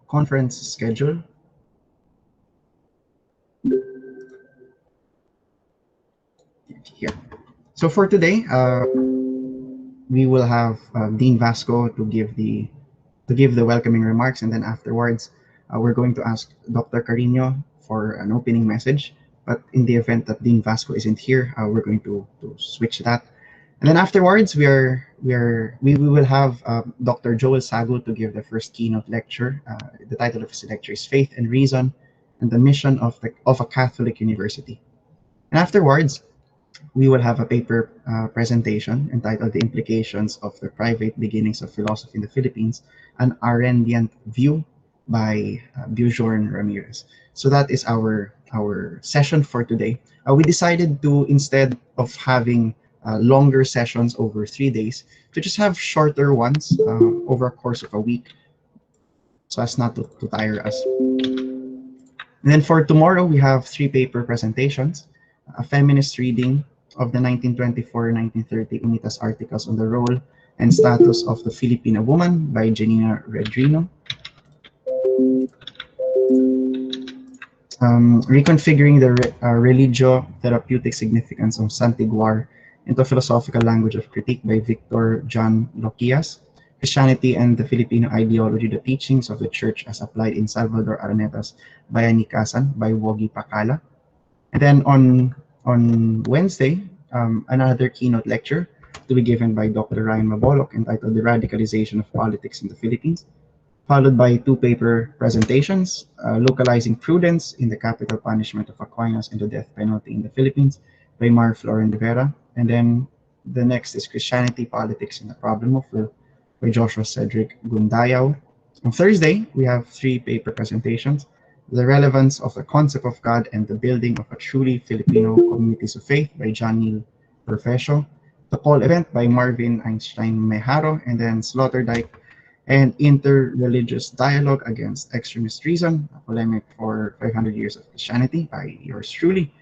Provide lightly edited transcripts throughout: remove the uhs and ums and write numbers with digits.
conference schedule. Here. So for today, we will have Dean Vasco to give the welcoming remarks, and then afterwards, we're going to ask Dr. Cariño for an opening message. But in the event that Dean Vasco isn't here, we're going to switch that. And then afterwards, we will have Dr. Joel Sagud to give the first keynote lecture. The title of his lecture is Faith and Reason and the Mission of a Catholic University. And afterwards, we will have a paper presentation entitled The Implications of the Private Beginnings of Philosophy in the Philippines, an Arendtian View by Beaujorne Ramirez. So that is our session for today. We decided to, instead of having longer sessions over 3 days, to just have shorter ones over a course of a week, so as not to tire us. And then for tomorrow, we have 3 paper presentations, a feminist reading of the 1924-1930 UNITAS articles on the role and status of the Filipino woman by Janina Redrino. Reconfiguring the religio-therapeutic significance of Santiguar into a philosophical language of critique by Victor John Loquias. Christianity and the Filipino ideology, the teachings of the church as applied in Salvador Araneta's Bayanikasan by Wogi Pakala. And then on Wednesday, another keynote lecture to be given by Dr. Ryan Mabolok entitled The Radicalization of Politics in the Philippines, followed by 2 paper presentations, Localizing Prudence in the Capital Punishment of Aquinas and the Death Penalty in the Philippines by Mar Floren de Vera. And then the next is Christianity, Politics, and the Problem of Will by Joshua Cedric Gundayao. On Thursday, we have 3 paper presentations, The Relevance of the Concept of God and the Building of a Truly Filipino Communities of Faith by John Neil Perfesio, The Call Event by Marvin Einstein Mejaro, and then Sloterdijk and Interreligious Dialogue Against Extremist Reason, a polemic for 500 Years of Christianity by yours truly.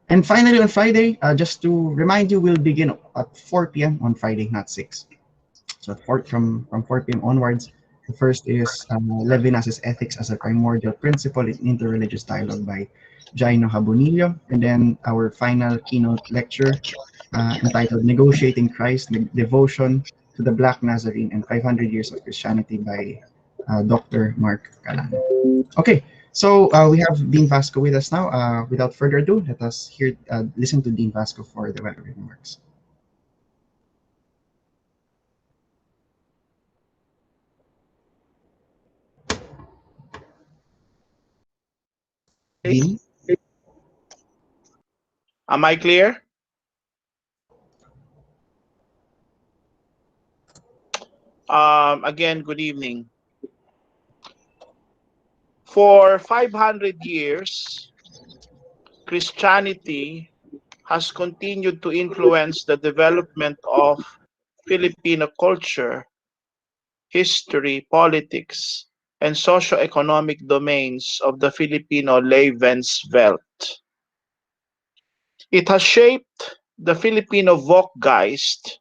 And finally, on Friday, just to remind you, we'll begin at 4 p.m. on Friday, not 6. So from 4 p.m. onwards, the first is Levinas's Ethics as a Primordial Principle in Interreligious Dialogue by Jaino Habonillo. And then our final keynote lecture entitled Negotiating Christ, Devotion to the Black Nazarene and 500 Years of Christianity by Dr. Mark Calano. Okay, so we have Dean Vasco with us now. Without further ado, let us listen to Dean Vasco for the welcome remarks. Dean? Am I clear? Again, good evening. For 500 years, Christianity has continued to influence the development of Filipino culture, history, politics, and socio-economic domains of the Filipino Lebenswelt. It has shaped the Filipino Volksgeist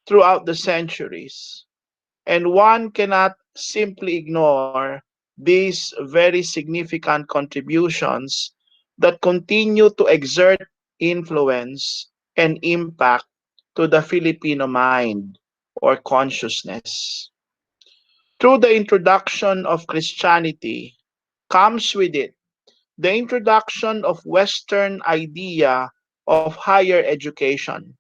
throughout the centuries, and one cannot simply ignore these very significant contributions that continue to exert influence and impact to the Filipino mind or consciousness. Through the introduction of Christianity comes with it the introduction of Western idea of higher education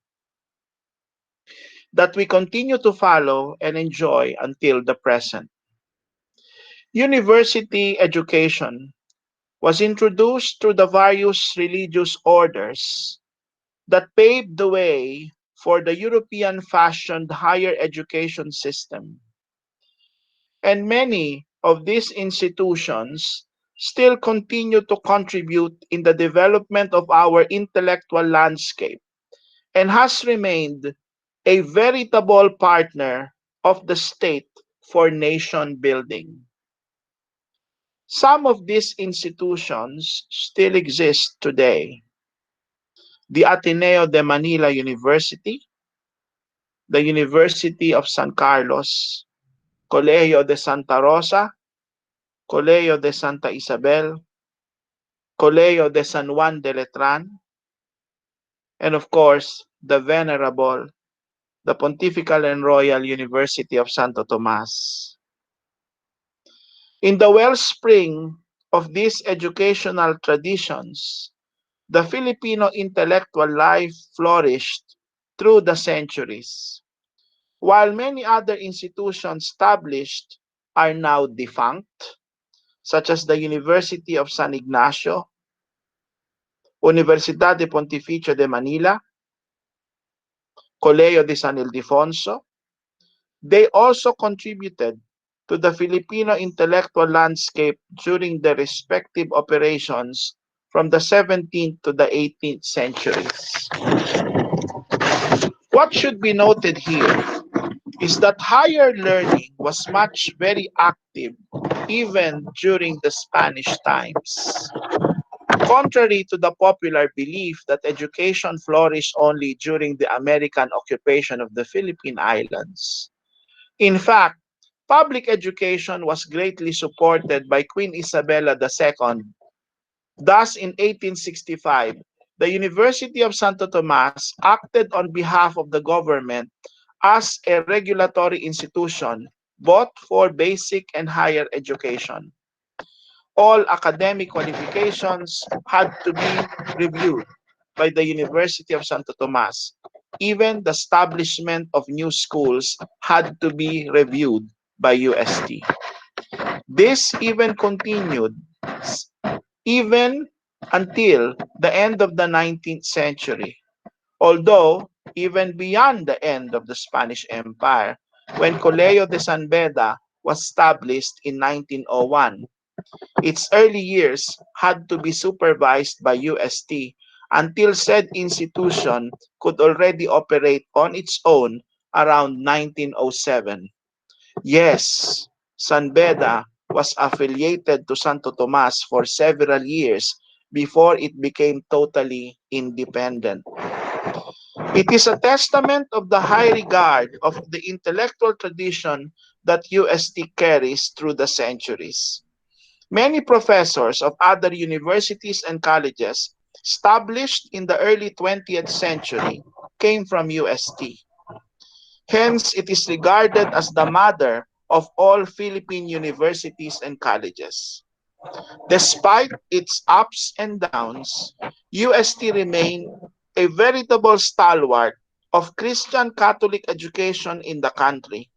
that we continue to follow and enjoy until the present. University education was introduced through the various religious orders that paved the way for the European fashioned higher education system. And many of these institutions still continue to contribute in the development of our intellectual landscape and has remained a veritable partner of the state for nation building. Some of these institutions still exist today. The Ateneo de Manila University, the University of San Carlos, Colegio de Santa Rosa, Colegio de Santa Isabel, Colegio de San Juan de Letran, and of course, the venerable, the Pontifical and Royal University of Santo Tomas. In the wellspring of these educational traditions, the Filipino intellectual life flourished through the centuries. While many other institutions established are now defunct, such as the University of San Ignacio, Universidad de Pontificio de Manila, Colegio de San Ildefonso, they also contributed to the Filipino intellectual landscape during their respective operations from the 17th to the 18th centuries. What should be noted here is that higher learning was much very active even during the Spanish times. Contrary to the popular belief that education flourished only during the American occupation of the Philippine Islands, in fact, public education was greatly supported by Queen Isabella II. Thus, in 1865, the University of Santo Tomas acted on behalf of the government as a regulatory institution both for basic and higher education. All academic qualifications had to be reviewed by the University of Santo Tomas. Even the establishment of new schools had to be reviewed by UST. This even continued even until the end of the 19th century, although even beyond the end of the Spanish Empire, when Colegio de San Beda was established in 1901. Its early years had to be supervised by UST until said institution could already operate on its own around 1907. Yes, San Beda was affiliated to Santo Tomas for several years before it became totally independent. It is a testament of the high regard of the intellectual tradition that UST carries through the centuries. Many professors of other universities and colleges established in the early 20th century came from UST. Hence, it is regarded as the mother of all Philippine universities and colleges. Despite its ups and downs, UST remained a veritable stalwart of Christian Catholic education in the country.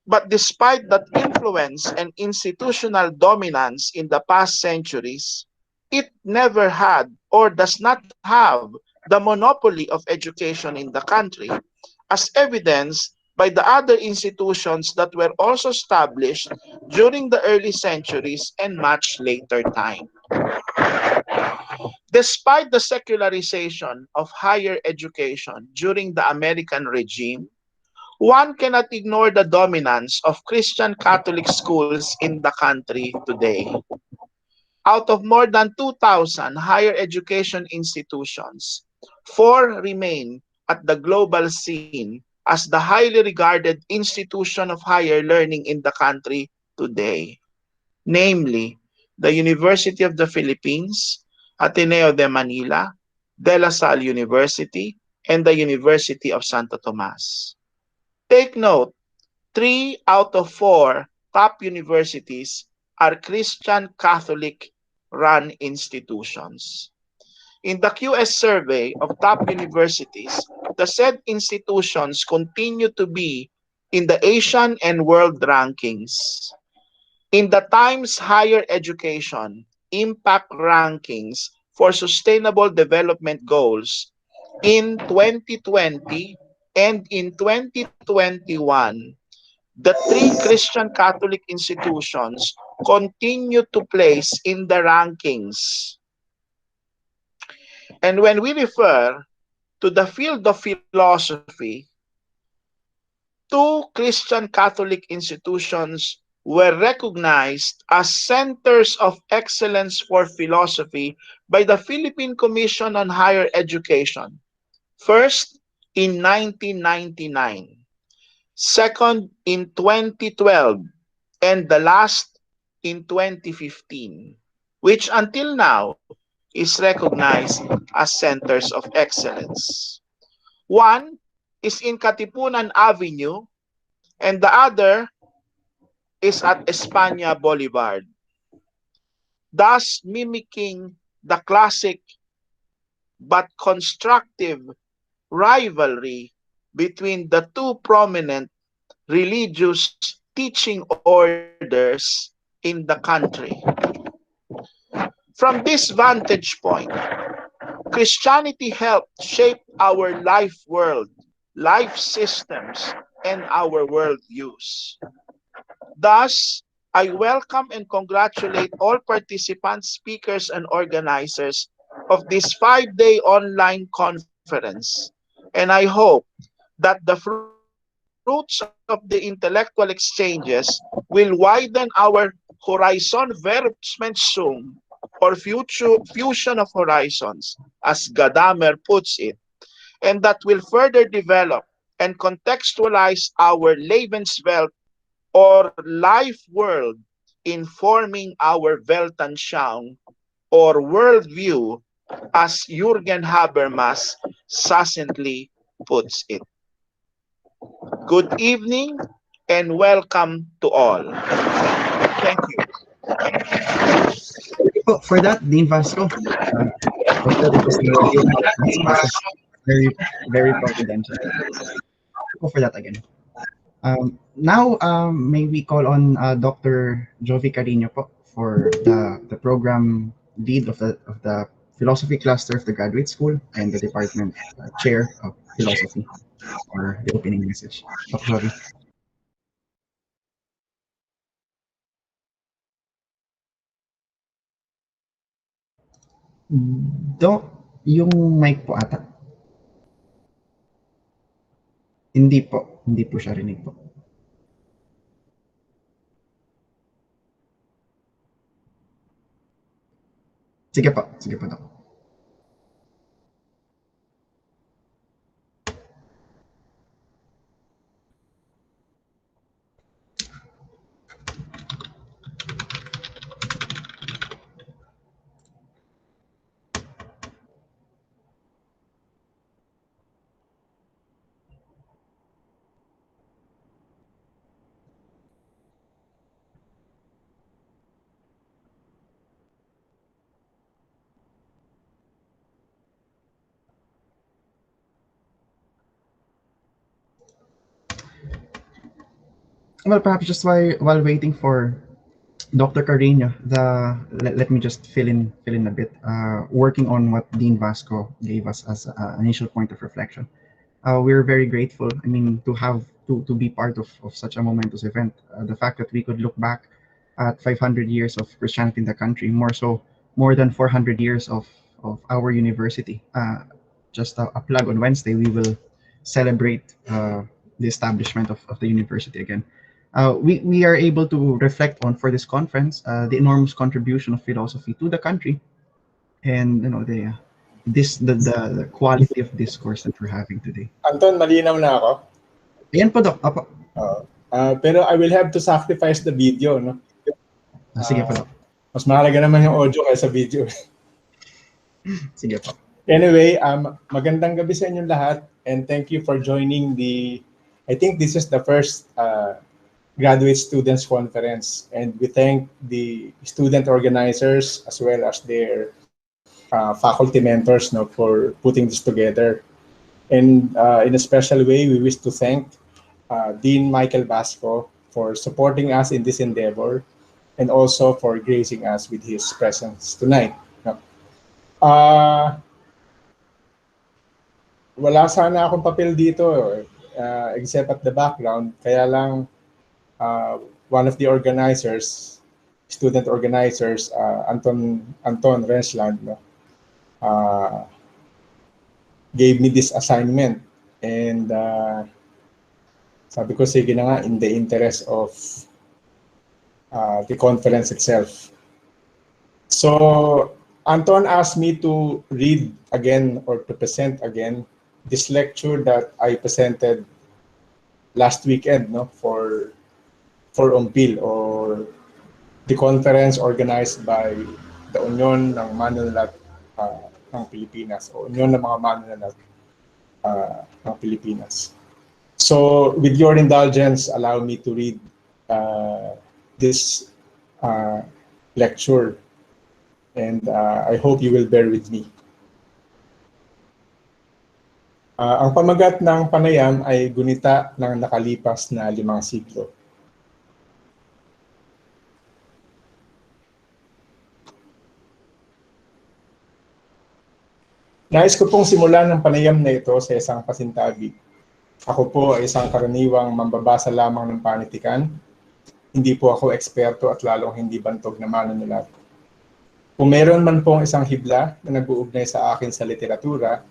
But despite that influence and institutional dominance in the past centuries, it never had or does not have the monopoly of education in the country, as evidenced by the other institutions that were also established during the early centuries and much later time. Despite the secularization of higher education during the American regime, one cannot ignore the dominance of Christian Catholic schools in the country today. Out of more than 2,000 higher education institutions, four remain at the global scene as the highly regarded institution of higher learning in the country today, namely the University of the Philippines, Ateneo de Manila, De La Salle University, and the University of Santo Tomas. Take note, three out of four top universities are Christian Catholic run institutions. In the QS survey of top universities, the said institutions continue to be in the Asian and world rankings. In the Times Higher Education Impact Rankings for Sustainable Development Goals in 2020 and in 2021, the three Christian Catholic institutions continue to place in the rankings. And when we refer to the field of philosophy, two Christian Catholic institutions were recognized as centers of excellence for philosophy by the Philippine Commission on Higher Education. First, in 1999. Second, in 2012. And the last in 2015, which until now is recognized as centers of excellence. One is in Katipunan Avenue and the other is at España Boulevard, thus mimicking the classic but constructive rivalry between the two prominent religious teaching orders in the country. From this vantage point, Christianity helped shape our life world, life systems, and our worldviews. Thus, I welcome and congratulate all participants, speakers, and organizers of this 5-day online conference. And I hope that the fruits of the intellectual exchanges will widen our horizon vermensum, or fusion of horizons, as Gadamer puts it, and that will further develop and contextualize our Lebenswelt or life world, informing our Weltanschauung or worldview, as Jürgen Habermas succinctly puts it. Good evening and welcome to all. Thank you. Oh, for that, Dean Vasco, I felt it was very, very confidential. Go for that again. Now, may we call on Dr. Jovi Cariño po for the program lead of the philosophy cluster of the graduate school and the department chair of philosophy for the opening message. Dr. Jovi. Do, yung mic po ata. Hindi po siya rinig po. Sige po, Doc. Well, perhaps just while waiting for Dr. Cariño, let me just fill in a bit. Working on what Dean Vasco gave us as an initial point of reflection. We're very grateful. I mean, to be part of such a momentous event. The fact that we could look back at 500 years of Christianity in the country, more than 400 years of our university. Just a plug on Wednesday, we will celebrate the establishment of the university again. We are able to reflect on for this conference the enormous contribution of philosophy to the country, and the quality of discourse that we're having today. Anton, malinaw na ako? Ayan po, Doc. Apo. Pero I will have to sacrifice the video, no? Sige po, Doc. Mas mahalaga naman yung audio kaysa video. Sige po. Anyway, magandang gabi sa inyong lahat, and thank you for joining I think this is the first graduate students conference, and we thank the student organizers as well as their faculty mentors, no, for putting this together. And in a special way, we wish to thank Dean Michael Vasco for supporting us in this endeavor and also for gracing us with his presence tonight. No? Wala sana akong papel dito except at the background, kaya lang one of the organizers, student organizers, Anton Rensland, no, gave me this assignment, and sabi ko, sige na nga, in the interest of the conference itself. So Anton asked me to read again or to present again this lecture that I presented last weekend, no, for Umpil, or the conference organized by the Union ng Manunulat ng Pilipinas o Union ng mga Manunulat ng Pilipinas. So with your indulgence, allow me to read this lecture, and I hope you will bear with me. Ang pamagat ng panayam ay gunita ng nakalipas na 5 siglo. Nais ko pong simulan ng panayam na ito sa isang pasintabi. Ako po ay isang karaniwang mambabasa lamang ng panitikan. Hindi po ako eksperto at lalong hindi bantog na manunulat. Kung meron man pong isang hibla na nag-uugnay sa akin sa literatura,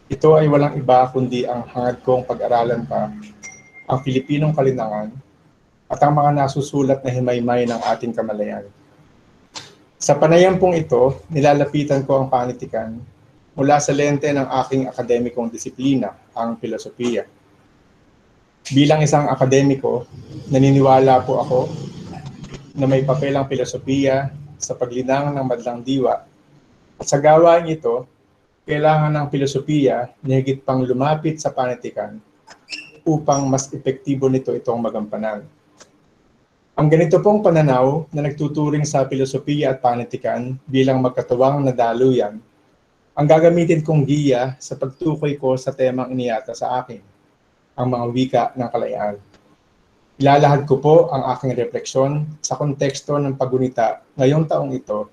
ito ay walang iba kundi ang hangad kong pag-aralan pa ang Pilipinong kalinangan at ang mga nasusulat na himaymay ng ating kamalayan. Sa panayam pong ito, nilalapitan ko ang panitikan mula sa lente ng aking akademikong disiplina, ang filosofiya. Bilang isang akademiko, naniniwala po ako na may papel ang filosofiya sa paglinang ng madlang diwa. At sa gawain ito, kailangan ng filosofiya na higit pang lumapit sa panitikan upang mas epektibo nito itong magampanan. Ang ganito pong pananaw na nagtuturing sa filosofiya at panitikan bilang magkatuwang na daluyan, ang gagamitin kong giya sa pagtukoy ko sa temang iniyata sa akin, ang mga wika ng kalayaan. Ilalahad ko po ang aking refleksyon sa konteksto ng paggunita ngayong taong ito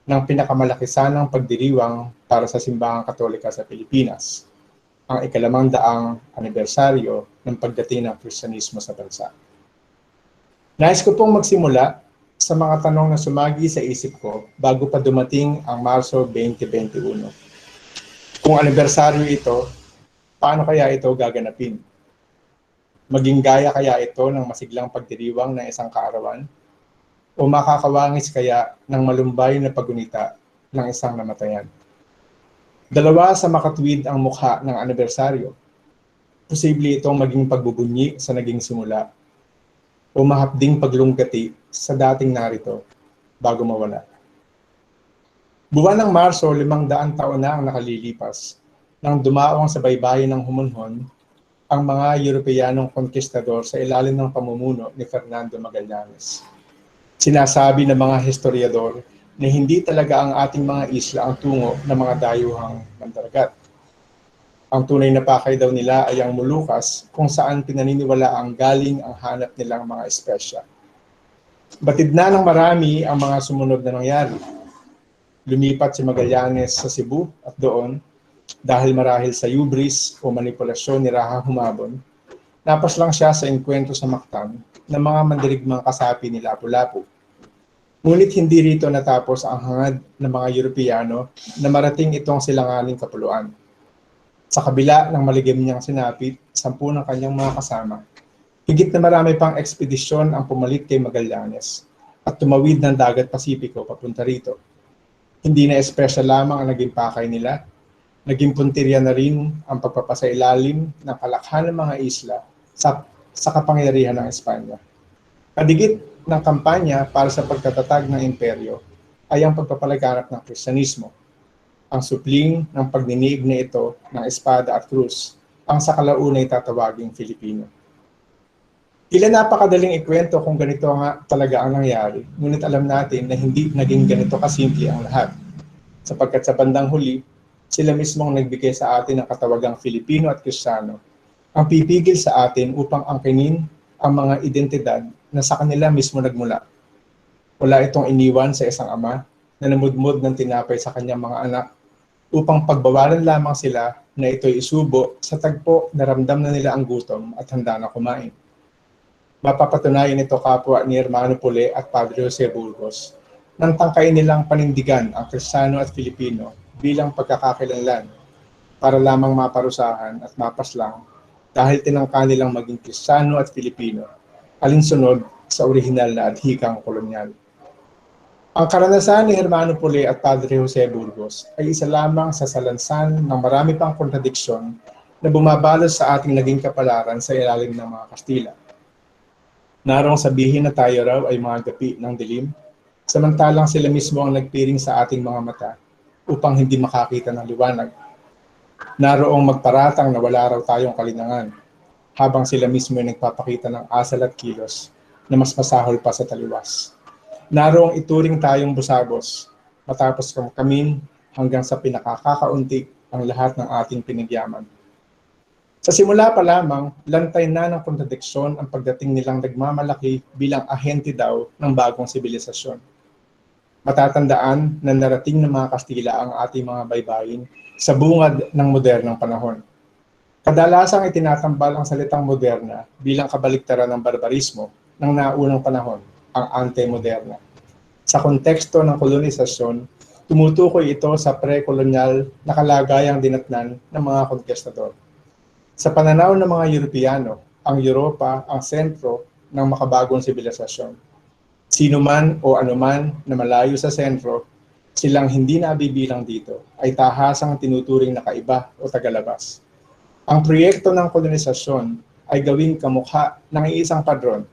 ng pinakamalakisanang pagdiriwang para sa Simbahang Katolika sa Pilipinas, ang 200 anibersaryo ng pagdating ng Kristyanismo sa bansa. Nais ko pong magsimula sa mga tanong na sumagi sa isip ko bago pa dumating ang Marso 2021. Kung anibersaryo ito, paano kaya ito gaganapin? Maging gaya kaya ito ng masiglang pagdiriwang ng isang kaarawan? O makakawangis kaya ng malumbay na paggunita ng isang namatayan? Dalawa sa makatwid ang mukha ng anibersaryo. Posible itong maging pagbubunyi sa naging simula o mahapding paglungkati sa dating narito bago mawala. Buwan ng Marso, 500 taon na ang nakalilipas nang dumaong sa baybayin ng humunhon ang mga Europeanong konkistador sa ilalim ng pamumuno ni Fernando Magallanes. Sinasabi ng mga historiador na hindi talaga ang ating mga isla ang tungo ng mga dayuhang mandaragat. Ang tunay na pakay daw nila ay ang Molucas kung saan pinaniniwala ang galing ang hanap nilang mga espesya. Batid na ng marami ang mga sumunod na nangyari. Lumipat si Magallanes sa Cebu at doon, dahil marahil sa hubris o manipulasyon ni Raha Humabon, napas lang siya sa engkwentro sa Mactan ng mga mandirigmang kasapi ni Lapu-Lapu. Ngunit hindi rito natapos ang hangad ng mga Europeyano na marating itong silanganing kapuluan. Sa kabila ng maligim niyang sinapit, 10 ng kanyang mga kasama, higit na marami pang ekspedisyon ang pumalit kay Magallanes at tumawid ng dagat Pasipiko papunta rito. Hindi na espesyal lamang ang naging pakay nila, naging puntirya na rin ang pagpapasailalim ng kalakhan ng mga isla sa kapangyarihan ng Espanya. Kadigit ng kampanya para sa pagtatatag ng imperyo ay ang pagpapalaganap ng Kristyanismo. Ang supling ng pagninig na ito ng espada at krus ang sa kalaunay tatawaging Filipino. Tila napakadaling ikwento kung ganito nga talaga ang nangyari, ngunit alam natin na hindi naging ganito kasimple ang lahat. Sapagkat sa bandang huli, sila mismong nagbigay sa atin ng katawagang Filipino at Kristiyano, ang pipigil sa atin upang angkinin ang mga identidad na sa kanila mismo nagmula. Wala itong iniwan sa isang ama na namudmod ng tinapay sa kanyang mga anak upang pagbawalan lamang sila na ito'y isubo sa tagpo na ramdam na nila ang gutom at handa na kumain. Mapapatunayan ito kapwa ni Hermano Pule at Padre Jose Burgos nang tangkain nilang panindigan ang Kristiyano at Filipino bilang pagkakakilanlan para lamang maparusahan at mapaslang dahil tinangka nilang maging Kristiyano at Filipino alinsunod sa orihinal na adhikang kolonyal. Ang karanasan ni Hermano Pule at Padre Jose Burgos ay isa lamang sa salansan ng marami pang kontradiksyon na bumabalot sa ating naging kapalaran sa ilalim ng mga Kastila. Narong sabihin na tayo raw ay mga gapi ng dilim, samantalang sila mismo ang nagpiring sa ating mga mata upang hindi makakita ng liwanag. Naroong magparatang na wala raw tayong kalinangan, habang sila mismo ay nagpapakita ng asal at kilos na mas masahol pa sa taliwas. Naroong ituring tayong busabos, matapos kamkamin hanggang sa pinakakakaunti ang lahat ng ating pinagyaman. Sa simula pa lamang, lantay na ng kontradiksyon ang pagdating nilang nagmamalaki bilang ahente daw ng bagong sibilisasyon. Matatandaan na narating ng mga Kastila ang ating mga baybayin sa bungad ng modernong panahon. Kadalasang itinatambal ang salitang moderna bilang kabaliktaran ng barbarismo ng naunang panahon, ang ante-moderna. Sa konteksto ng kolonisasyon, tumutukoy ito sa pre-kolonyal na kalagayang dinatnan ng mga konkistador. Sa pananaw ng mga Europeyano, ang Europa ang sentro ng makabagong sibilisasyon. Sino man o anuman na malayo sa sentro, silang hindi nabibilang dito ay tahasang tinuturing na kaiba o tagalabas. Ang proyekto ng kolonisasyon ay gawing kamukha ng isang padron,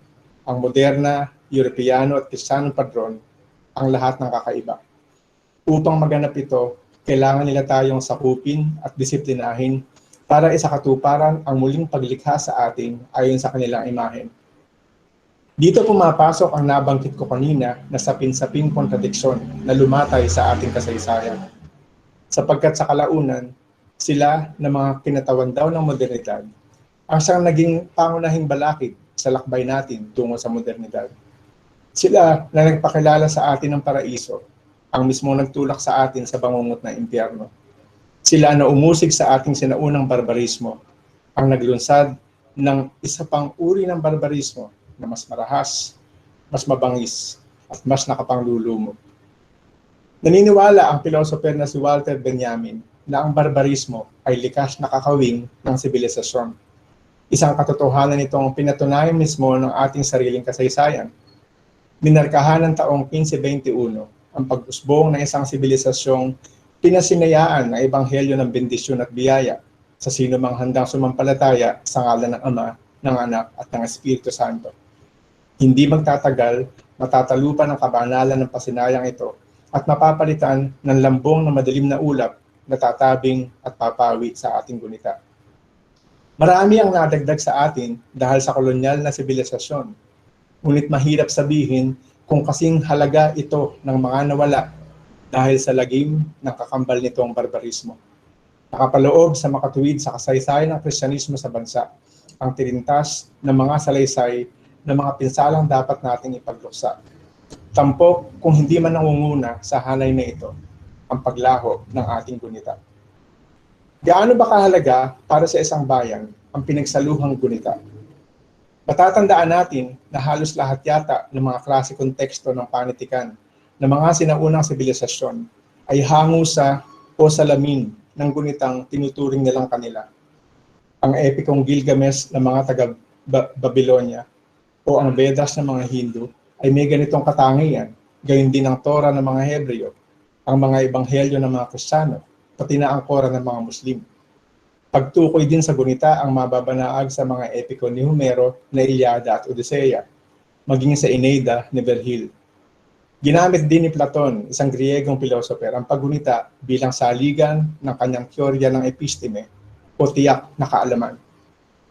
ang moderna, Europeyano at Kristiyanong padron, ang lahat ng kakaiba. Upang maganap ito, kailangan nila tayong sakupin at disiplinahin para isakatuparan ang muling paglikha sa atin ayon sa kanilang imahen. Dito pumapasok ang nabanggit ko kanina na sapin-saping kontradiksyon na lumatay sa ating kasaysayan. Sapagkat sa kalaunan, sila na mga kinatawan daw ng modernidad ang siyang naging pangunahing balakid sa lakbay natin tungo sa modernidad. Sila na nagpakilala sa atin ng paraiso, ang mismong nagtulak sa atin sa bangungot na impyerno. Sila na umusig sa ating sinaunang barbarismo, ang naglunsad ng isa pang uri ng barbarismo na mas marahas, mas mabangis, at mas nakapanglulumo. Naniniwala ang pilosoper na si Walter Benjamin na ang barbarismo ay likas na kakawing ng sibilisasyon. Isang katotohanan nitong pinatunayan mismo ng ating sariling kasaysayan. Minarkahan ng taong 1521 ang pag-usbong ng isang sibilisasyong pinasinayaan ng ebanghelyo ng bendisyon at biyaya sa sino mang handang sumampalataya sa ngalan ng Ama, ng Anak at ng Espiritu Santo. Hindi magtatagal, matatalupan ang kabanalan ng pasinayang ito at mapapalitan ng lambong na madilim na ulap na tatabing at papawi sa ating gunita. Marami ang nadagdag sa atin dahil sa kolonyal na sibilisasyon. Ngunit mahirap sabihin kung kasing halaga ito ng mga nawala dahil sa lagim ng kakambal nitong barbarismo. Nakapaloob sa makatuwid sa kasaysayan ng Kristyanismo sa bansa, ang tirintas ng mga salaysay ng mga pinsalang dapat nating ipagluksa. Tampok kung hindi man nangunguna sa hanay na ito, ang paglaho ng ating gunita. Gaano ba kahalaga para sa isang bayan ang pinagsaluhang gunita? Matatandaan natin na halos lahat yata ng mga klasikong teksto ng panitikan ng mga sinaunang sibilisasyon ay hango sa o salamin ng gunitang tinuturing nilang kanila. Ang epikong Gilgamesh ng mga taga-Babylonia o ang Vedas ng mga Hindu ay may ganitong katangian, gayon din ang Torah ng mga Hebreo, ang mga ebanghelyo ng mga Kristiyano, pati na ang Korah ng mga Muslim. Pagtukoy din sa gunita ang mababanaag sa mga epiko ni Homero na Iliada at Odisea, maging sa Eneida ni Virgil. Ginamit din ni Platon, isang Griegong pilosoper, ang paggunita bilang saligan ng kanyang teorya ng episteme o tiyak na kaalaman.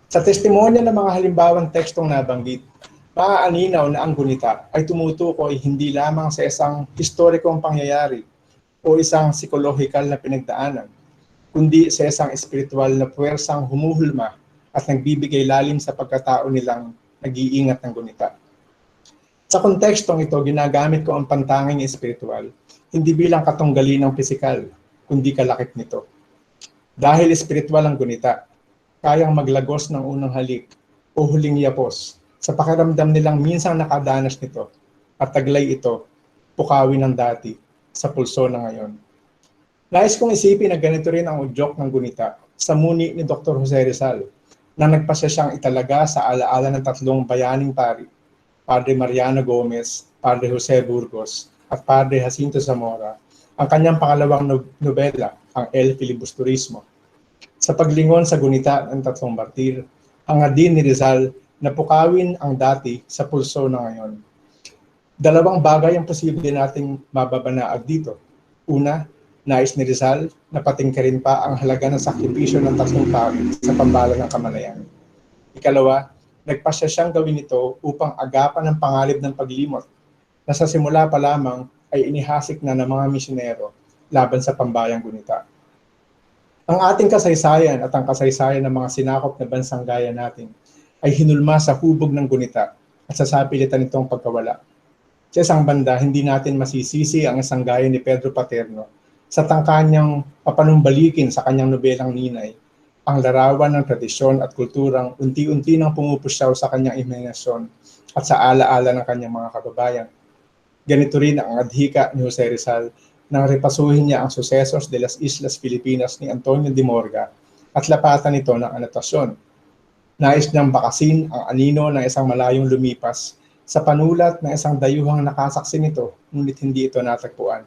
Sa testimonya ng mga halimbawang tekstong nabanggit, maaaninaw na ang gunita ay tumutukoy hindi lamang sa isang historikong pangyayari o isang psikolohikal na pinagdaanan, kundi sa isang espiritual na puwersang humuhulma at nagbibigay lalim sa pagkatao nilang nag-iingat ng gunita. Sa kontekstong ito, ginagamit ko ang pantanging espiritual, hindi bilang katunggali ng pisikal, kundi kalakip nito. Dahil espiritual ang gunita, kayang maglagos ng unang halik o huling yapos sa pakiramdam nilang minsang nakadanas nito at taglay ito, pukawi ng dati, sa pulso na ngayon. Nais kong isipin na ganito rin ang udyok ng gunita sa muni ni Dr. Jose Rizal na nagpasya siyang italaga sa alaala ng tatlong bayaning pari, Padre Mariano Gomez, Padre Jose Burgos, at Padre Jacinto Zamora, ang kanyang pangalawang nobela, ang El Filibusterismo. Sa paglingon sa gunita ng tatlong martir, ang adin ni Rizal na pukawin ang dati sa pulso na ngayon. Dalawang bagay ang posible nating mababanaag dito. Una, nais ni Rizal na patingkarin pa ang halaga ng sakripisyo ng tatlong tao sa pambala ng kamalayan. Ikalawa, nagpasya siyang gawin ito upang agapan ang pangalib ng paglimot na sa simula pa lamang ay inihasik na ng mga misyonero laban sa pambayang gunita. Ang ating kasaysayan at ang kasaysayan ng mga sinakop na bansang gaya natin ay hinulma sa hubog ng gunita at sa sapilitan nitong pagkawala. Sa isang banda, hindi natin masisisi ang isang gaya ni Pedro Paterno sa tangkanyang papanumbalikin sa kanyang nobelang Ninay ang larawan ng tradisyon at kulturang unti-unti nang pumupusyaw sa kanyang imahinasyon at sa alaala ng kanyang mga kababayan. Ganito rin ang adhika ni Jose Rizal nang repasuhin niya ang Sucesos de las Islas Filipinas ni Antonio de Morga at lapatan ito ng anotasyon. Nais niyang bakasin ang anino ng isang malayong lumipas sa panulat ng isang dayuhang nakasaksi nito, ngunit hindi ito natagpuan.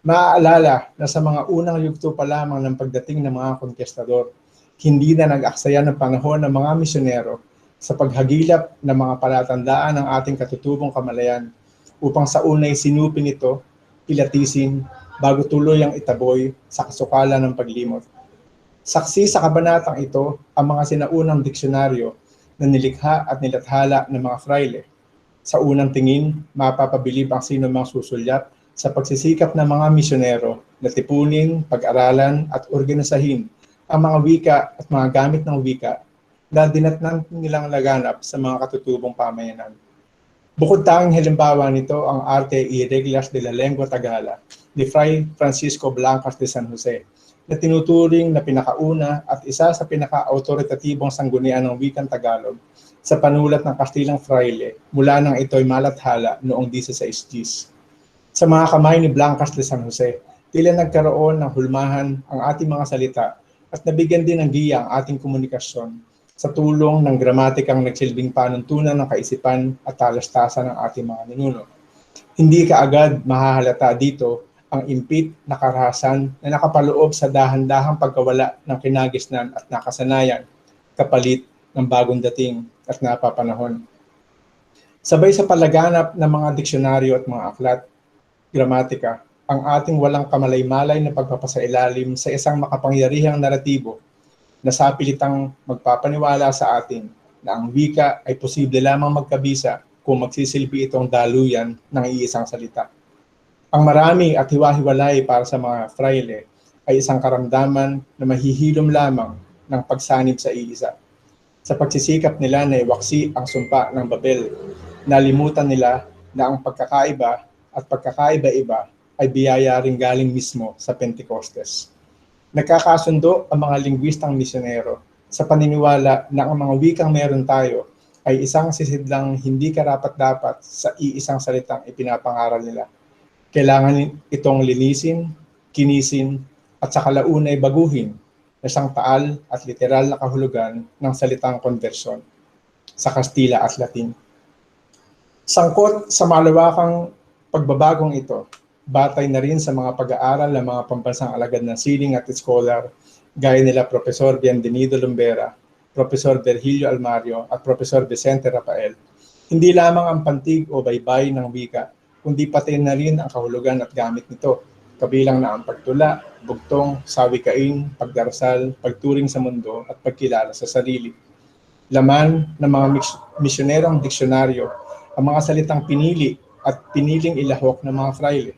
Maaalala na sa mga unang yugto pa lamang ng pagdating ng mga konkistador, hindi na nag-aksaya ng panahon ng mga misyonero sa paghagilap ng mga palatandaan ng ating katutubong kamalayan upang sa unay sinupin ito, pilatisin, bago tuloy ang itaboy sa kasukalan ng paglimot. Saksi sa kabanatang ito ang mga sinaunang diksyonaryo na nilikha at nilathala ng mga fraile. Sa unang tingin, mapapabilib ang sino mang susulyap sa pagsisikap ng mga misyonero na tipunin, pag-aralan at organisahin ang mga wika at mga gamit ng wika na dinatnan nilang laganap sa mga katutubong pamayanan. Bukod tanging halimbawa nito ang Arte y Reglas de la Lengua Tagala ni Fray Francisco Blancas de San Jose na tinuturing na pinakauna at isa sa pinaka-autoritatibong sanggunian ng wikang Tagalog sa panulat ng Kastilang Fraile mula nang ito'y malathala noong 1610. Sa mga kamay ni Blancas de San Jose, tila nagkaroon ng hulmahan ang ating mga salita at nabigyan din ng giya ang ating komunikasyon sa tulong ng gramatikang nagsilbing panuntunan ng kaisipan at talastasan ng ating mga ninuno. Hindi kaagad mahahalata dito ang impit na karahasan na nakapaloob sa dahan-dahang pagkawala ng kinagisnan at nakasanayan, kapalit ng bagong dating at napapanahon. Sabay sa palaganap ng mga diksyonaryo at mga aklat, gramatika, ang ating walang kamalay-malay na pagpapasailalim sa isang makapangyarihang naratibo na sapilitang magpapaniwala sa atin na ang wika ay posible lamang magkabisa kung magsisilbi itong daluyan ng iisang salita. Ang marami at hiwa-hiwalay para sa mga fraile ay isang karamdaman na mahihilom lamang ng pagsanib sa iisa. Sa pagsisikap nila na iwaksi ang sumpa ng Babel, nalimutan nila na ang pagkakaiba at pagkakaiba-iba ay biyaya ring galing mismo sa Pentecostes. Nagkakasundo ang mga lingwistang misyonero sa paniniwala na ang mga wikang meron tayo ay isang sisidlang hindi karapat-dapat sa iisang salitang ipinapangaral nila. Kailangan itong linisin, kinisin, at sa kalaunay baguhin na siyang taal at literal na kahulugan ng salitang konversyon sa Kastila at Latin. Sangkot sa malawakang pagbabagong ito, batay na rin sa mga pag-aaral ng mga pambansang alagad ng sining at scholar, gaya nila Profesor Bienvenido Lumbera, Profesor Virgilio Almario at Profesor Vicente Rafael. Hindi lamang ang pantig o baybay ng wika, kundi pati na rin ang kahulugan at gamit nito, kabilang na ang pagtula, bugtong, sawikain, pagdarasal, pagturing sa mundo at pagkilala sa sarili. Laman ng mga misyonerong diksyonaryo, ang mga salitang pinili at piniling ilahok ng mga fraile.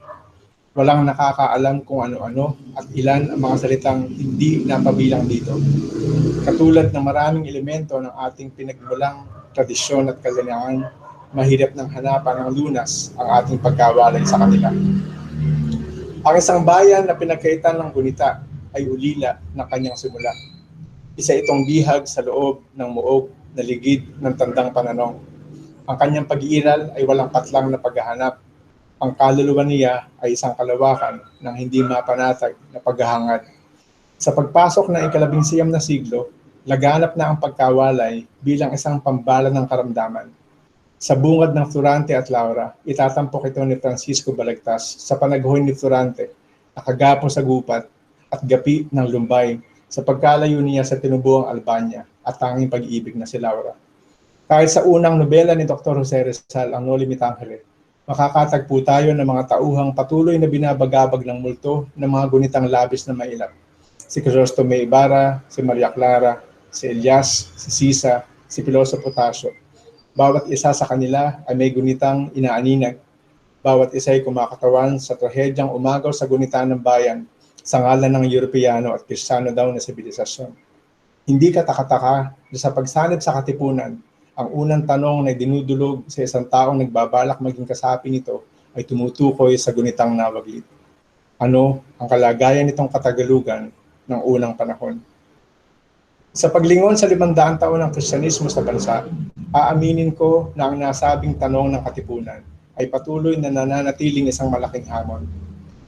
Walang nakakaalam kung ano-ano at ilan ang mga salitang hindi napabilang dito. Katulad ng maraming elemento ng ating pinagmulang tradisyon at kalilangan, mahirap ng hanapan ng lunas ang ating pagkawalay sa kanila. Ang isang bayan na pinagkaitan ng gunita ay ulila ng kanyang simula. Isa itong bihag sa loob ng muog na ligid ng tandang pananong. Ang kanyang pag-iiral ay walang patlang na paghahanap. Ang kaluluwa niya ay isang kalawakan ng hindi mapanatag na paghahangad. Sa pagpasok ng ika-19 na siglo, laganap na ang pagkawalay bilang isang pambala ng karamdaman. Sa bungad ng Florante at Laura, itatampok ito ni Francisco Balagtas sa panaghoy ni Florante, nakagapong sa gupat at gapi ng lumbay sa pagkalayo niya sa tinubuang Albania at tanging pag-ibig na si Laura. Kahit sa unang nobela ni Dr. Jose Rizal, ang Noli Me Tangere, makakatagpo tayo ng mga tauhang patuloy na binabagabag ng multo ng mga gunitang labis na mailap. Si Crisostomo Ibarra, si Maria Clara, si Elias, si Sisa, si Piloso Potasio. Bawat isa sa kanila ay may gunitang inaaninag. Bawat isa ay kumakatawan sa trahedyang umagaw sa gunitan ng bayan sa ngalan ng Europeyano at Kristiyano daw na sibilisasyon. Hindi katakataka na sa pagsanib sa katipunan, ang unang tanong na dinudulog sa isang taong nagbabalak maging kasapi nito ay tumutukoy sa gunitang nawaglit. Ano ang kalagayan nitong katagalugan ng unang panahon? Sa paglingon sa 500 taon ng Kristyanismo sa bansa, aaminin ko na ang nasabing tanong ng katipunan ay patuloy na nananatiling isang malaking hamon.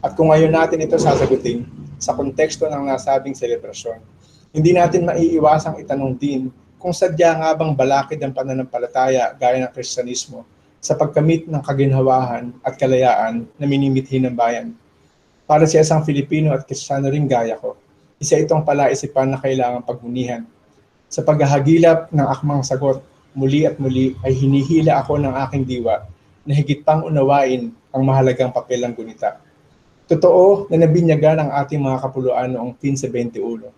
At kung ngayon natin ito sasagutin sa konteksto ng nasabing selebrasyon, hindi natin maiiwasang itanong din kung sadya nga bang balakid ang pananampalataya gaya ng Kristyanismo sa pagkamit ng kaginhawahan at kalayaan na minimithi ng bayan. Para sa isang Filipino at Kristiyano ring gaya ko, isa itong palaisipan na kailangang paghunihan. Sa paghahagilap ng akmang sagot, muli at muli ay hinihila ako ng aking diwa na higit pang unawain ang mahalagang papel ng gunita. Totoo na nabinyagan ang ating mga kapuluan noong 1521.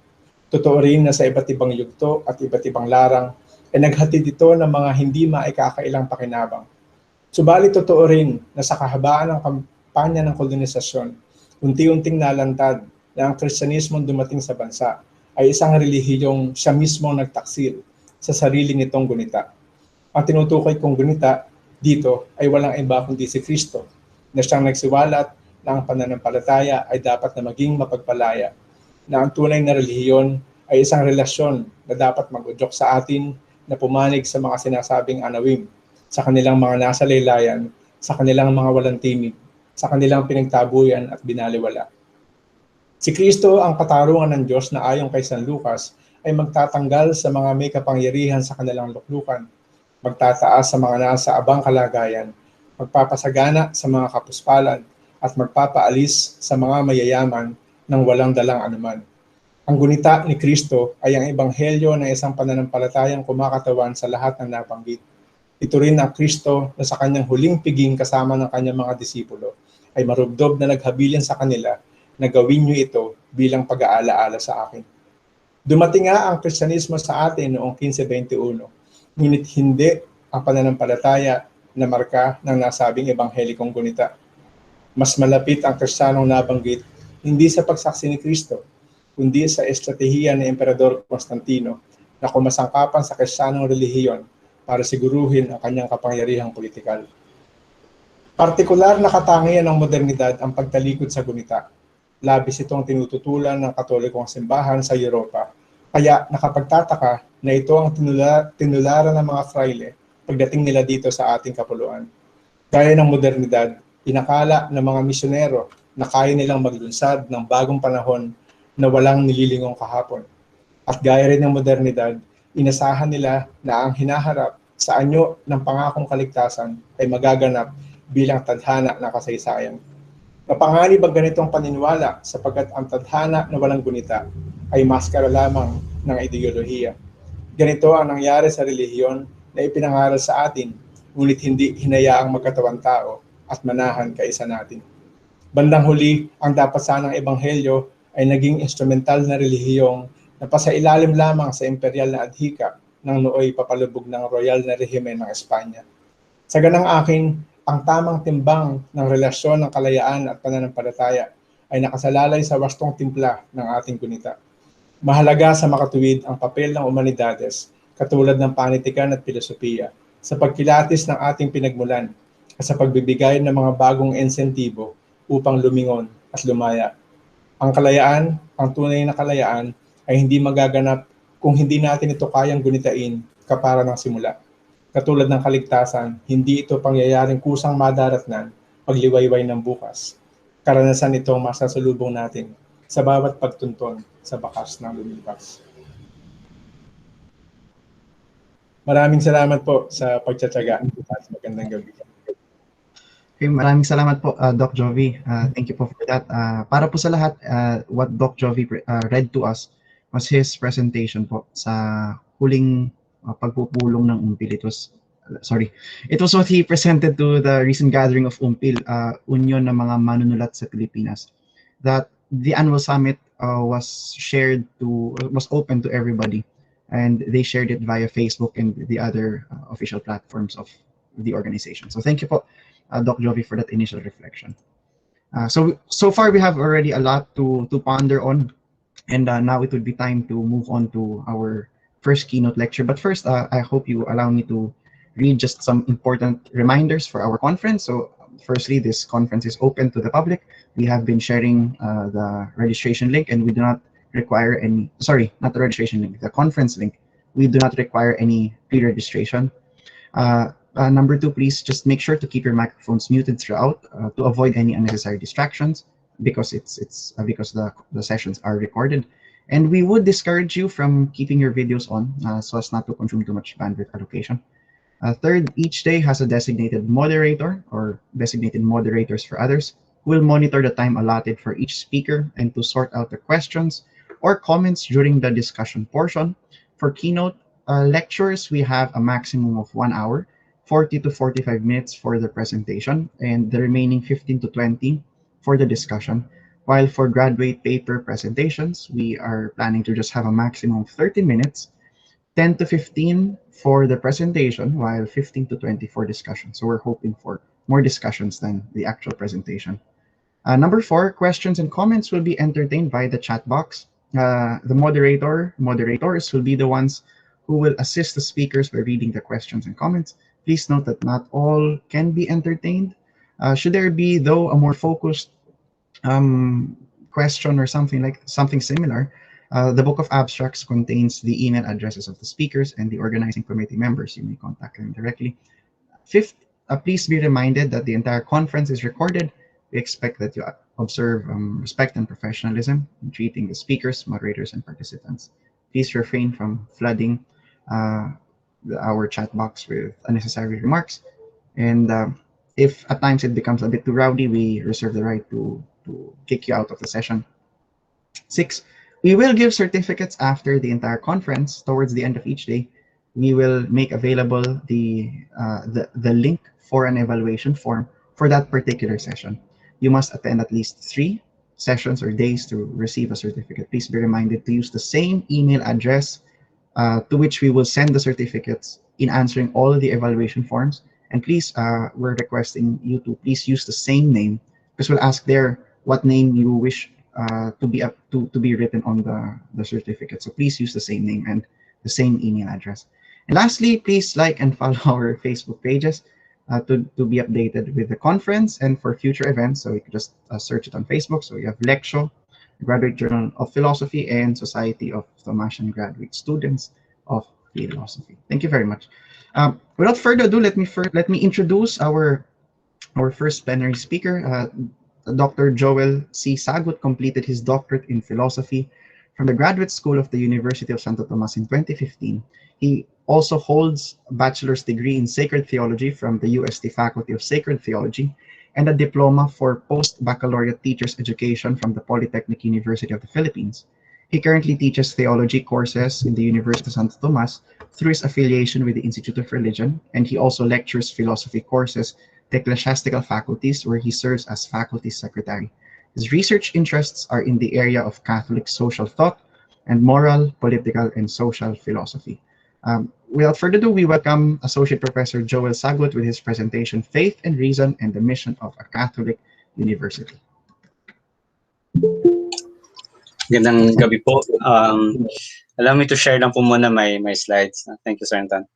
Totoo rin na sa iba't ibang yugto at iba't ibang larang ay naghatid ito ng mga hindi maikakailang pakinabang. Subalit totoo rin na sa kahabaan ng kampanya ng kolonisasyon, unti-unting nalantad na ang Kristyanismo dumating sa bansa ay isang relihiyong siya mismo nagtaksil sa sarili nitong gunita. Ang tinutukoy kong gunita dito ay walang iba kundi si Kristo, na siyang nagsiwalat na ang pananampalataya ay dapat na maging mapagpalaya, na ang tunay na relihiyon ay isang relasyon na dapat mag-udyok sa atin na pumanig sa mga sinasabing anawim, sa kanilang mga nasa laylayan, sa kanilang mga walang tinig, sa kanilang pinagtabuyan at binaliwala. Si Kristo ang katarungan ng Diyos na ayon kay San Lucas ay magtatanggal sa mga may kapangyarihan sa kanilang luklukan, magtataas sa mga nasa abang kalagayan, magpapasagana sa mga kapuspalan, at magpapaalis sa mga mayayaman ng walang dalang anuman. Ang gunita ni Kristo ay ang ebanghelyo ng isang pananampalatayang kumakatawan sa lahat ng nabanggit. Ito rin ang Kristo na sa kanyang huling piging kasama ng kanyang mga disipulo ay marubdob na naghabilin sa kanila na gawin niyo ito bilang pag-aalaala sa akin. Dumating nga ang Kristyanismo sa atin noong 1521, ngunit hindi ang pananampalataya na marka ng nasabing ebanghelikong gunita. Mas malapit ang Kristiyanong nabanggit hindi sa pagsaksi ni Kristo, kundi sa estratehiya ni Emperador Constantino na kumasangkapan sa Kristiyanong relihiyon para siguruhin ang kanyang kapangyarihang politikal. Partikular na katangian ng modernidad ang pagtalikod sa gunita. Labis itong tinututulan ng Katolikong simbahan sa Europa, kaya nakapagtataka na ito ang tinularan ng mga fraile pagdating nila dito sa ating kapuluan. Gaya ng modernidad, inakala ng mga misyonero na kaya nilang maglunsad ng bagong panahon na walang nililingong kahapon. At gaya rin ng modernidad, inasahan nila na ang hinaharap sa anyo ng pangakong kaligtasan ay magaganap bilang tadhana ng kasaysayan. Napanganib ang ganitong paniniwala sapagkat ang tadhana na walang gunita ay maskara lamang ng ideolohiya. Ganito ang nangyari sa relihiyon na ipinangaral sa atin, ngunit hindi hinayaang magkatawang tao at manahan kaisa natin. Bandang huli, ang dapat sanang ebanghelyo ay naging instrumental na relihiyong na pasailalim lamang sa imperial na adhika ng nooy papalubog ng royal na rehimen ng Espanya. Sa ganang akin, ang tamang timbang ng relasyon ng kalayaan at pananampalataya ay nakasalalay sa wastong timpla ng ating gunita. Mahalaga sa makatuwid ang papel ng humanidades, katulad ng panitikan at filosofiya, sa pagkilatis ng ating pinagmulan at sa pagbibigay ng mga bagong insentibo upang lumingon at lumaya. Ang kalayaan, ang tunay na kalayaan, ay hindi magaganap kung hindi natin ito kayang gunitain kapara ng simula. Katulad ng kaligtasan, hindi ito pangyayaring kusang madaratnan pagliwayway ng bukas. Karanasan itong masasalubong natin sa bawat pagtunton sa bakas ng lumipas. Maraming salamat po sa pagtsatsaga at magandang gabi. Okay, maraming salamat po, Doc Jovi. Thank you po for that. Para po sa lahat, what Doc Jovi read to us was his presentation po sa huling pagpupulong ng UMPIL. It was what he presented to the recent gathering of UMPIL, Union ng mga manunulat sa Pilipinas, that the annual summit was open to everybody, and they shared it via Facebook and the other official platforms of the organization. So thank you po, Doc Jovi, for that initial reflection. So far we have already a lot to ponder on, and now it would be time to move on to our first keynote lecture. But first, I hope you allow me to read just some important reminders for our conference. So firstly, this conference is open to the public. We have been sharing the registration link, and we do not require any, sorry, not the registration link, the conference link. We do not require any pre-registration. Number two, please just make sure to keep your microphones muted throughout to avoid any unnecessary distractions, because because the sessions are recorded. And we would discourage you from keeping your videos on so as not to consume too much bandwidth allocation. Third, each day has a designated moderator or designated moderators for others who will monitor the time allotted for each speaker and to sort out the questions or comments during the discussion portion. For keynote lectures, we have a maximum of 1 hour, 40 to 45 minutes for the presentation, and the remaining 15 to 20 for the discussion. While for graduate paper presentations, we are planning to just have a maximum of 30 minutes, 10 to 15 for the presentation, while 15 to 20 for discussion. So we're hoping for more discussions than the actual presentation. Number four, questions and comments will be entertained by the chat box. The moderators will be the ones who will assist the speakers by reading the questions and comments. Please note that not all can be entertained. Should there be, though, a more focused question or something similar, the book of abstracts contains the email addresses of the speakers and the organizing committee members. You may contact them directly. Fifth, please be reminded that the entire conference is recorded. We expect that you observe respect and professionalism in treating the speakers, moderators, and participants. Please refrain from flooding our chat box with unnecessary remarks. And if at times it becomes a bit too rowdy, we reserve the right to kick you out of the session. Six, we will give certificates after the entire conference. Towards the end of each day, we will make available the link for an evaluation form for that particular session. You must attend at least 3 sessions or days to receive a certificate. Please be reminded to use the same email address to which we will send the certificates in answering all of the evaluation forms. And please, we're requesting you to please use the same name, because we'll ask there what name you wish to be written on the certificate. So please use the same name and the same email address. And lastly, please like and follow our Facebook pages to be updated with the conference and for future events. So you can just search it on Facebook. So you have Lectio, Graduate Journal of Philosophy, and Society of Tomasian Graduate Students of Philosophy. Thank you very much. Without further ado, let me introduce our first plenary speaker. Dr. Joel C Sagud completed his doctorate in philosophy from the Graduate School of the University of Santo Tomas in 2015. He also holds a bachelor's degree in sacred theology from the UST Faculty of Sacred Theology and a diploma for post-baccalaureate teachers education from the Polytechnic University of the Philippines. He currently teaches theology courses in the University of Santo Tomas through his affiliation with the Institute of Religion, and he also lectures philosophy courses to ecclesiastical faculties where he serves as faculty secretary. His research interests are in the area of Catholic social thought and moral, political, and social philosophy. Without further ado, we welcome Associate Professor Joel Sagut with his presentation, Faith and Reason and the Mission of a Catholic University. Gandang gabi po. Allow me to share lang po muna my slides. Thank you, Sir Anton.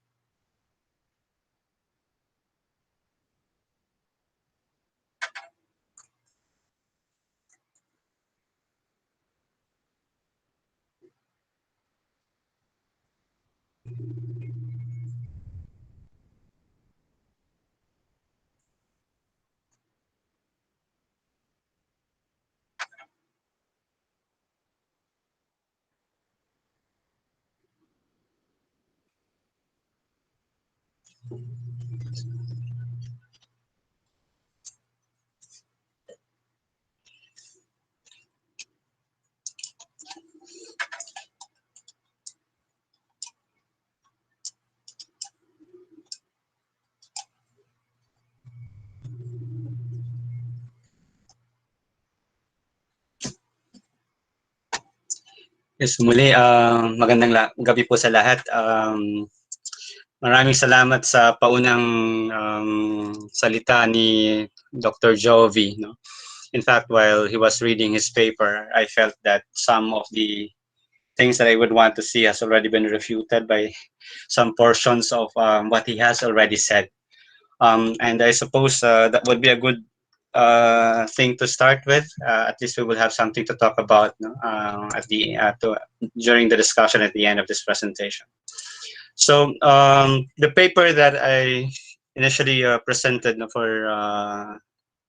Yes, muli, magandang gabi po sa lahat. Maraming salamat sa paunang salita ni Dr. Jovi. No? In fact, while he was reading his paper, I felt that some of the things that I would want to see has already been refuted by some portions of what he has already said. And I suppose that would be a good thing to start with. At least we will have something to talk about, no? During the discussion at the end of this presentation. So the paper that I initially presented for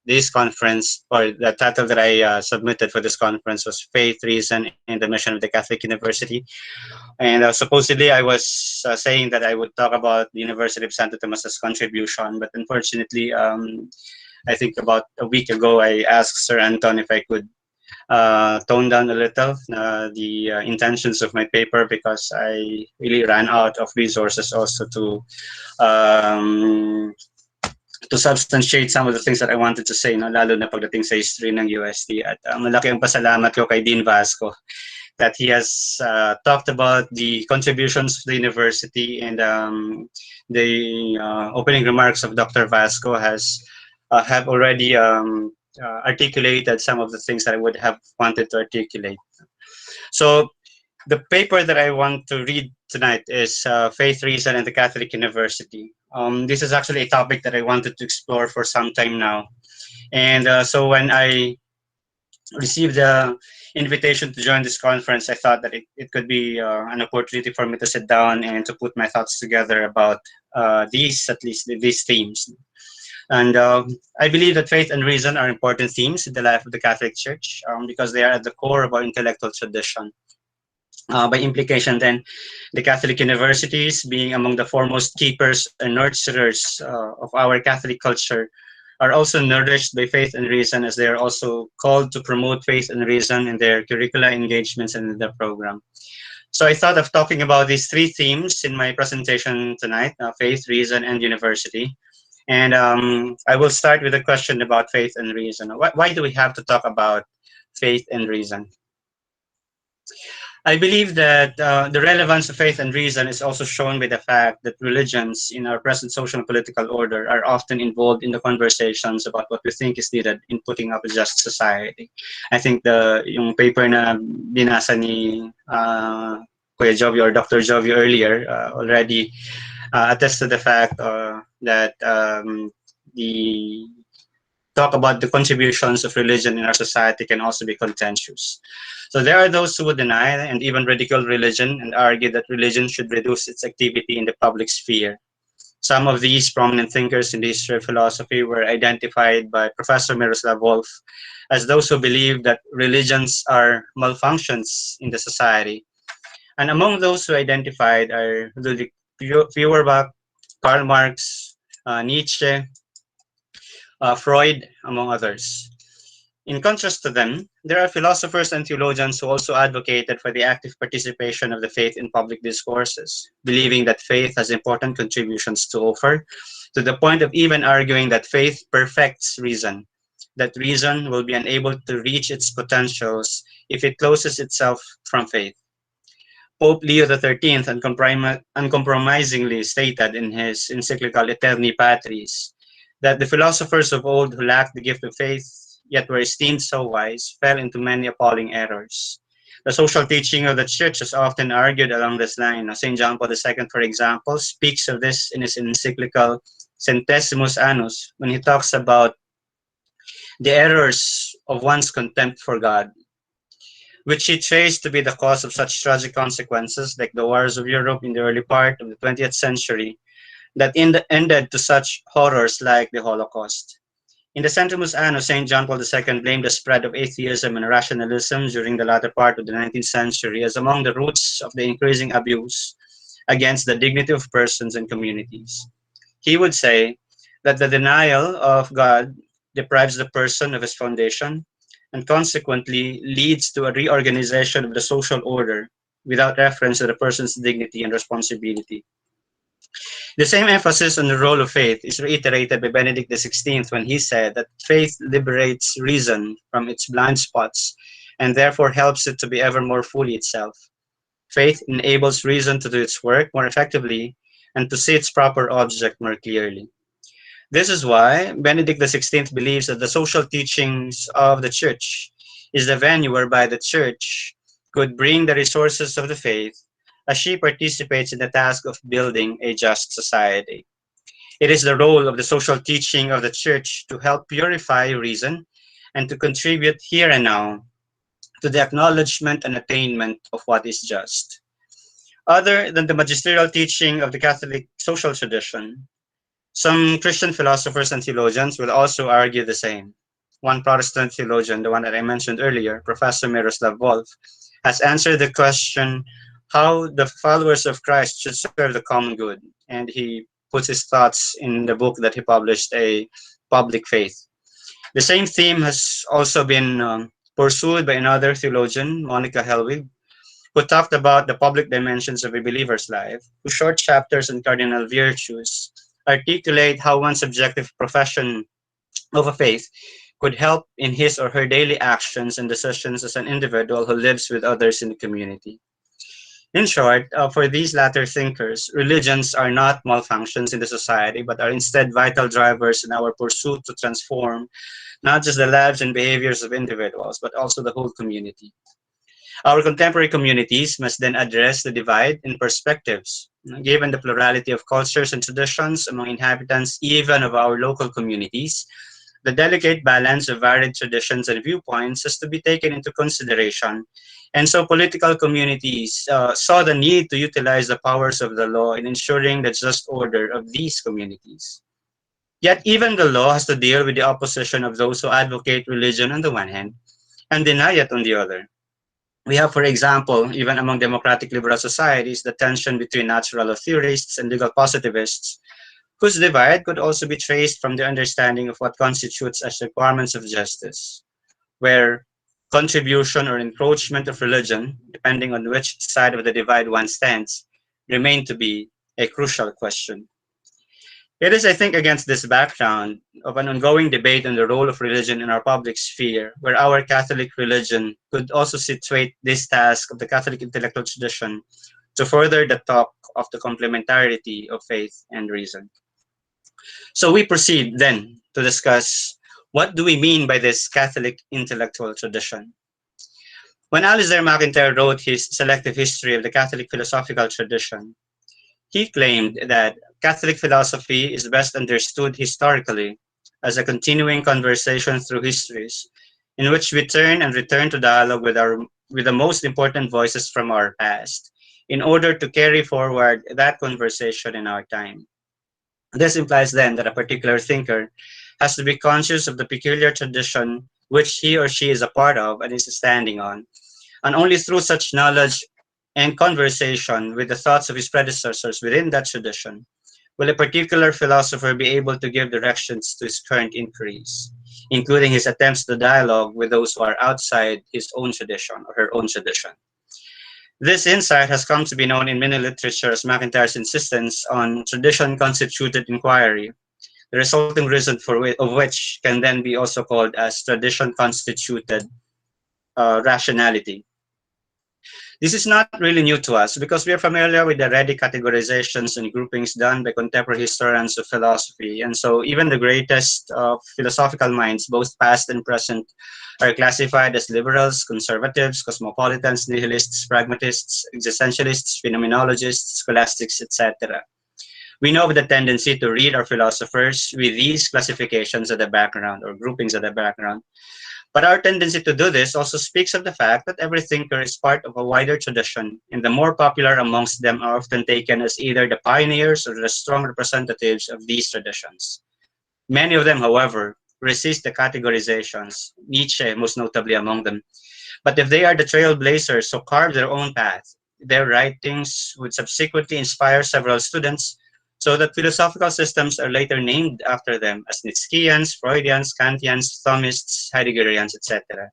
this conference, or the title that I submitted for this conference, was Faith, Reason, and the Mission of the Catholic University. And supposedly I was saying that I would talk about the University of Santo Tomas's contribution, but unfortunately, I think about a week ago, I asked Sir Anton if I could tone down a little the intentions of my paper, because I really ran out of resources also to substantiate some of the things that I wanted to say, no? Lalo na pagdating sa history ng UST. At malaki ang pasalamat ko kay Dean Vasco that he has talked about the contributions of the university, and the opening remarks of Dr. Vasco have already articulated some of the things that I would have wanted to articulate. So the paper that I want to read tonight is Faith, Reason, and the Catholic University. This is actually a topic that I wanted to explore for some time now. And so when I received the invitation to join this conference, I thought that it could be an opportunity for me to sit down and to put my thoughts together about at least these themes. And I believe that faith and reason are important themes in the life of the Catholic Church, because they are at the core of our intellectual tradition. By implication, then, the Catholic universities, being among the foremost keepers and nurturers of our Catholic culture, are also nourished by faith and reason, as they are also called to promote faith and reason in their curricula engagements and in the program. So I thought of talking about these three themes in my presentation tonight: faith, reason, and university. And I will start with a question about faith and reason. Why do we have to talk about faith and reason? I believe that the relevance of faith and reason is also shown by the fact that religions in our present social and political order are often involved in the conversations about what we think is needed in putting up a just society. I think yung paper na binasa ni Kuya Jovi or Dr. Jovi earlier already attests to the fact that the talk about the contributions of religion in our society can also be contentious. So there are those who would deny and even ridicule religion and argue that religion should reduce its activity in the public sphere. Some of these prominent thinkers in the history of philosophy were identified by Professor Miroslav Volf as those who believe that religions are malfunctions in the society. And among those who identified are Ludwig Feuerbach, Karl Marx, Nietzsche, Freud, among others. In contrast to them, there are philosophers and theologians who also advocated for the active participation of the faith in public discourses, believing that faith has important contributions to offer, to the point of even arguing that faith perfects reason, that reason will be unable to reach its potentials if it closes itself from faith. Pope Leo XIII uncompromisingly stated in his encyclical Eterni Patris that the philosophers of old who lacked the gift of faith, yet were esteemed so wise, fell into many appalling errors. The social teaching of the Church has often argued along this line. St. John Paul II, for example, speaks of this in his encyclical Centesimus Annus, when he talks about the errors of one's contempt for God, which he traced to be the cause of such tragic consequences like the wars of Europe in the early part of the 20th century, that ended to such horrors like the Holocaust. In the Centimus Annus, St. John Paul II blamed the spread of atheism and rationalism during the latter part of the 19th century as among the roots of the increasing abuse against the dignity of persons and communities. He would say that the denial of God deprives the person of his foundation and consequently leads to a reorganization of the social order without reference to the person's dignity and responsibility. The same emphasis on the role of faith is reiterated by Benedict XVI when he said that faith liberates reason from its blind spots and therefore helps it to be ever more fully itself. Faith enables reason to do its work more effectively and to see its proper object more clearly. This is why Benedict XVI believes that the social teachings of the Church is the venue whereby the Church could bring the resources of the faith as she participates in the task of building a just society. It is the role of the social teaching of the Church to help purify reason and to contribute here and now to the acknowledgement and attainment of what is just. Other than the magisterial teaching of the Catholic social tradition, some Christian philosophers and theologians will also argue the same. One Protestant theologian, the one that I mentioned earlier, Professor Miroslav Volf, has answered the question how the followers of Christ should serve the common good, and he puts his thoughts in the book that he published, A Public Faith. The same theme has also been pursued by another theologian, Monica Helwig, who talked about the public dimensions of a believer's life, whose short chapters on cardinal virtues articulate how one's subjective profession of a faith could help in his or her daily actions and decisions as an individual who lives with others in the community. In short, for these latter thinkers, religions are not malfunctions in the society, but are instead vital drivers in our pursuit to transform not just the lives and behaviors of individuals, but also the whole community. Our contemporary communities must then address the divide in perspectives. Given the plurality of cultures and traditions among inhabitants, even of our local communities, the delicate balance of varied traditions and viewpoints has to be taken into consideration. And so political communities saw the need to utilize the powers of the law in ensuring the just order of these communities. Yet even the law has to deal with the opposition of those who advocate religion on the one hand and deny it on the other. We have, for example, even among democratic liberal societies, the tension between natural theorists and legal positivists, whose divide could also be traced from their understanding of what constitutes as requirements of justice, where contribution or encroachment of religion, depending on which side of the divide one stands, remain to be a crucial question. It is, I think, against this background of an ongoing debate on the role of religion in our public sphere, where our Catholic religion could also situate this task of the Catholic intellectual tradition to further the talk of the complementarity of faith and reason. So we proceed then to discuss what do we mean by this Catholic intellectual tradition. When Alasdair MacIntyre wrote his selective history of the Catholic philosophical tradition, he claimed that Catholic philosophy is best understood historically as a continuing conversation through histories in which we turn and return to dialogue with the most important voices from our past in order to carry forward that conversation in our time. This implies then that a particular thinker has to be conscious of the peculiar tradition which he or she is a part of and is standing on, and only through such knowledge and conversation with the thoughts of his predecessors within that tradition will a particular philosopher be able to give directions to his current inquiries, including his attempts to dialogue with those who are outside his own tradition or her own tradition. This insight has come to be known in many literature as MacIntyre's insistence on tradition-constituted inquiry, the resulting reason of which can then be also called as tradition-constituted rationality. This is not really new to us because we are familiar with the ready categorizations and groupings done by contemporary historians of philosophy. And so even the greatest philosophical minds, both past and present, are classified as liberals, conservatives, cosmopolitans, nihilists, pragmatists, existentialists, phenomenologists, scholastics, etc. We know the tendency to read our philosophers with these classifications at the background or groupings at the background. But our tendency to do this also speaks of the fact that every thinker is part of a wider tradition, and the more popular amongst them are often taken as either the pioneers or the strong representatives of these traditions. Many of them, however, resist the categorizations, Nietzsche most notably among them. But if they are the trailblazers who carve their own path, their writings would subsequently inspire several students so that philosophical systems are later named after them as Nietzscheans, Freudians, Kantians, Thomists, Heideggerians, etc.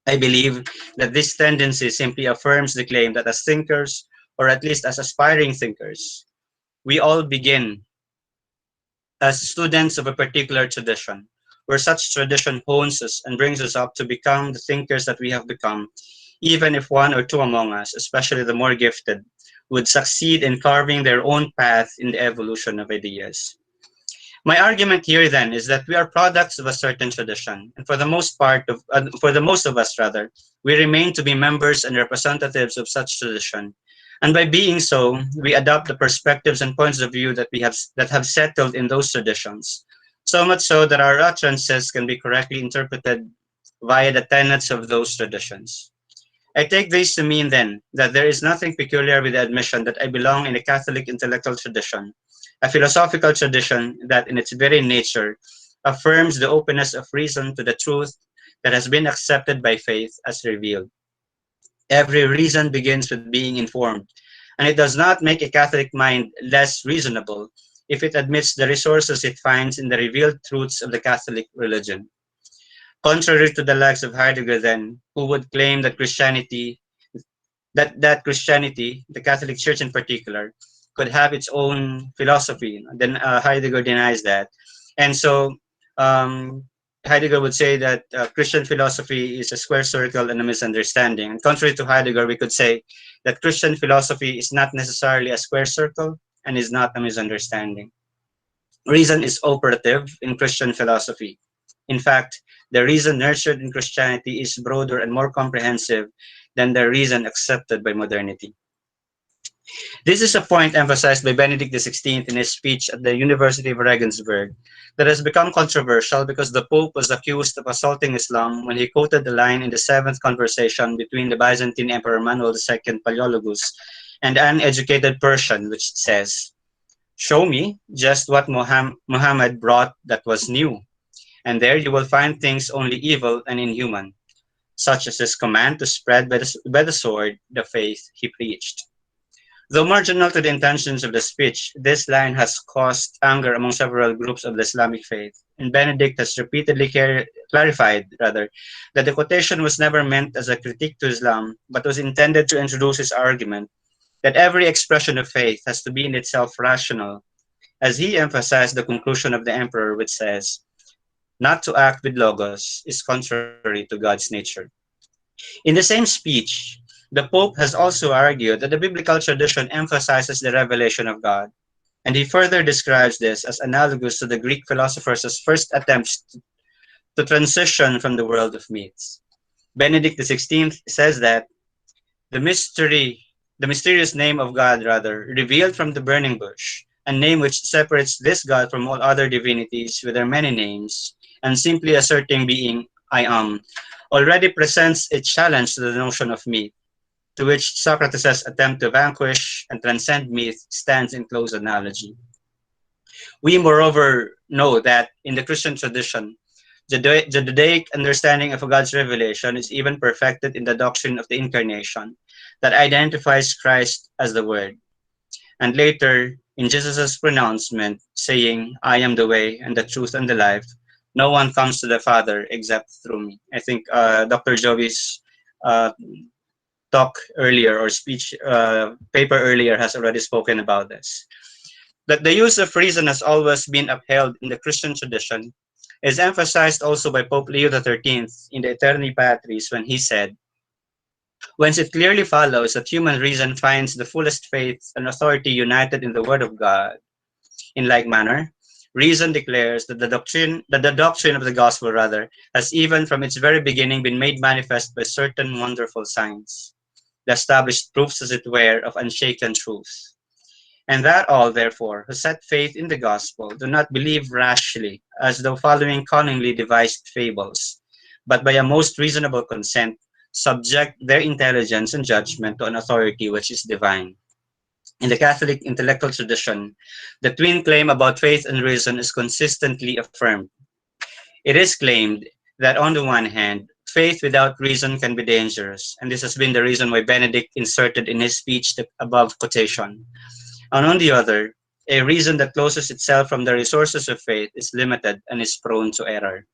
I believe that this tendency simply affirms the claim that as thinkers, or at least as aspiring thinkers, we all begin as students of a particular tradition, where such tradition hones us and brings us up to become the thinkers that we have become, even if one or two among us, especially the more gifted, would succeed in carving their own path in the evolution of ideas. My argument here then is that we are products of a certain tradition, and for the most of us rather, we remain to be members and representatives of such tradition. And by being so, we adopt the perspectives and points of view that have settled in those traditions. So much so that our utterances can be correctly interpreted via the tenets of those traditions. I take this to mean then that there is nothing peculiar with the admission that I belong in a Catholic intellectual tradition, a philosophical tradition that in its very nature affirms the openness of reason to the truth that has been accepted by faith as revealed. Every reason begins with being informed, and it does not make a Catholic mind less reasonable if it admits the resources it finds in the revealed truths of the Catholic religion. Contrary to the likes of Heidegger then, who would claim that Christianity, the Catholic Church in particular, could have its own philosophy. Then Heidegger denies that, and so um, Heidegger would say that Christian philosophy is a square circle and a misunderstanding. And contrary to Heidegger, we could say that Christian philosophy is not necessarily a square circle and is not a misunderstanding. Reason is operative in Christian philosophy. In fact, the reason nurtured in Christianity is broader and more comprehensive than the reason accepted by modernity. This is a point emphasized by Benedict XVI in his speech at the University of Regensburg that has become controversial because the Pope was accused of assaulting Islam when he quoted the line in the seventh conversation between the Byzantine Emperor Manuel II Palaeologus and an educated Persian, which says, "Show me just what Muhammad brought that was new, and there you will find things only evil and inhuman, such as his command to spread by the sword the faith he preached." Though marginal to the intentions of the speech, this line has caused anger among several groups of the Islamic faith, and Benedict has repeatedly clarified, rather, that the quotation was never meant as a critique to Islam, but was intended to introduce his argument that every expression of faith has to be in itself rational, as he emphasized the conclusion of the emperor, which says, "Not to act with logos is contrary to God's nature." In the same speech, the Pope has also argued that the biblical tradition emphasizes the revelation of God, and he further describes this as analogous to the Greek philosophers' first attempts to transition from the world of myths. Benedict XVI says that the mysterious name of God, rather, revealed from the burning bush, a name which separates this God from all other divinities with their many names, and simply asserting being I am, already presents a challenge to the notion of myth, to which Socrates' attempt to vanquish and transcend myth stands in close analogy. We, moreover, know that in the Christian tradition, the Judaic understanding of God's revelation is even perfected in the doctrine of the Incarnation that identifies Christ as the Word. And later, in Jesus' pronouncement, saying, "I am the way and the truth and the life, no one comes to the Father except through me." I think Dr. Jovi's uh, talk earlier or speech paper earlier has already spoken about this. That the use of reason has always been upheld in the Christian tradition is emphasized also by Pope Leo XIII in the Aeterni Patris when he said, "Whence it clearly follows that human reason finds the fullest faith and authority united in the Word of God. In like manner, reason declares that the doctrine of the gospel, rather, has even from its very beginning been made manifest by certain wonderful signs, the established proofs, as it were, of unshaken truth. And that all, therefore, who set faith in the gospel do not believe rashly, as though following cunningly devised fables, but by a most reasonable consent, subject their intelligence and judgment to an authority which is divine." In the Catholic intellectual tradition, the twin claim about faith and reason is consistently affirmed. It is claimed that on the one hand, faith without reason can be dangerous, and this has been the reason why Benedict inserted in his speech the above quotation. And on the other, a reason that closes itself from the resources of faith is limited and is prone to error.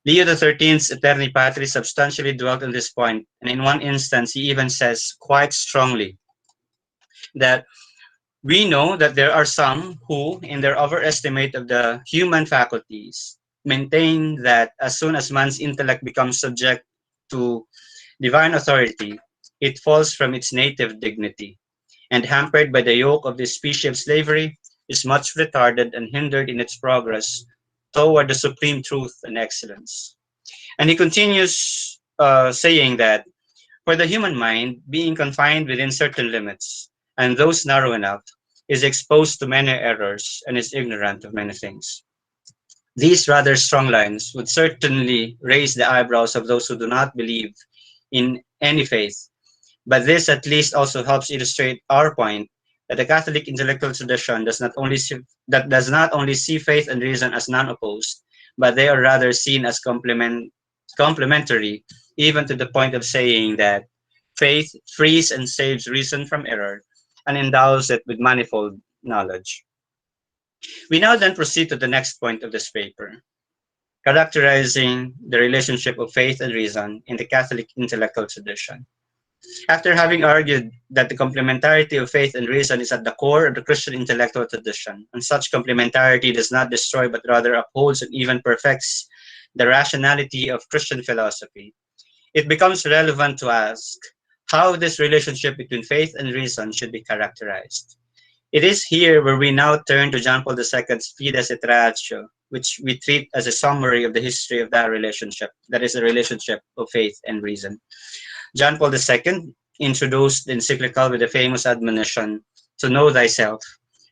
Leo XIII's Aeterni Patris substantially dwelt on this point, and in one instance he even says quite strongly that we know that there are some who, in their overestimate of the human faculties, maintain that as soon as man's intellect becomes subject to divine authority, it falls from its native dignity, and hampered by the yoke of this species of slavery, is much retarded and hindered in its progress toward the supreme truth and excellence. And he continues saying that for the human mind, being confined within certain limits, and those narrow enough, is exposed to many errors and is ignorant of many things. These rather strong lines would certainly raise the eyebrows of those who do not believe in any faith, but this at least also helps illustrate our point that the Catholic intellectual tradition does not only see faith and reason as non-opposed, but they are rather seen as complementary, even to the point of saying that faith frees and saves reason from error and endows it with manifold knowledge. We now then proceed to the next point of this paper, characterizing the relationship of faith and reason in the Catholic intellectual tradition. After having argued that the complementarity of faith and reason is at the core of the Christian intellectual tradition, and such complementarity does not destroy but rather upholds and even perfects the rationality of Christian philosophy, it becomes relevant to ask how this relationship between faith and reason should be characterized. It is here where we now turn to John Paul II's Fides et Ratio, which we treat as a summary of the history of that relationship, that is the relationship of faith and reason. John Paul II introduced the encyclical with the famous admonition, to know thyself,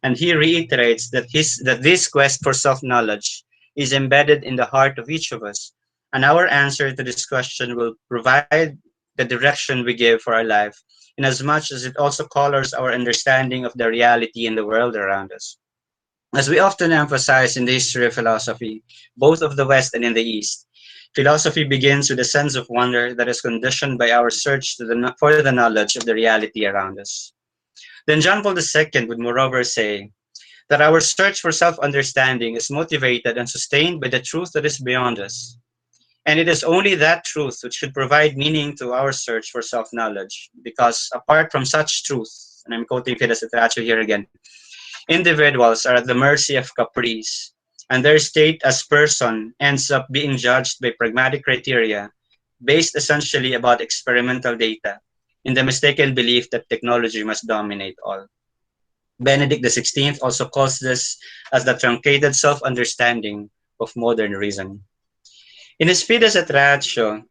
and he reiterates that this quest for self-knowledge is embedded in the heart of each of us, and our answer to this question will provide the direction we give for our life, inasmuch as it also colors our understanding of the reality in the world around us. As we often emphasize in the history of philosophy, both of the West and in the East, philosophy begins with a sense of wonder that is conditioned by our search for the knowledge of the reality around us. Then John Paul II would moreover say that our search for self-understanding is motivated and sustained by the truth that is beyond us. And it is only that truth which should provide meaning to our search for self-knowledge, because apart from such truth, and I'm quoting Fides et Ratio here again, individuals are at the mercy of caprice, and their state as person ends up being judged by pragmatic criteria based essentially about experimental data, in the mistaken belief that technology must dominate all. Benedict XVI also calls this as the truncated self-understanding of modern reason. In his Fides et Ratio,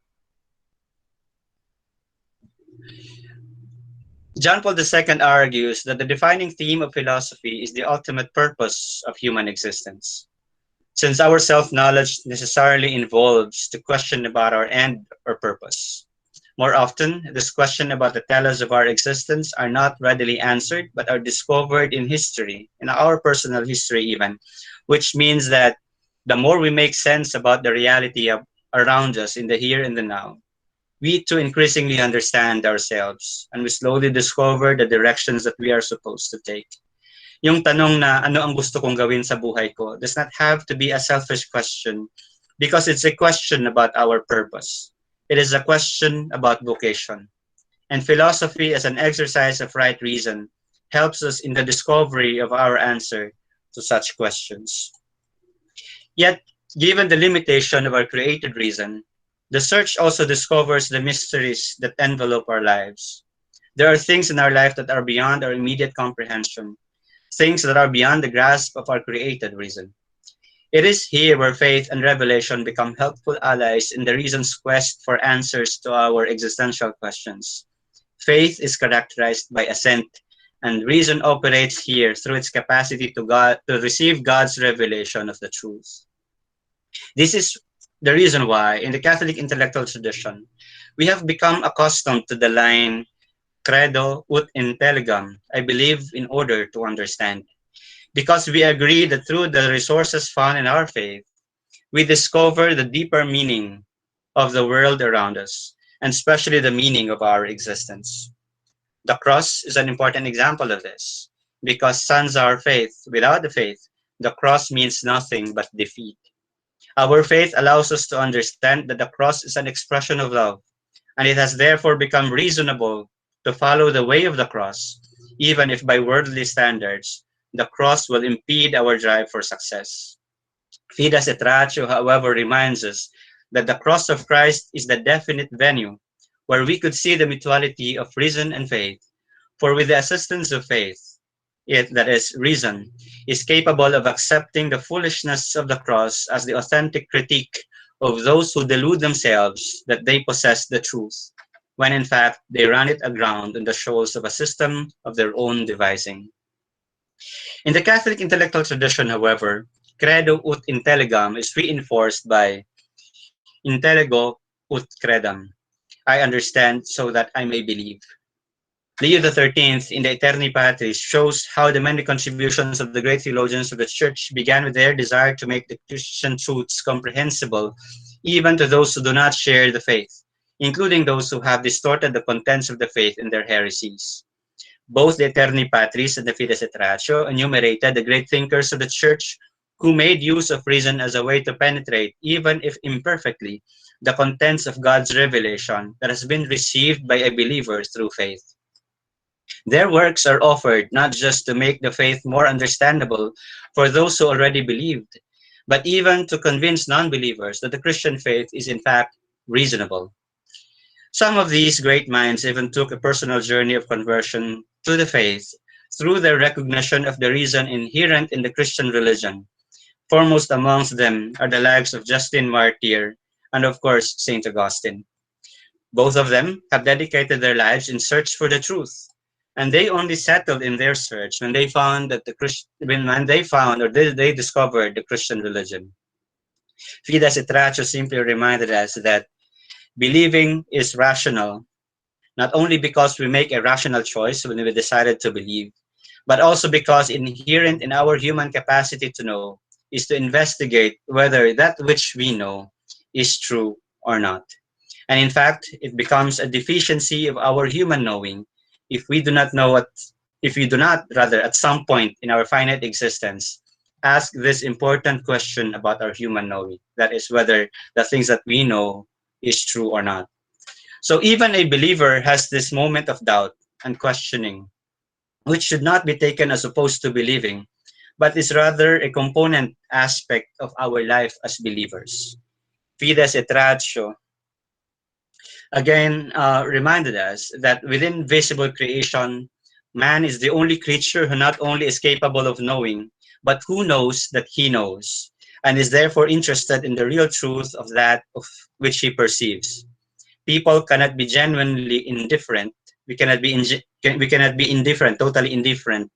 John Paul II argues that the defining theme of philosophy is the ultimate purpose of human existence. Since our self-knowledge necessarily involves the question about our end or purpose. More often, this question about the telos of our existence are not readily answered, but are discovered in history, in our personal history even, which means that the more we make sense about the reality around us in the here and the now, we too increasingly understand ourselves, and we slowly discover the directions that we are supposed to take. Yung tanong na ano ang gusto kong gawin sa buhay ko does not have to be a selfish question, because it's a question about our purpose. It is a question about vocation. And philosophy as an exercise of right reason helps us in the discovery of our answer to such questions. Yet, given the limitation of our created reason, the search also discovers the mysteries that envelope our lives. There are things in our life that are beyond our immediate comprehension, things that are beyond the grasp of our created reason. It is here where faith and revelation become helpful allies in the reason's quest for answers to our existential questions. Faith is characterized by assent, and reason operates here through its capacity to receive God's revelation of the truth. This is the reason why, in the Catholic intellectual tradition, we have become accustomed to the line, credo ut intelligam, I believe in order to understand. Because we agree that through the resources found in our faith, we discover the deeper meaning of the world around us, and especially the meaning of our existence. The cross is an important example of this, because sans our faith, without the faith, the cross means nothing but defeat. Our faith allows us to understand that the cross is an expression of love, and it has therefore become reasonable to follow the way of the cross, even if by worldly standards, the cross will impede our drive for success. Fides et Ratio, however, reminds us that the cross of Christ is the definite venue where we could see the mutuality of reason and faith. For with the assistance of faith, it, that is, reason, is capable of accepting the foolishness of the cross as the authentic critique of those who delude themselves that they possess the truth, when in fact they run it aground on the shoals of a system of their own devising. In the Catholic intellectual tradition, however, credo ut intelligam is reinforced by intellego ut credam. I understand so that I may believe. Leo XIII in the Aeterni Patris shows how the many contributions of the great theologians of the Church began with their desire to make the Christian truths comprehensible even to those who do not share the faith, including those who have distorted the contents of the faith in their heresies. Both the Aeterni Patris and the Fides et Ratio enumerated the great thinkers of the Church who made use of reason as a way to penetrate, even if imperfectly, the contents of God's revelation that has been received by a believer through faith. Their works are offered not just to make the faith more understandable for those who already believed, but even to convince non-believers that the Christian faith is in fact reasonable. Some of these great minds even took a personal journey of conversion to the faith through their recognition of the reason inherent in the Christian religion. Foremost amongst them are the lives of Justin Martyr and of course Saint Augustine. Both of them have dedicated their lives in search for the truth, and they only settled in their search when they found that they discovered the Christian religion. Fides et Ratio simply reminded us that believing is rational, not only because we make a rational choice when we decided to believe, but also because inherent in our human capacity to know is to investigate whether that which we know is true or not. And in fact, it becomes a deficiency of our human knowing if we do not know what, if we do not, rather, at some point in our finite existence, ask this important question about our human knowing. That is, whether the things that we know is true or not. So even a believer has this moment of doubt and questioning, which should not be taken as opposed to believing, but is rather a component aspect of our life as believers. Fides et Ratio again reminded us that within visible creation, man is the only creature who not only is capable of knowing, but who knows that he knows, and is therefore interested in the real truth of that of which he perceives. People cannot be genuinely indifferent. We cannot be indifferent, totally indifferent,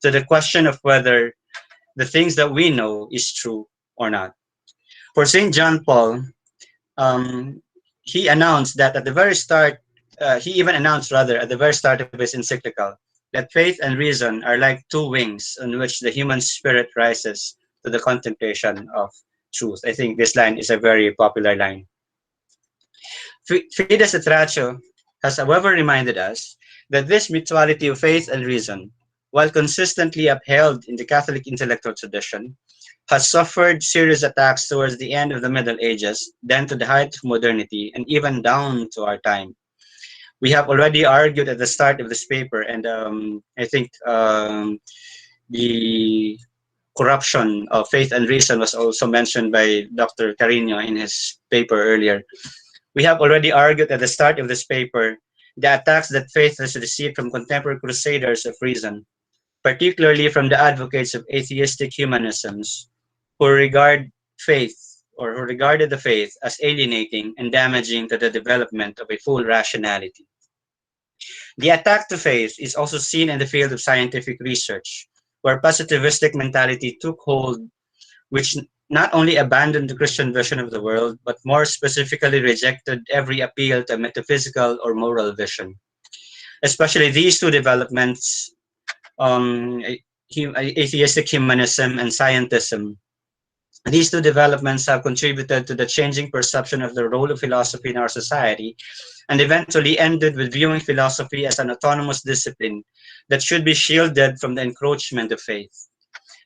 to the question of whether the things that we know is true or not. For Saint John Paul, um, he announced that at the very start, he even announced rather at the very start of his encyclical that faith and reason are like two wings on which the human spirit rises to the contemplation of truth. I think this line is a very popular line. Fides et Ratio has, however, reminded us that this mutuality of faith and reason, while consistently upheld in the Catholic intellectual tradition, has suffered serious attacks towards the end of the Middle Ages, then to the height of modernity, and even down to our time. We have already argued at the start of this paper, and I think the corruption of faith and reason was also mentioned by Dr. Cariño in his paper earlier. We have already argued at the start of this paper the attacks that faith has received from contemporary crusaders of reason, particularly from the advocates of atheistic humanisms, who regard faith or who regarded the faith as alienating and damaging to the development of a full rationality. The attack to faith is also seen in the field of scientific research, where positivistic mentality took hold, which not only abandoned the Christian vision of the world, but more specifically rejected every appeal to a metaphysical or moral vision. Especially these two developments, atheistic humanism and scientism, these two developments have contributed to the changing perception of the role of philosophy in our society, and eventually ended with viewing philosophy as an autonomous discipline that should be shielded from the encroachment of faith.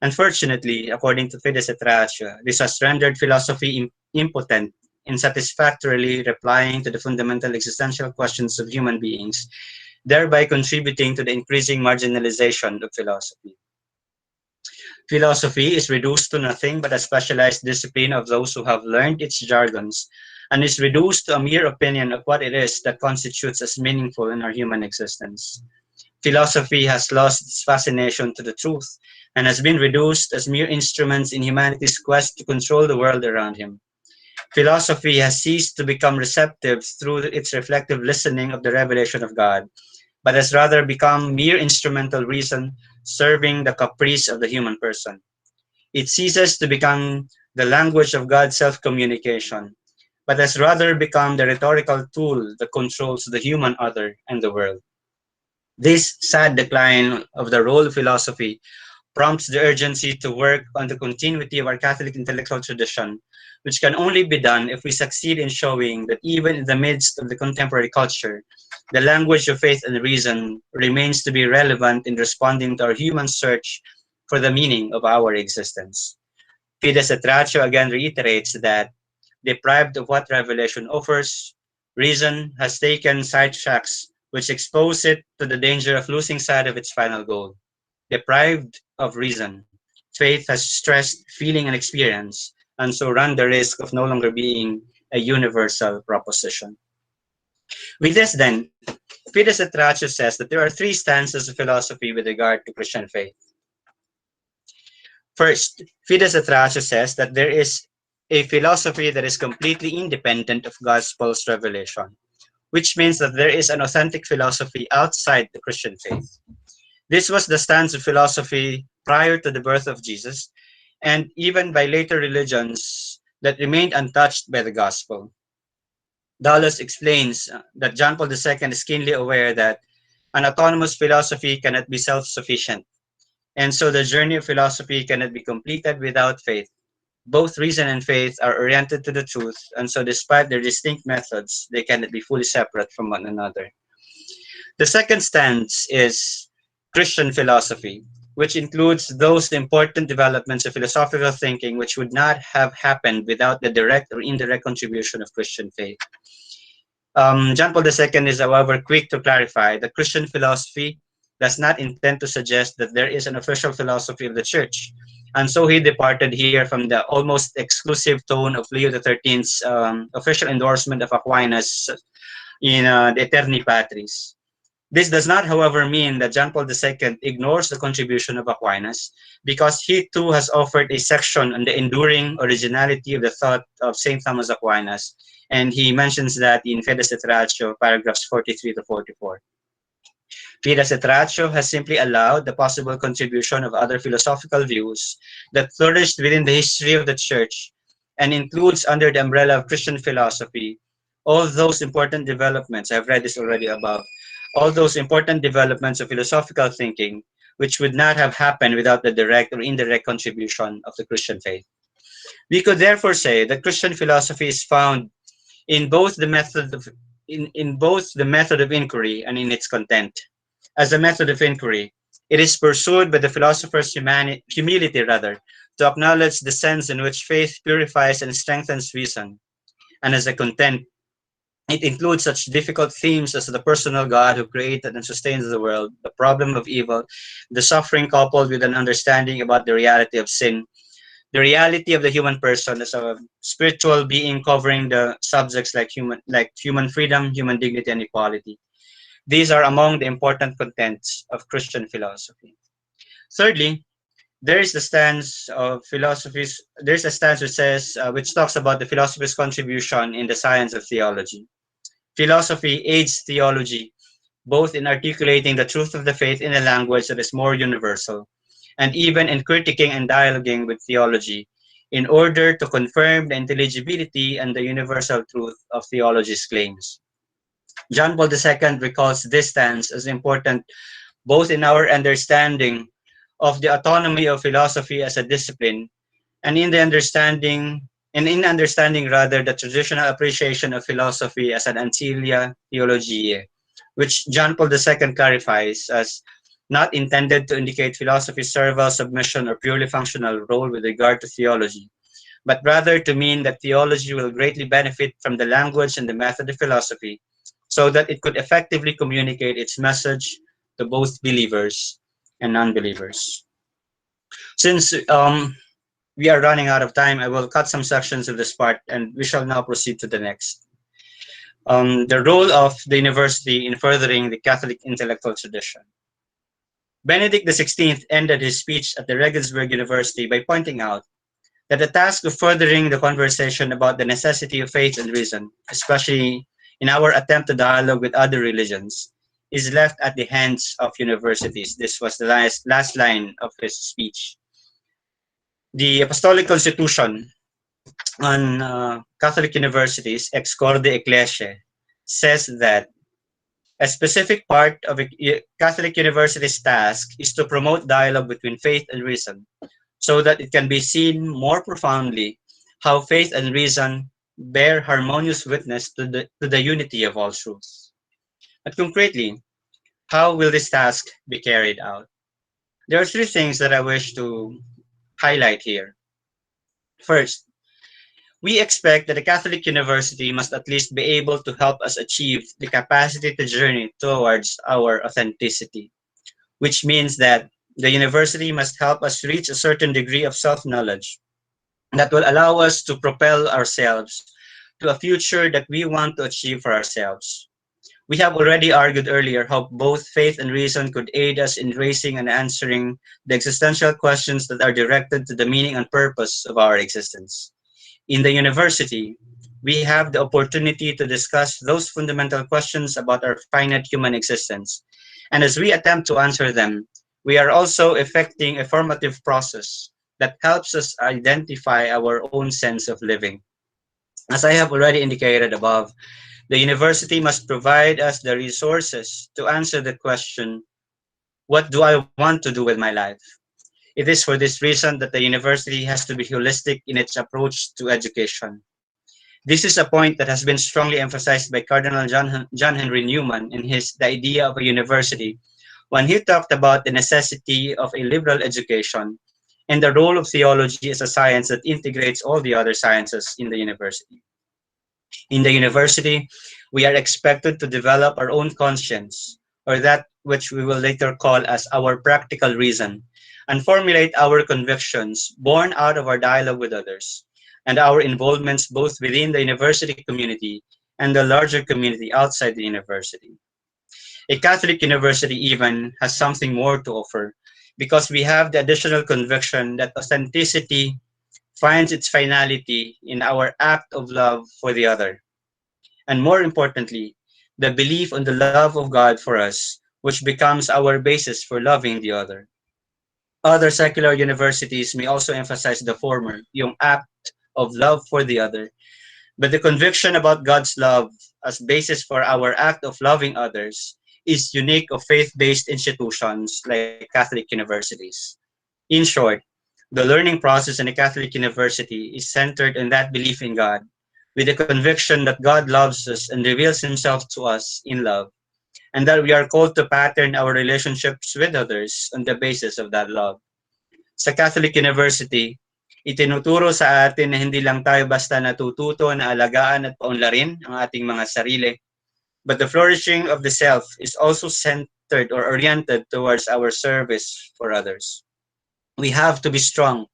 Unfortunately, according to Fides et Ratio, this has rendered philosophy impotent in satisfactorily replying to the fundamental existential questions of human beings, thereby contributing to the increasing marginalization of philosophy. Philosophy is reduced to nothing but a specialized discipline of those who have learned its jargons, and is reduced to a mere opinion of what it is that constitutes as meaningful in our human existence. Philosophy has lost its fascination to the truth, and has been reduced as mere instruments in humanity's quest to control the world around him. Philosophy has ceased to become receptive through its reflective listening of the revelation of God, but has rather become mere instrumental reason serving the caprice of the human person. It ceases to become the language of God's self-communication, but has rather become the rhetorical tool that controls the human other and the world. This sad decline of the role of philosophy prompts the urgency to work on the continuity of our Catholic intellectual tradition, which can only be done if we succeed in showing that even in the midst of the contemporary culture, the language of faith and reason remains to be relevant in responding to our human search for the meaning of our existence. Fides et Ratio again reiterates that, deprived of what revelation offers, reason has taken sidetracks which expose it to the danger of losing sight of its final goal. Deprived of reason, faith has stressed feeling and experience, and so run the risk of no longer being a universal proposition. With this then, Fides et Ratio says that there are three stances of philosophy with regard to Christian faith. First, Fides et Ratio says that there is a philosophy that is completely independent of Gospel's revelation, which means that there is an authentic philosophy outside the Christian faith. This was the stance of philosophy prior to the birth of Jesus, and even by later religions that remained untouched by the gospel. Dulles explains that John Paul II is keenly aware that an autonomous philosophy cannot be self-sufficient, and so the journey of philosophy cannot be completed without faith. Both reason and faith are oriented to the truth, and so despite their distinct methods, they cannot be fully separate from one another. The second stance is Christian philosophy, which includes those important developments of philosophical thinking which would not have happened without the direct or indirect contribution of Christian faith. John Paul II is, however, quick to clarify that Christian philosophy does not intend to suggest that there is an official philosophy of the Church, and so he departed here from the almost exclusive tone of Leo XIII's official endorsement of Aquinas in the Aeterni Patris. This does not, however, mean that John Paul II ignores the contribution of Aquinas, because he too has offered a section on the enduring originality of the thought of St. Thomas Aquinas, and he mentions that in Fides et Ratio, paragraphs 43 to 44. Fides et Ratio has simply allowed the possible contribution of other philosophical views that flourished within the history of the Church, and includes under the umbrella of Christian philosophy all those important developments, I've read this already above, all those important developments of philosophical thinking which would not have happened without the direct or indirect contribution of the Christian faith. We could therefore say that Christian philosophy is found in both the method of inquiry and in its content. As a method of inquiry, it is pursued by the philosopher's humility to acknowledge the sense in which faith purifies and strengthens reason. And as a content, it includes such difficult themes as the personal God who created and sustains the world, the problem of evil, the suffering coupled with an understanding about the reality of sin, the reality of the human person as a spiritual being covering the subjects like human freedom, human dignity, and equality. These are among the important contents of Christian philosophy. Thirdly, there is the stance of philosophies. There's a stance which says, which talks about the philosophy's contribution in the science of theology. Philosophy aids theology both in articulating the truth of the faith in a language that is more universal, and even in critiquing and dialoguing with theology in order to confirm the intelligibility and the universal truth of theology's claims. John Paul II recalls this stance as important both in our understanding of the autonomy of philosophy as a discipline, and in understanding rather the traditional appreciation of philosophy as an ancilia theologiae, which John Paul II clarifies as not intended to indicate philosophy's servile submission or purely functional role with regard to theology, but rather to mean that theology will greatly benefit from the language and the method of philosophy, so that it could effectively communicate its message to both believers and non-believers. Since we are running out of time, I will cut some sections of this part and we shall now proceed to the next. The role of the university in furthering the Catholic intellectual tradition. Benedict XVI ended his speech at the Regensburg University by pointing out that the task of furthering the conversation about the necessity of faith and reason, especially in our attempt to dialogue with other religions, is left at the hands of universities. This was the last line of his speech. The Apostolic Constitution on Catholic universities, Ex Corde Ecclesiae, says that a specific part of a Catholic university's task is to promote dialogue between faith and reason, so that it can be seen more profoundly how faith and reason bear harmonious witness to the unity of all truths. But concretely, how will this task be carried out? There are three things that I wish to highlight here. First, we expect that a Catholic university must at least be able to help us achieve the capacity to journey towards our authenticity, which means that the university must help us reach a certain degree of self-knowledge that will allow us to propel ourselves to a future that we want to achieve for ourselves. We have already argued earlier how both faith and reason could aid us in raising and answering the existential questions that are directed to the meaning and purpose of our existence. In the university, we have the opportunity to discuss those fundamental questions about our finite human existence. And as we attempt to answer them, we are also effecting a formative process that helps us identify our own sense of living. As I have already indicated above, the university must provide us the resources to answer the question, what do I want to do with my life? It is for this reason that the university has to be holistic in its approach to education. This is a point that has been strongly emphasized by Cardinal John Henry Newman in his The Idea of a University, when he talked about the necessity of a liberal education and the role of theology as a science that integrates all the other sciences in the university. In the university, we are expected to develop our own conscience, or that which we will later call as our practical reason, and formulate our convictions born out of our dialogue with others, and our involvements both within the university community and the larger community outside the university. A Catholic university even has something more to offer, because we have the additional conviction that authenticity finds its finality in our act of love for the other. And more importantly, the belief on the love of God for us, which becomes our basis for loving the other. Other secular universities may also emphasize the former, yung act of love for the other, but the conviction about God's love as basis for our act of loving others is unique of faith-based institutions like Catholic universities. In short, the learning process in a Catholic university is centered in that belief in God, with the conviction that God loves us and reveals himself to us in love, and that we are called to pattern our relationships with others on the basis of that love. Sa Catholic University, itinuturo sa atin na hindi lang tayo basta natututo na alagaan at paunlarin ang ating mga sarili, but the flourishing of the self is also centered or oriented towards our service for others. We have to be strong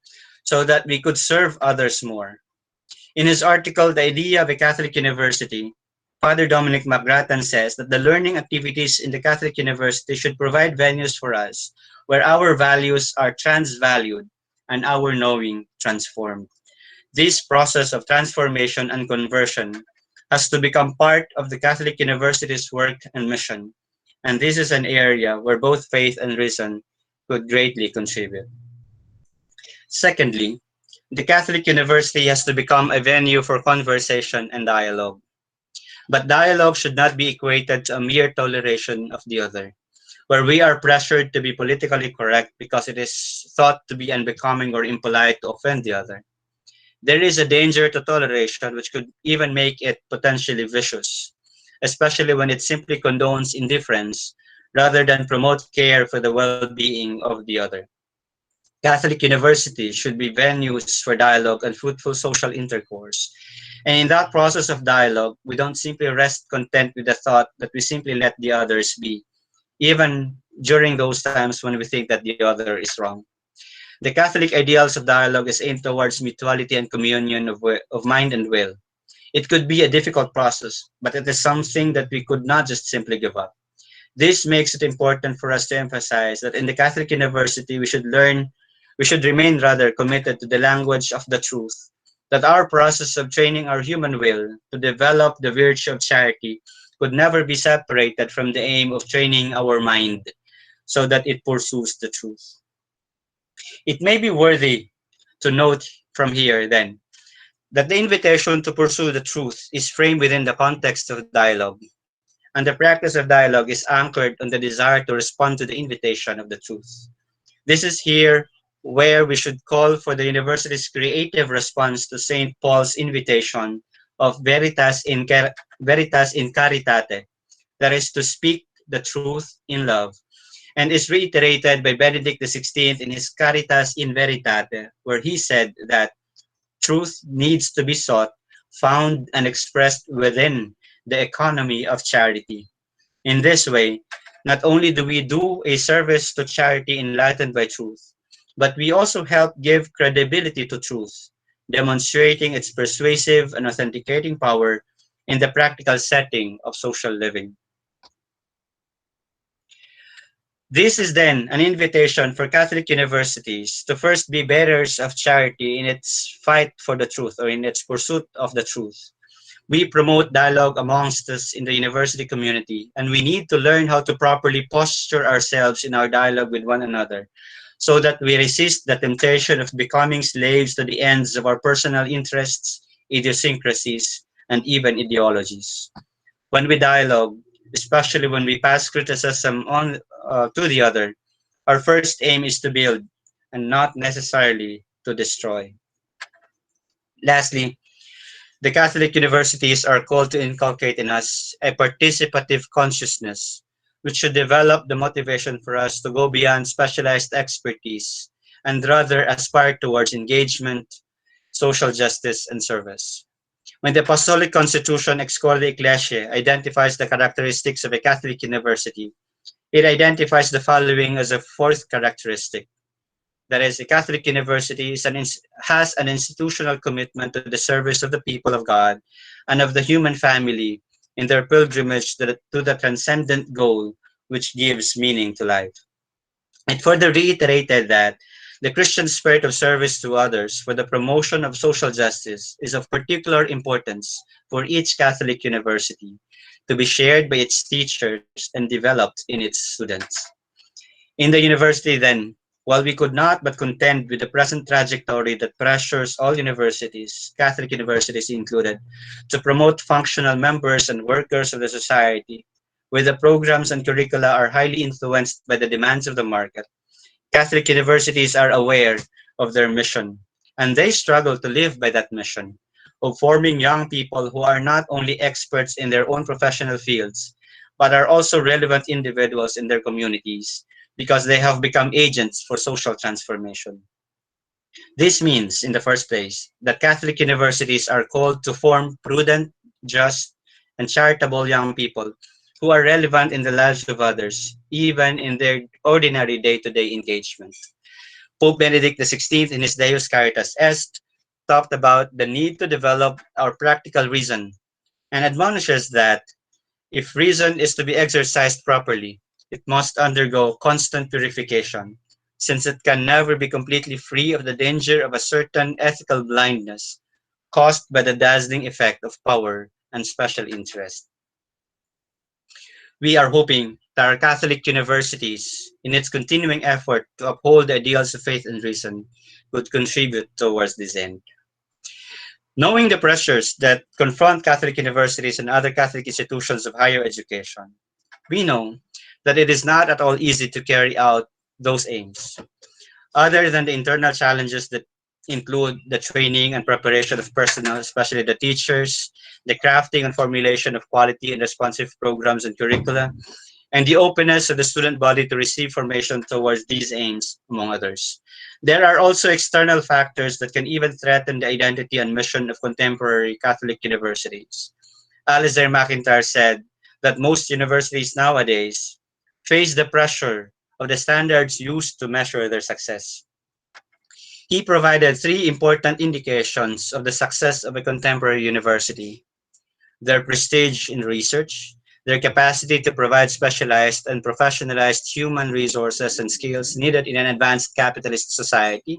so that we could serve others more. In his article, The Idea of a Catholic University, Father Dominic McGrattan says that the learning activities in the Catholic University should provide venues for us where our values are transvalued and our knowing transformed. This process of transformation and conversion has to become part of the Catholic University's work and mission, and this is an area where both faith and reason could greatly contribute. Secondly, the Catholic University has to become a venue for conversation and dialogue. But dialogue should not be equated to a mere toleration of the other, where we are pressured to be politically correct because it is thought to be unbecoming or impolite to offend the other. There is a danger to toleration which could even make it potentially vicious, especially when it simply condones indifference rather than promote care for the well-being of the other. Catholic universities should be venues for dialogue and fruitful social intercourse. And in that process of dialogue, we don't simply rest content with the thought that we simply let the others be, even during those times when we think that the other is wrong. The Catholic ideals of dialogue is aimed towards mutuality and communion of mind and will. It could be a difficult process, but it is something that we could not just simply give up. This makes it important for us to emphasize that in the Catholic University, we should remain rather committed to the language of the truth, that our process of training our human will to develop the virtue of charity could never be separated from the aim of training our mind so that it pursues the truth. It may be worthy to note from here, then, that the invitation to pursue the truth is framed within the context of dialogue, and the practice of dialogue is anchored on the desire to respond to the invitation of the truth. This is here where we should call for the university's creative response to St. Paul's invitation of veritas in caritate, that is to speak the truth in love, and is reiterated by Benedict XVI in his Caritas in Veritate, where he said that truth needs to be sought, found, and expressed within the economy of charity. In this way, not only do we do a service to charity enlightened by truth, but we also help give credibility to truth, demonstrating its persuasive and authenticating power in the practical setting of social living. This is then an invitation for Catholic universities to first be bearers of charity in its fight for the truth or in its pursuit of the truth. We promote dialogue amongst us in the university community, and we need to learn how to properly posture ourselves in our dialogue with one another so that we resist the temptation of becoming slaves to the ends of our personal interests, idiosyncrasies, and even ideologies. When we dialogue, especially when we pass criticism on to the other, our first aim is to build and not necessarily to destroy. Lastly, the Catholic universities are called to inculcate in us a participative consciousness, which should develop the motivation for us to go beyond specialized expertise and rather aspire towards engagement, social justice, and service. When the Apostolic Constitution Ex Corde Ecclesiae identifies the characteristics of a Catholic university, it identifies the following as a fourth characteristic. That is, a Catholic university has an institutional commitment to the service of the people of God and of the human family in their pilgrimage to the transcendent goal which gives meaning to life. It further reiterated that the Christian spirit of service to others for the promotion of social justice is of particular importance for each Catholic university to be shared by its teachers and developed in its students. In the university, then, while we could not but contend with the present trajectory that pressures all universities, Catholic universities included, to promote functional members and workers of the society, where the programs and curricula are highly influenced by the demands of the market, Catholic universities are aware of their mission, and they struggle to live by that mission of forming young people who are not only experts in their own professional fields, but are also relevant individuals in their communities because they have become agents for social transformation. This means, in the first place, that Catholic universities are called to form prudent, just, and charitable young people who are relevant in the lives of others, even in their ordinary day-to-day engagement. Pope Benedict XVI in his Deus Caritas Est talked about the need to develop our practical reason and admonishes that if reason is to be exercised properly, it must undergo constant purification, since it can never be completely free of the danger of a certain ethical blindness caused by the dazzling effect of power and special interest. We are hoping that our Catholic universities, in its continuing effort to uphold the ideals of faith and reason, would contribute towards this end. Knowing the pressures that confront Catholic universities and other Catholic institutions of higher education, we know that it is not at all easy to carry out those aims. Other than the internal challenges that include the training and preparation of personnel, especially the teachers, the crafting and formulation of quality and responsive programs and curricula, and the openness of the student body to receive formation towards these aims, among others. There are also external factors that can even threaten the identity and mission of contemporary Catholic universities. Alistair McIntyre said that most universities nowadays face the pressure of the standards used to measure their success. He provided three important indications of the success of a contemporary university: their prestige in research, their capacity to provide specialized and professionalized human resources and skills needed in an advanced capitalist society.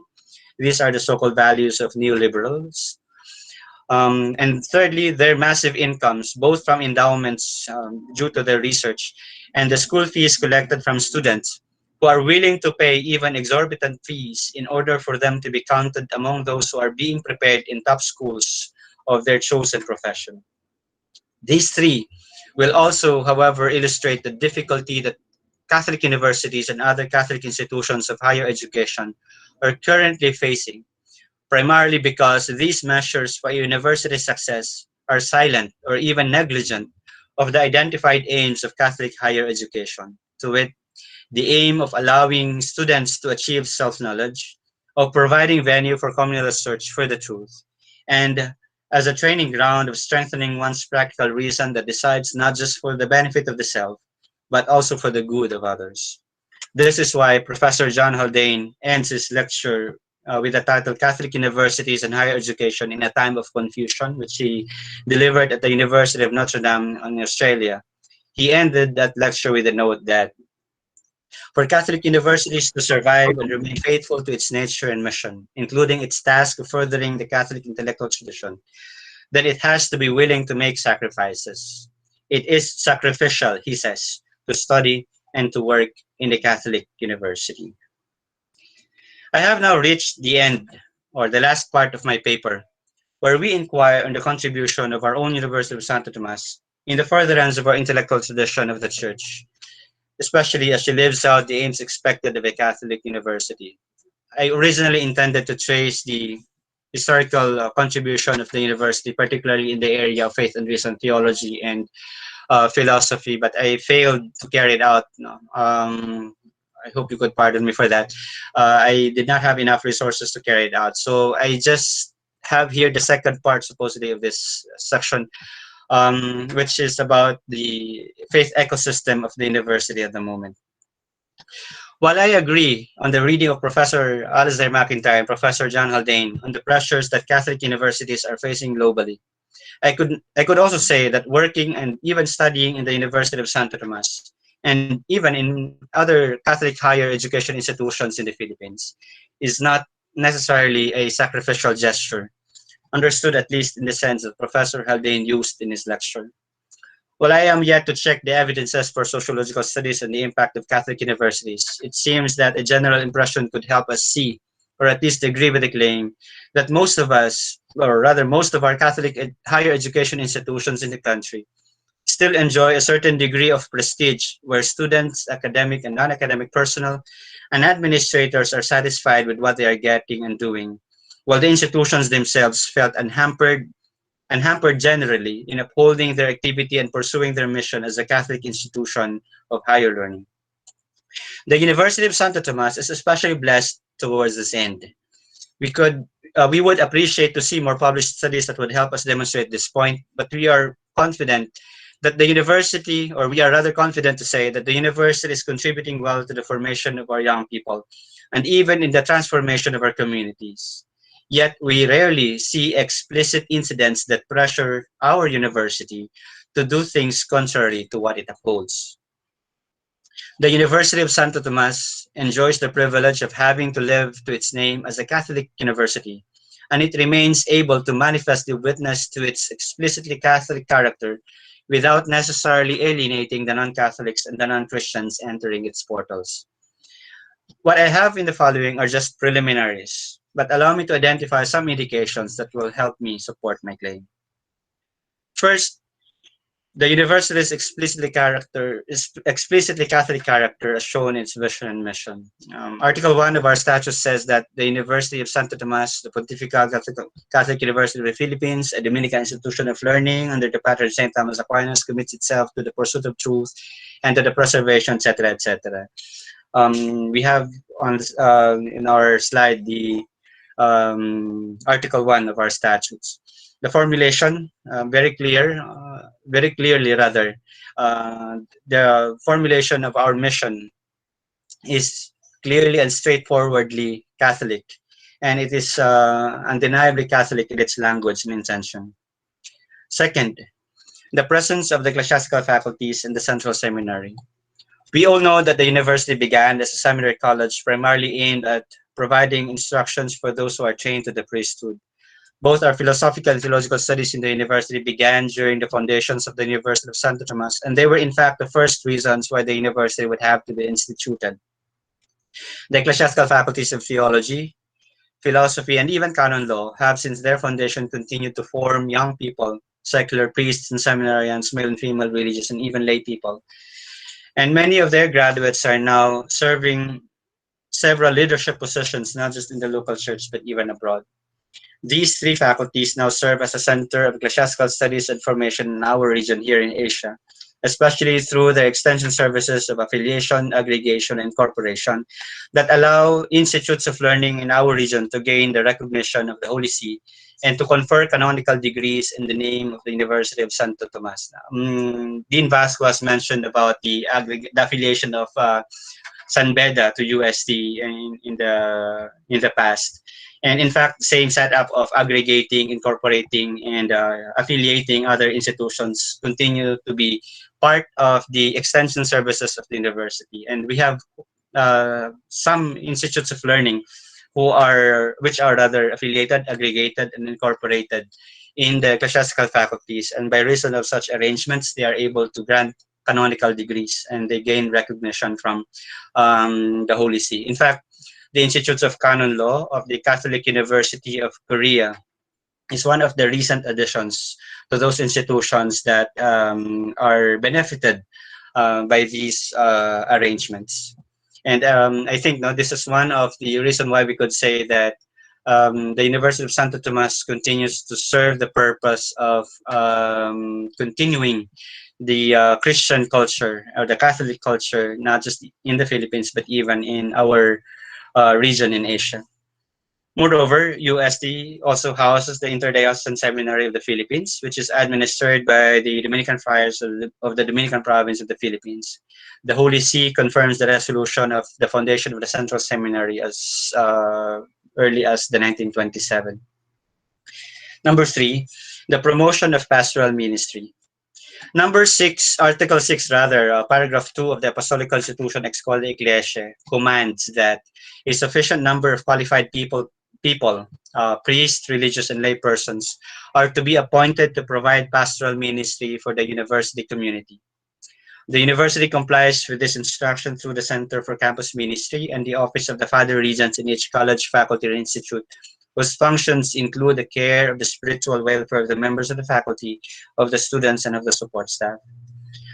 These are the so-called values of neoliberals. And thirdly, their massive incomes, both from endowments due to their research and the school fees collected from students who are willing to pay even exorbitant fees in order for them to be counted among those who are being prepared in top schools of their chosen profession. These three will also, however, illustrate the difficulty that Catholic universities and other Catholic institutions of higher education are currently facing, primarily because these measures for university success are silent or even negligent of the identified aims of Catholic higher education, to wit, the aim of allowing students to achieve self-knowledge, of providing venue for communal search for the truth, and as a training ground of strengthening one's practical reason that decides not just for the benefit of the self, but also for the good of others. This is why Professor John Haldane ends his lecture with the title Catholic Universities and Higher Education in a Time of Confusion, which he delivered at the University of Notre Dame in Australia. He ended that lecture with a note that for Catholic universities to survive and remain faithful to its nature and mission, including its task of furthering the Catholic intellectual tradition, then it has to be willing to make sacrifices. It is sacrificial, he says, to study and to work in the Catholic university. I have now reached the end, or the last part of my paper, where we inquire on the contribution of our own University of Santo Tomas in the furtherance of our intellectual tradition of the Church, especially as she lives out the aims expected of a Catholic university. I originally intended to trace the historical contribution of the university, particularly in the area of faith and reason theology and philosophy, but I failed to carry it out. No. I hope you could pardon me for that. I did not have enough resources to carry it out. So I just have here the second part, supposedly, of this section, which is about the faith ecosystem of the university at the moment. While I agree on the reading of Professor Alistair McIntyre and Professor John Haldane on the pressures that Catholic universities are facing globally, I could also say that working and even studying in the University of Santo Tomas and even in other Catholic higher education institutions in the Philippines is not necessarily a sacrificial gesture, understood at least in the sense that Professor Haldane used in his lecture. While I am yet to check the evidences for sociological studies and the impact of Catholic universities, it seems that a general impression could help us see, or at least agree with the claim, that most of us, or rather most of our Catholic higher education institutions in the country, still enjoy a certain degree of prestige where students, academic and non-academic personnel, and administrators are satisfied with what they are getting and doing, while the institutions themselves felt unhampered generally in upholding their activity and pursuing their mission as a Catholic institution of higher learning. The University of Santo Tomas is especially blessed towards this end. We would appreciate to see more published studies that would help us demonstrate this point, but we are confident that the university, or we are rather confident to say that the university is contributing well to the formation of our young people and even in the transformation of our communities. Yet we rarely see explicit incidents that pressure our university to do things contrary to what it upholds. The University of Santo Tomas enjoys the privilege of having to live to its name as a Catholic university, and it remains able to manifest the witness to its explicitly Catholic character without necessarily alienating the non-Catholics and the non-Christians entering its portals. What I have in the following are just preliminaries, but allow me to identify some indications that will help me support my claim. First, the university's explicitly Catholic character as shown in its vision and mission. Article 1 of our statute says that the University of Santo Tomas, the Pontifical Catholic University of the Philippines, a Dominican institution of learning under the patron Saint Thomas Aquinas, commits itself to the pursuit of truth and to the preservation, etc., etc. We have on in our slide the Article 1 of our statutes. The formulation, very clearly rather, the formulation of our mission is clearly and straightforwardly Catholic. and it is undeniably Catholic in its language and intention. Second, the presence of the ecclesiastical faculties in the Central Seminary. We all know that the university began as a seminary college primarily aimed at providing instructions for those who are trained to the priesthood. Both our philosophical and theological studies in the university began during the foundations of the University of Santo Tomas, and they were in fact the first reasons why the university would have to be instituted. The ecclesiastical faculties of theology, philosophy, and even canon law have since their foundation continued to form young people, secular priests and seminarians, male and female religious, and even lay people. And many of their graduates are now serving several leadership positions, not just in the local church, but even abroad. These three faculties now serve as a center of ecclesiastical studies and formation in our region here in Asia, especially through their extension services of affiliation, aggregation, and incorporation that allow institutes of learning in our region to gain the recognition of the Holy See and to confer canonical degrees in the name of the University of Santo Tomas. Dean Vasco has mentioned about the affiliation of San Beda to UST in the past. And in fact, the same setup of aggregating, incorporating, and affiliating other institutions continue to be part of the extension services of the university. And we have some institutes of learning which are rather affiliated, aggregated, and incorporated in the ecclesiastical faculties. And by reason of such arrangements, they are able to grant canonical degrees and they gain recognition from the Holy See. In fact, the Institutes of Canon Law of the Catholic University of Korea is one of the recent additions to those institutions that are benefited by these arrangements. And I think this is one of the reasons why we could say that the University of Santo Tomas continues to serve the purpose of continuing the Christian culture or the Catholic culture, not just in the Philippines, but even in our region in Asia. Moreover, UST also houses the Interdiocesan Seminary of the Philippines, which is administered by the Dominican Friars of the Dominican Province of the Philippines. The Holy See confirms the resolution of the foundation of the Central Seminary as early as the 1927. Number 3, the promotion of pastoral ministry. Number 6, Article 6 rather, paragraph 2 of the Apostolic Constitution Ex Corde Ecclesiae commands that a sufficient number of qualified people, priests, religious, and lay persons are to be appointed to provide pastoral ministry for the university community. The university complies with this instruction through the Center for Campus Ministry and the Office of the Father Regents in each college, faculty, or institute, whose functions include the care of the spiritual welfare of the members of the faculty, of the students, and of the support staff.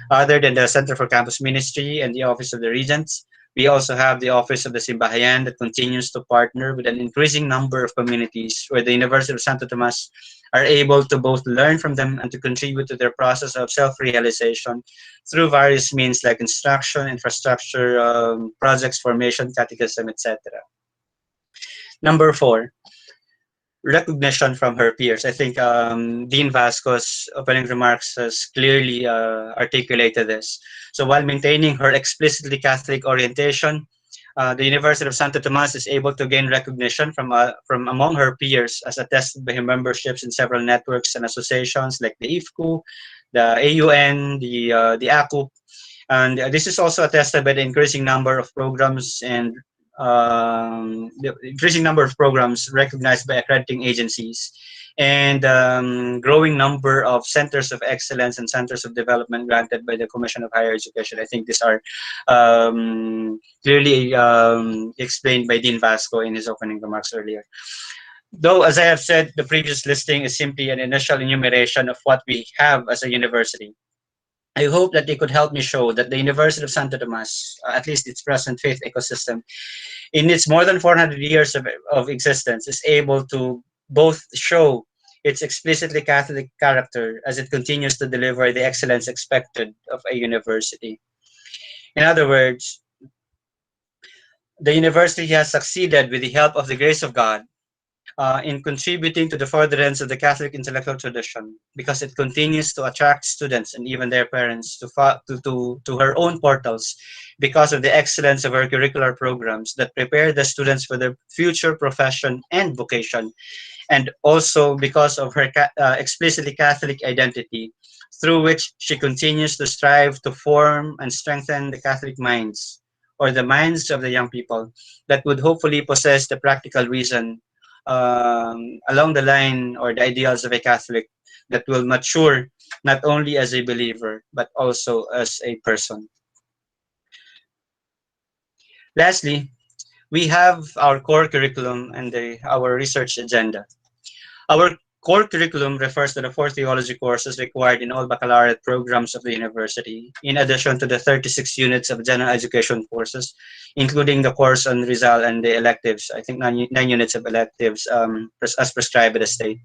Other than the Center for Campus Ministry and the Office of the Regents, we also have the Office of the Simbahayan that continues to partner with an increasing number of communities where the University of Santo Tomas are able to both learn from them and to contribute to their process of self-realization through various means like instruction, infrastructure, projects, formation, catechism, etc. Number 4, recognition from her peers. I think Dean Vasco's opening remarks has clearly articulated this. So while maintaining her explicitly Catholic orientation, the University of Santo Tomas is able to gain recognition from among her peers as attested by her memberships in several networks and associations like the IFCU, the AUN, the ACU. And this is also attested by the increasing number of programs and the increasing number of programs recognized by accrediting agencies and growing number of centers of excellence and centers of development granted by the Commission of Higher Education. I think these are clearly explained by Dean Vasco in his opening remarks earlier. Though, as I have said, the previous listing is simply an initial enumeration of what we have as a university. I hope that they could help me show that the University of Santo Tomas, at least its present faith ecosystem, in its more than 400 years of existence, is able to both show its explicitly Catholic character as it continues to deliver the excellence expected of a university. In other words, the university has succeeded with the help of the grace of God in contributing to the furtherance of the Catholic intellectual tradition, because it continues to attract students and even their parents to her own portals, because of the excellence of her curricular programs that prepare the students for their future profession and vocation, and also because of her explicitly Catholic identity, through which she continues to strive to form and strengthen the Catholic minds, or the minds of the young people, that would hopefully possess the practical reason along the line or the ideals of a Catholic, that will mature not only as a believer but also as a person. Lastly, we have our core curriculum and our research agenda. Our core curriculum refers to the 4 theology courses required in all baccalaureate programs of the university, in addition to the 36 units of general education courses, including the course on Rizal and the electives. I think 9 units of electives as prescribed by the state.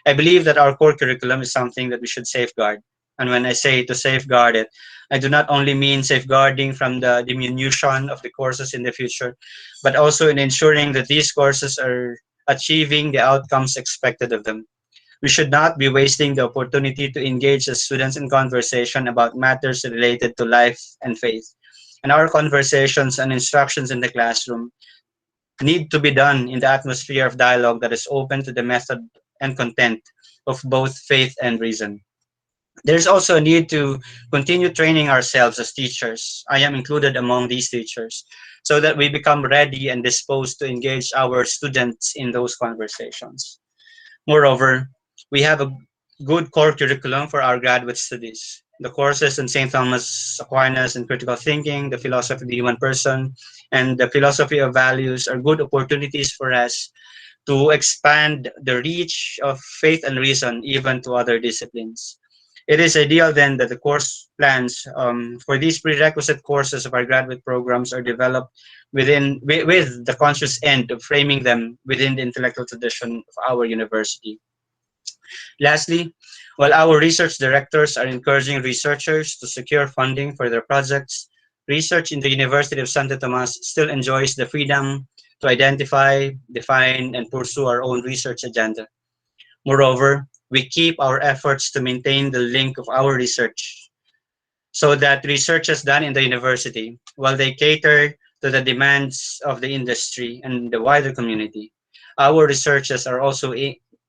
I believe that our core curriculum is something that we should safeguard. And when I say to safeguard it, I do not only mean safeguarding from the diminution of the courses in the future, but also in ensuring that these courses are achieving the outcomes expected of them. We should not be wasting the opportunity to engage the students in conversation about matters related to life and faith. And our conversations and instructions in the classroom need to be done in the atmosphere of dialogue that is open to the method and content of both faith and reason. There's also a need to continue training ourselves as teachers. I am included among these teachers, so that we become ready and disposed to engage our students in those conversations. Moreover, we have a good core curriculum for our graduate studies. The courses in St. Thomas Aquinas and critical thinking, the philosophy of the human person, and the philosophy of values are good opportunities for us to expand the reach of faith and reason even to other disciplines. It is ideal then that the course plans for these prerequisite courses of our graduate programs are developed with the conscious end of framing them within the intellectual tradition of our university. Lastly, while our research directors are encouraging researchers to secure funding for their projects, research in the University of Santo Tomas still enjoys the freedom to identify, define, and pursue our own research agenda. Moreover, we keep our efforts to maintain the link of our research, so that research done in the university, while they cater to the demands of the industry and the wider community, our researches are also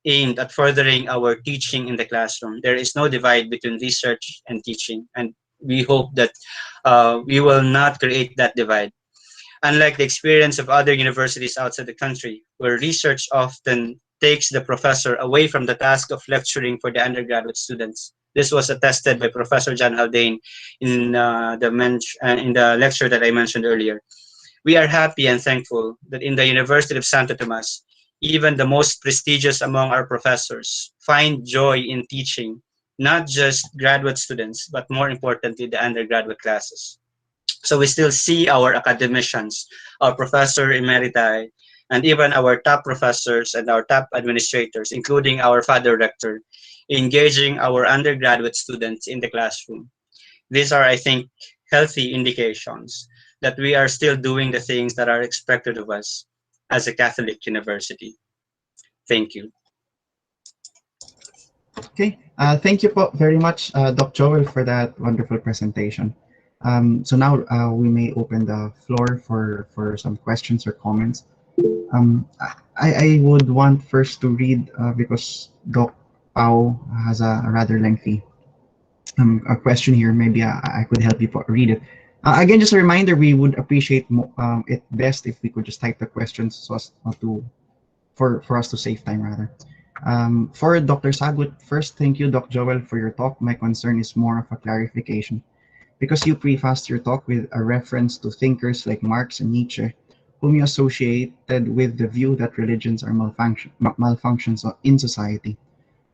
aimed at furthering our teaching in the classroom. There is no divide between research and teaching, and we hope that we will not create that divide. Unlike the experience of other universities outside the country, where research often takes the professor away from the task of lecturing for the undergraduate students. This was attested by Professor John Haldane in in the lecture that I mentioned earlier. We are happy and thankful that in the University of Santo Tomas, even the most prestigious among our professors find joy in teaching not just graduate students, but more importantly, the undergraduate classes. So we still see our academicians, our professor emeriti, and even our top professors and our top administrators, including our father rector, engaging our undergraduate students in the classroom. These are, I think, healthy indications that we are still doing the things that are expected of us as a Catholic university. Thank you. Okay, thank you very much, Doc Joel, for that wonderful presentation. So now we may open the floor for some questions or comments. I would want first to read, because Doc Pao has a rather lengthy a question here. Maybe I could help you read it. Again, just a reminder, we would appreciate it best if we could just type the questions so as not to, for us to save time rather. For Dr. Sagut, first, thank you, Doc Joel, for your talk. My concern is more of a clarification. Because you prefaced your talk with a reference to thinkers like Marx and Nietzsche, whom you associated with the view that religions are malfunctions in society.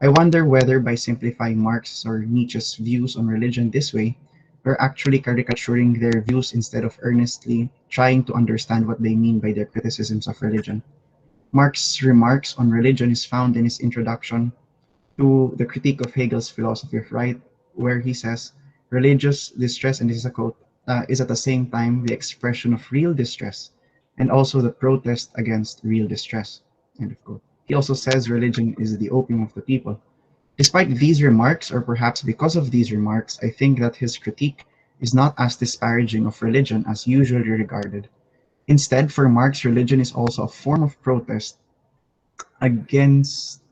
I wonder whether by simplifying Marx's or Nietzsche's views on religion this way, we're actually caricaturing their views instead of earnestly trying to understand what they mean by their criticisms of religion. Marx's remarks on religion is found in his introduction to the critique of Hegel's philosophy of right, where he says, religious distress, and this is a quote, is at the same time the expression of real distress and also the protest against real distress, end of quote. He also says religion is the opium of the people. Despite these remarks, or perhaps because of these remarks, I think that his critique is not as disparaging of religion as usually regarded. Instead, for Marx, religion is also a form of protest against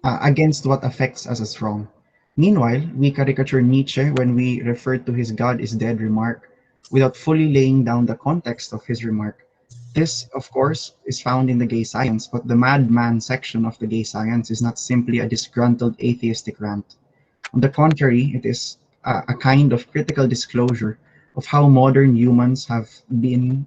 against what affects us as wrong. Meanwhile, we caricature Nietzsche when we refer to his God is dead remark without fully laying down the context of his remark. This, of course, is found in the gay science, but the madman section of the gay science is not simply a disgruntled atheistic rant. On the contrary, it is a kind of critical disclosure of how modern humans have been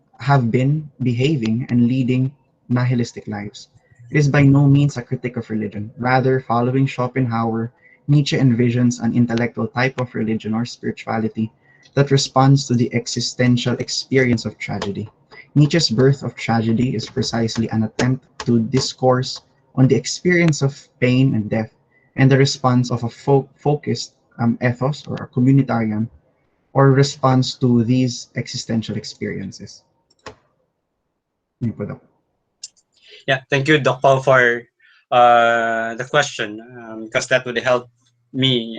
behaving and leading nihilistic lives. It is by no means a critique of religion. Rather, following Schopenhauer, Nietzsche envisions an intellectual type of religion or spirituality that responds to the existential experience of tragedy. Nietzsche's Birth of Tragedy is precisely an attempt to discourse on the experience of pain and death and the response of a focused ethos or a communitarian or response to these existential experiences. Yun po daw. Yeah, thank you, Doc Paul, for the question, because that would help me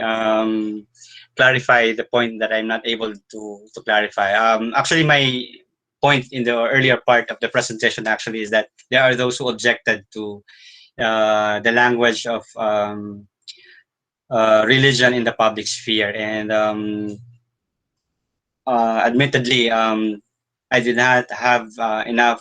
clarify the point that I'm not able to clarify. Actually, my point in the earlier part of the presentation actually is that there are those who objected to the language of religion in the public sphere, and admittedly, I did not have enough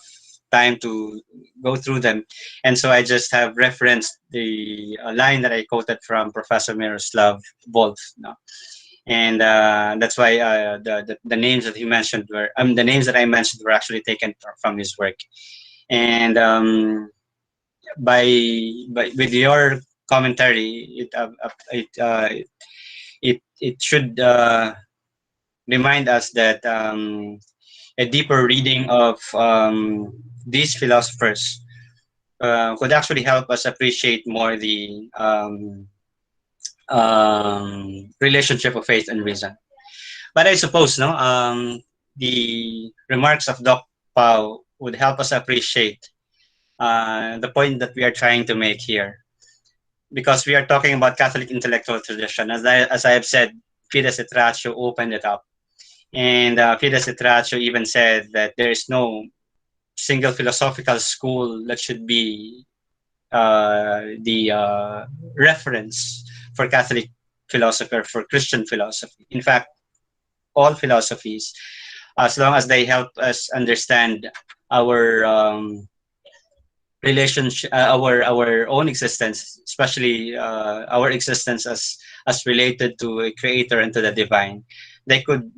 time to go through them, and so I just have referenced the line that I quoted from Professor Miroslav Volf. No? And that's why the names that he mentioned were the names that I mentioned were actually taken from his work. And by with your commentary, it should remind us that a deeper reading of these philosophers could actually help us appreciate more the relationship of faith and reason. But I suppose no, the remarks of Doc Pao would help us appreciate the point that we are trying to make here, because we are talking about Catholic intellectual tradition. As I have said, Fides et Ratio opened it up. And Fides et Ratio even said that there is no single philosophical school that should be the reference for Catholic philosophy or for Christian philosophy. In fact, all philosophies, as long as they help us understand our relationship, our own existence, especially our existence as related to a creator and to the divine, they could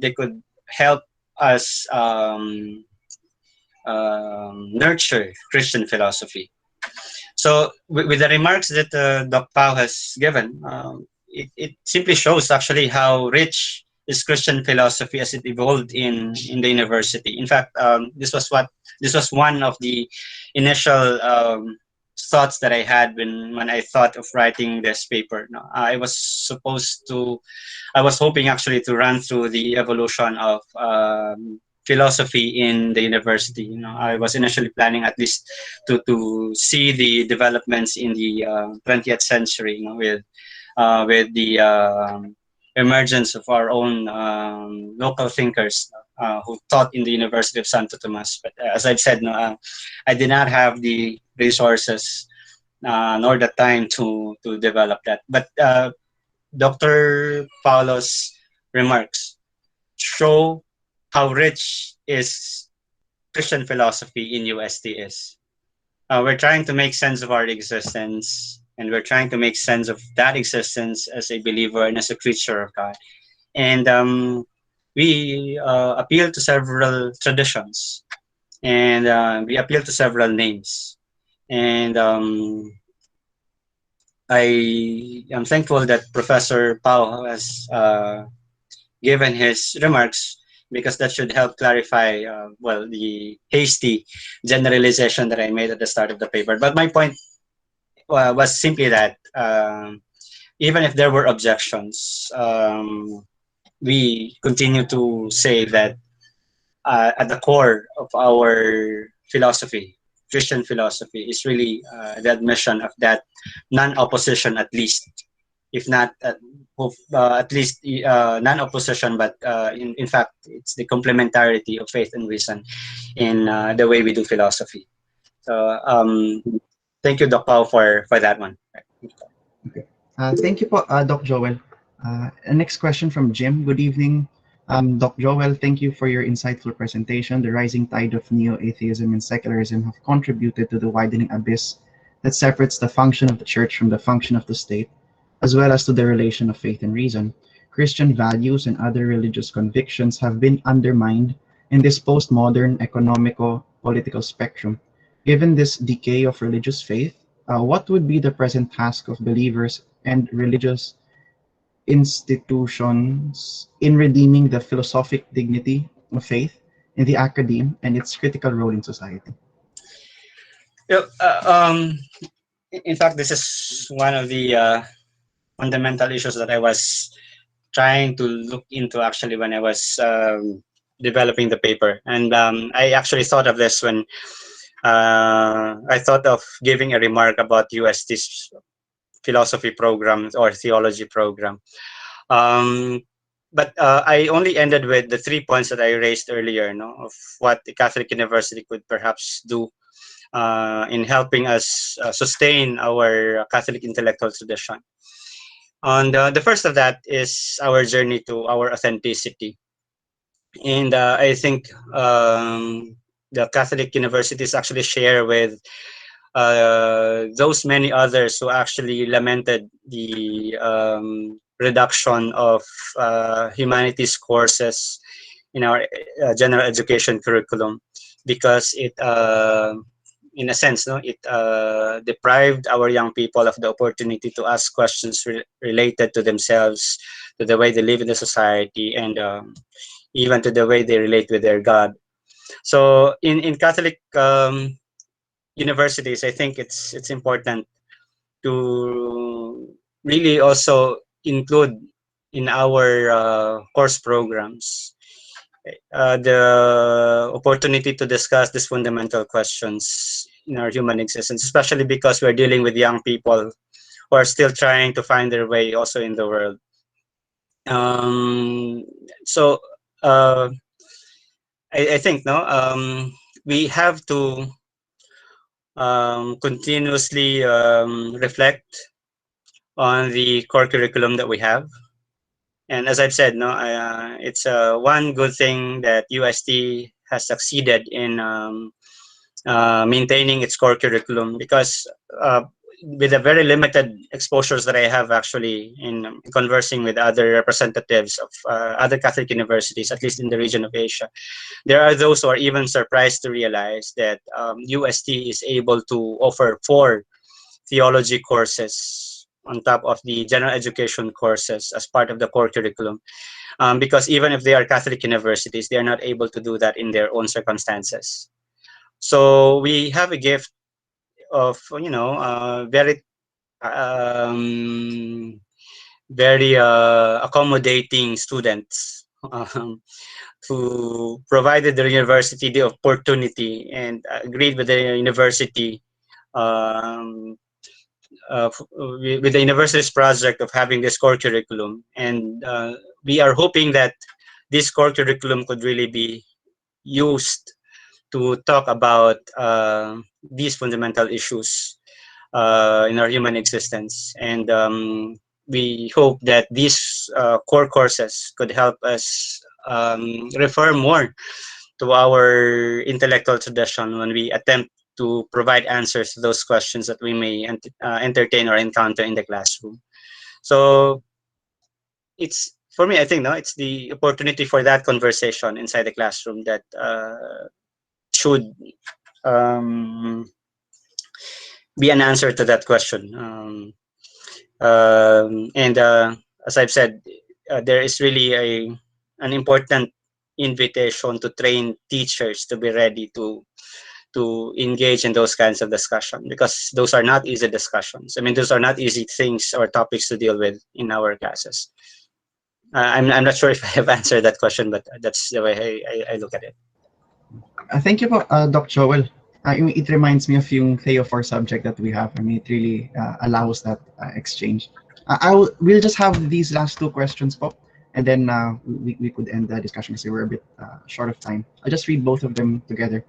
help us nurture Christian philosophy. So with the remarks that Doc Pao has given, it simply shows actually how rich is Christian philosophy as it evolved in the university. In fact, this was one of the initial thoughts that I had when I thought of writing this paper. No, I was hoping actually to run through the evolution of philosophy in the university. You know, I was initially planning at least to see the developments in the 20th century, you know, with the emergence of our own local thinkers who taught in the University of Santo Tomas. But as I've said, no, I did not have the resources nor the time to develop that. But Dr. Paulo's remarks show how rich is Christian philosophy in UST is. We're trying to make sense of our existence, and we're trying to make sense of that existence as a believer and as a creature of God. And we appeal to several traditions, and we appeal to several names. And I am thankful that Professor Pao has given his remarks, because that should help clarify, the hasty generalization that I made at the start of the paper. But my point was simply that even if there were objections, we continue to say that at the core of our philosophy Christian philosophy is really the admission of that non-opposition, at least, if not at least non-opposition, but in fact, it's the complementarity of faith and reason in the way we do philosophy. So thank you, Doc Pao, for that one. Okay. Thank you, po, Doc Joel. Next question from Jim. Good evening. Doc Joel, thank you for your insightful presentation. The rising tide of neo-atheism and secularism have contributed to the widening abyss that separates the function of the church from the function of the state, as well as to the relation of faith and reason. Christian values and other religious convictions have been undermined in this postmodern economico-political spectrum. Given this decay of religious faith, what would be the present task of believers and religious institutions in redeeming the philosophic dignity of faith in the academe and its critical role in society? Yeah, in fact, this is one of the fundamental issues that I was trying to look into actually when I was developing the paper. And I actually thought of this when I thought of giving a remark about UST's philosophy program or theology program. But I only ended with the 3 points that I raised earlier, of what the Catholic University could perhaps do in helping us sustain our Catholic intellectual tradition. And the first of that is our journey to our authenticity. And I think the Catholic universities actually share with those many others who actually lamented the reduction of humanities courses in our general education curriculum, because it, in a sense, it deprived our young people of the opportunity to ask questions related to themselves, to the way they live in the society, and even to the way they relate with their God. So in Catholic universities, I think it's important to really also include in our course programs the opportunity to discuss these fundamental questions in our human existence, especially because we're dealing with young people who are still trying to find their way also in the world. So I think we have to continuously reflect on the core curriculum that we have. And as I've said, it's one good thing that UST has succeeded in maintaining its core curriculum, because with the very limited exposures that I have actually in conversing with other representatives of other Catholic universities, at least in the region of Asia, there are those who are even surprised to realize that UST is able to offer 4 theology courses on top of the general education courses as part of the core curriculum, because even if they are Catholic universities, they are not able to do that in their own circumstances. So we have a gift of very accommodating students who provided the university the opportunity and agreed with the university with the university's project of having this core curriculum. And we are hoping that this core curriculum could really be used to talk about these fundamental issues in our human existence. And we hope that these core courses could help us refer more to our intellectual tradition when we attempt to provide answers to those questions that we may entertain or encounter in the classroom. So it's, for me, I think it's the opportunity for that conversation inside the classroom that should be an answer to that question. And as I've said, there is really an important invitation to train teachers to be ready to engage in those kinds of discussion, because those are not easy discussions. I mean, those are not easy things or topics to deal with in our classes. I'm not sure if I have answered that question, but that's the way I look at it. Thank you, Doc Joel. I mean, it reminds me of yung Theophor subject that we have. I mean, it really allows that exchange. We'll just have these last two questions, po, and then we could end the discussion because we're a bit short of time. I'll just read both of them together.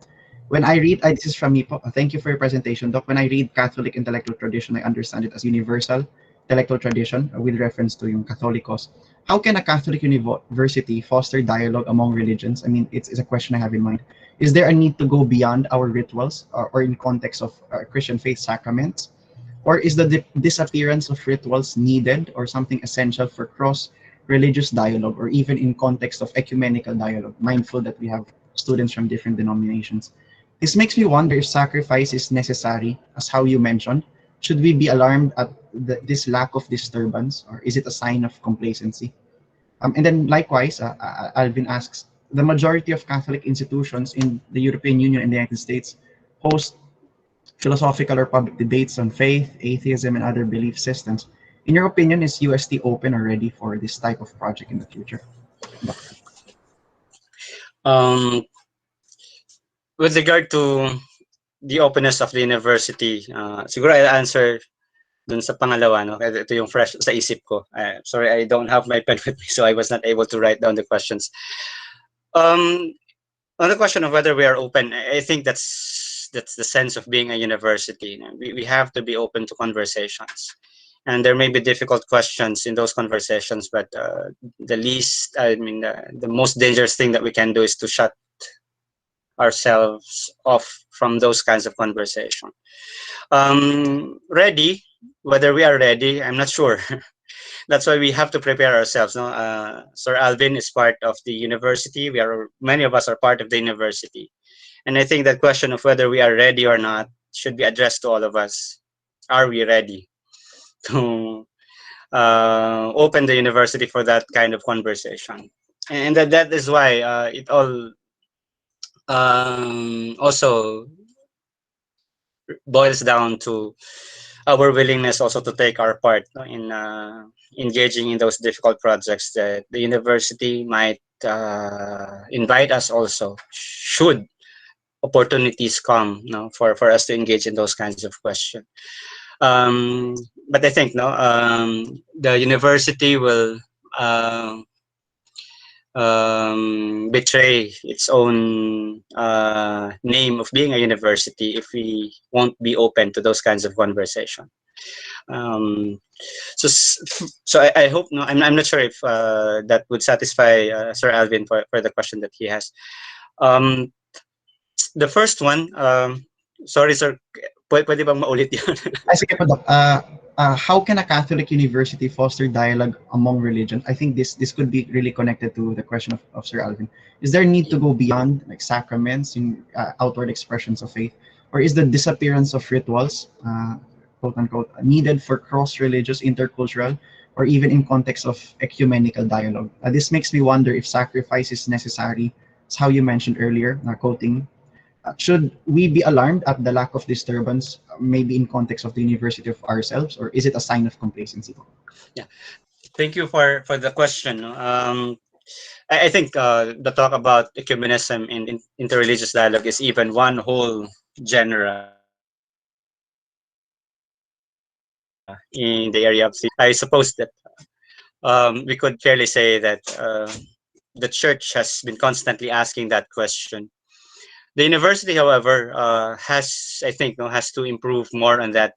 When I read, this is from me, po. Thank you for your presentation, Doc. When I read Catholic intellectual tradition, I understand it as universal intellectual tradition with reference to yung Catholicos. How can a Catholic university foster dialogue among religions? I mean, it's a question I have in mind. Is there a need to go beyond our rituals or in context of Christian faith sacraments? Or is the disappearance of rituals needed or something essential for cross-religious dialogue or even in context of ecumenical dialogue, mindful that we have students from different denominations? This makes me wonder if sacrifice is necessary, as how you mentioned. Should we be alarmed at this lack of disturbance, or is it a sign of complacency? And then likewise, Alvin asks, the majority of Catholic institutions in the European Union and the United States host philosophical or public debates on faith, atheism, and other belief systems. In your opinion, is UST open or ready for this type of project in the future? With regard to the openness of the university, siguro I'll answer dun sa pangalawa, no? Ito yung fresh sa isip ko. Sorry, I don't have my pen with me, so I was not able to write down the questions. On the question of whether we are open, I think that's the sense of being a university. We have to be open to conversations. And there may be difficult questions in those conversations, but the most dangerous thing that we can do is to shut ourselves off from those kinds of conversation. Ready, whether we are ready, I'm not sure. That's why we have to prepare ourselves. No? Sir Alvin is part of the university. Many of us are part of the university. And I think that question of whether we are ready or not should be addressed to all of us. Are we ready to open the university for that kind of conversation? And that is why it all also boils down to our willingness also to take our part, no, in engaging in those difficult projects that the university might invite us also, should opportunities come, no, for us to engage in those kinds of questions. But I think, no, the university will betray its own name of being a university if we won't be open to those kinds of conversation. I hope, no, I'm not sure if that would satisfy Sir Alvin for the question that he has. The first one, sorry sir, pwede bang maulit yun? Sige po, Doc. How can a Catholic university foster dialogue among religions? I think this could be really connected to the question of Sir Alvin. Is there a need to go beyond like sacraments in outward expressions of faith, or is the disappearance of rituals, quote unquote, needed for cross-religious, intercultural, or even in context of ecumenical dialogue? This makes me wonder if sacrifice is necessary. It's how you mentioned earlier, quoting. Should we be alarmed at the lack of disturbance, maybe in context of the university of ourselves, or is it a sign of complacency? Yeah, thank you for the question. I think the talk about ecumenism in interreligious dialogue is even one whole genre in the area of the. I suppose that we could fairly say that the church has been constantly asking that question. The university, however, has, I think, has to improve more on that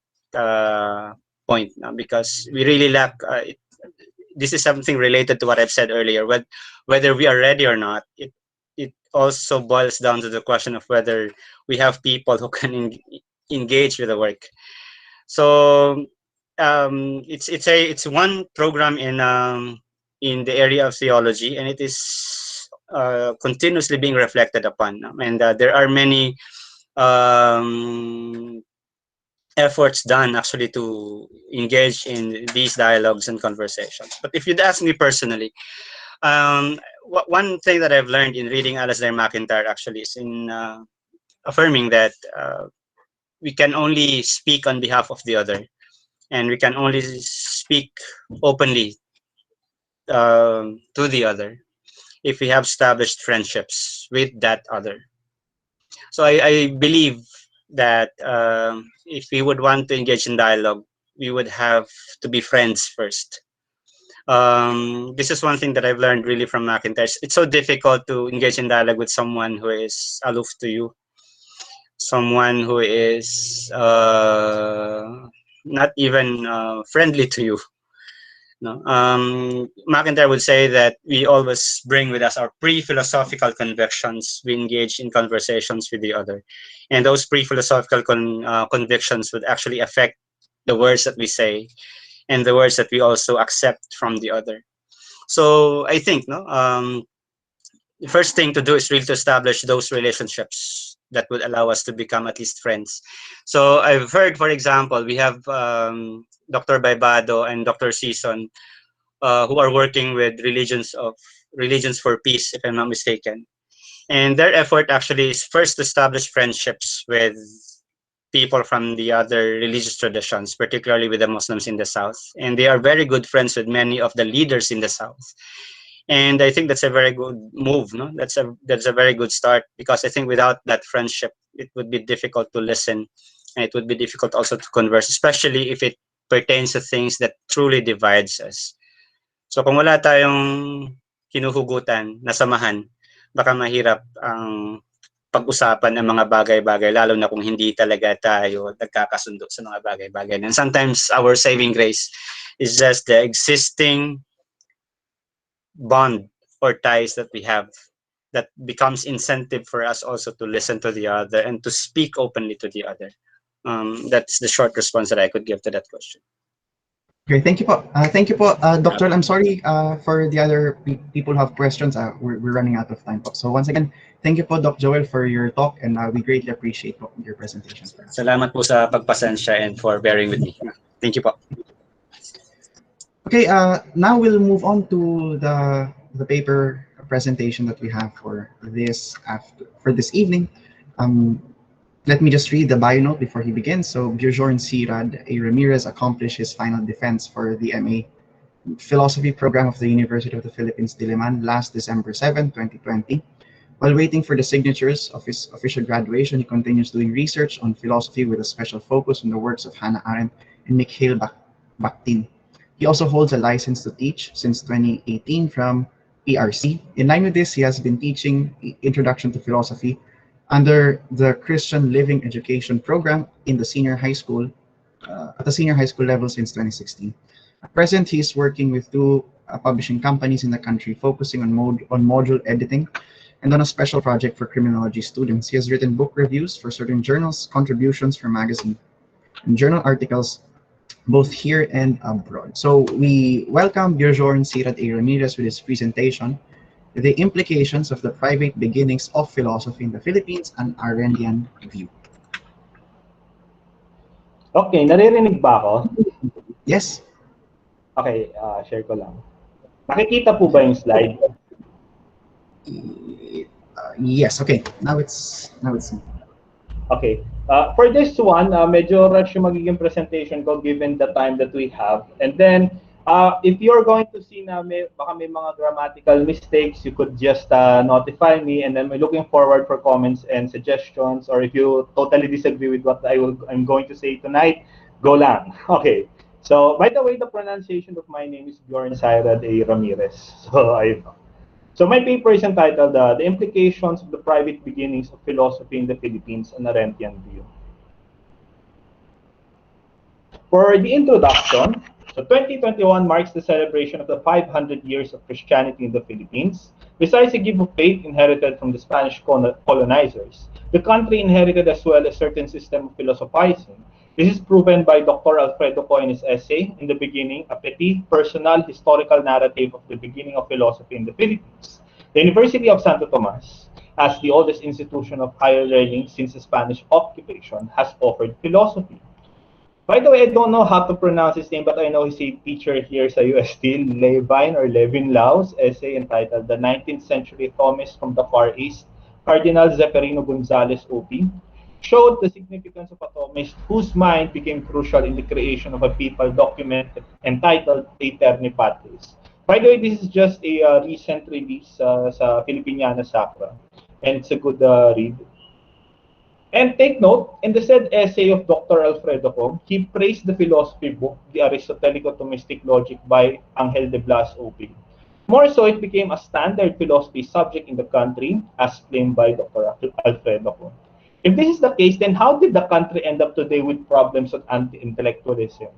point, because we really lack. This is something related to what I've said earlier. Whether we are ready or not, it also boils down to the question of whether we have people who can engage with the work. So it's one program in the area of theology, and it is continuously being reflected upon, and there are many efforts done actually to engage in these dialogues and conversations. But if you'd ask me personally, one thing that I've learned in reading Alasdair MacIntyre actually is in affirming that we can only speak on behalf of the other, and we can only speak openly to the other if we have established friendships with that other. So I believe that if we would want to engage in dialogue, we would have to be friends first. This is one thing that I've learned really from McIntyre. It's so difficult to engage in dialogue with someone who is aloof to you, someone who is not even friendly to you. No? McIntyre would say that we always bring with us our pre-philosophical convictions. We engage in conversations with the other. And those pre-philosophical convictions would actually affect the words that we say and the words that we also accept from the other. So I think the first thing to do is really to establish those relationships that would allow us to become at least friends. So I've heard, for example, we have Dr. Baibado and Dr. Season who are working with religions for peace, if I'm not mistaken. And their effort actually is first to establish friendships with people from the other religious traditions, particularly with the Muslims in the South. And they are very good friends with many of the leaders in the South. And I think that's a very good move. No, that's a very good start, because I think without that friendship, it would be difficult to listen, and it would be difficult also to converse, especially if it pertains to things that truly divides us. So kung wala tayong hinuhugutan na samahan, baka mahirap ang pag-usapan ng mga bagay-bagay, lalo na kung hindi talaga tayo nagkakasundo sa mga bagay-bagay. And sometimes our saving grace is just the existing bond or ties that we have that becomes incentive for us also to listen to the other and to speak openly to the other. That's the short response that I could give to that question. Okay, thank you po. Doctor. I'm sorry for the other people who have questions. We're running out of time po. So once again, thank you po, Doc Joel, for your talk, and we greatly appreciate po your presentation. Salamat po sa pagpasensya and for bearing with me. Thank you po. Okay, now we'll move on to the paper presentation that we have for this evening. Let me just read the bio note before he begins. So Beaujorne Sirad A. Ramirez accomplished his final defense for the MA Philosophy program of the University of the Philippines, Diliman last December 7, 2020. While waiting for the signatures of his official graduation, he continues doing research on philosophy with a special focus on the works of Hannah Arendt and Mikhail Bakhtin. He also holds a license to teach since 2018 from PRC. In line with this, he has been teaching Introduction to Philosophy under the Christian Living Education program in the senior high school, at the senior high school level since 2016. At present, he is working with two publishing companies in the country, focusing on module editing and on a special project for criminology students. He has written book reviews for certain journals, contributions for magazine and journal articles, both here and abroad. So we welcome Beaujorne Sirad A. Ramirez with his presentation, The Implications of the Private Beginnings of Philosophy in the Philippines, an Arendtian View. Okay, naririnig ba ako? Yes. Okay, share ko lang. Nakikita po ba yung slide? Yes, okay. Now it's Okay. For this one, medyo rush yung magiging presentation ko given the time that we have. And then, if you're going to see na baka may mga grammatical mistakes, you could just notify me, and then we're looking forward for comments and suggestions. Or if you totally disagree with what I'm going to say tonight, go lang. Okay. So, by the way, the pronunciation of my name is Beaujorne Sirad A. Ramirez. So my paper is entitled The Implications of the Private Beginnings of Philosophy in the Philippines, an Arendtian View. For the introduction, so 2021 marks the celebration of the 500 years of Christianity in the Philippines. Besides a gift of faith inherited from the Spanish colonizers, the country inherited as well a certain system of philosophizing. This is proven by Dr. Alfredo Coe in his essay, In the Beginning, a petit, personal, historical narrative of the beginning of philosophy in the Philippines. The University of Santo Tomas, as the oldest institution of higher learning since the Spanish occupation, has offered philosophy. By the way, I don't know how to pronounce his name, but I know he's a teacher here sa UST, Levin Lau's essay entitled The 19th Century Thomist from the Far East, Cardinal Zeferino Gonzalez OP, showed the significance of a Thomist whose mind became crucial in the creation of a papal document entitled Aeterni Patris. By the way, this is just a recent release sa Filipiniana Sacra, and it's a good read. And take note, in the said essay of Dr. Alfredo Kong, he praised the philosophy book, The Aristotelico-Thomistic Logic by Angel de Blas OP. More so, it became a standard philosophy subject in the country, as claimed by Dr. Alfredo Kong. If this is the case, then how did the country end up today with problems of anti-intellectualism?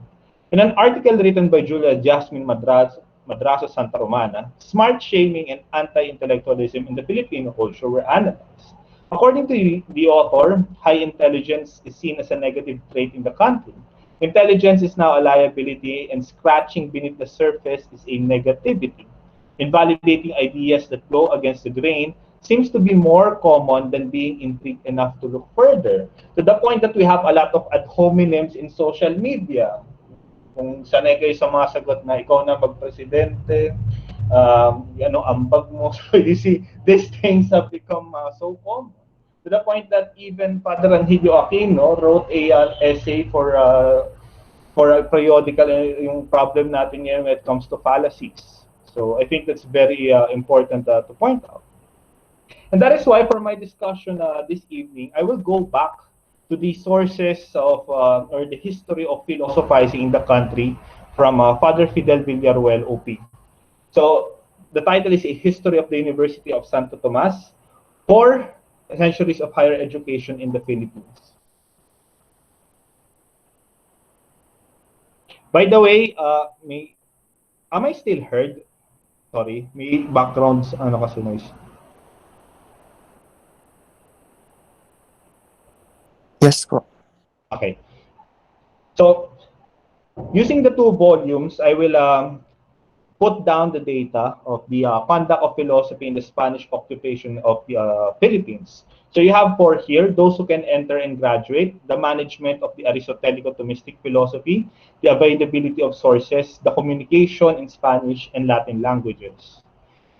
In an article written by Julia Jasmine Madrazo Santa Romana, smart shaming and anti-intellectualism in the Filipino culture were analyzed. According to the author, high intelligence is seen as a negative trait in the country. Intelligence is now a liability, and scratching beneath the surface is a negativity. Invalidating ideas that go against the grain seems to be more common than being intrigued enough to look further. To the point that we have a lot of ad hominems in social media. Kung sanay kayo sa mga sagot na ikaw na magpresidente, ambag mo. So you see, these things have become so common. To the point that even Father Angelio Aquino wrote a essay for a periodical yung problem natin ngayon when it comes to fallacies. So I think that's very important to point out. And that is why for my discussion this evening, I will go back to the sources of or the history of philosophizing in the country from Father Fidel Villaruel OP. So the title is A History of the University of Santo Tomas, 4 Centuries of Higher Education in the Philippines. By the way, am I still heard? Sorry, may background kasi noise. Yes po. Okay. So, using the 2 volumes, I will put down the data of the conduct of philosophy in the Spanish occupation of the Philippines. So you have 4 here, those who can enter and graduate, the management of the Aristotelico-Thomistic philosophy, the availability of sources, the communication in Spanish and Latin languages.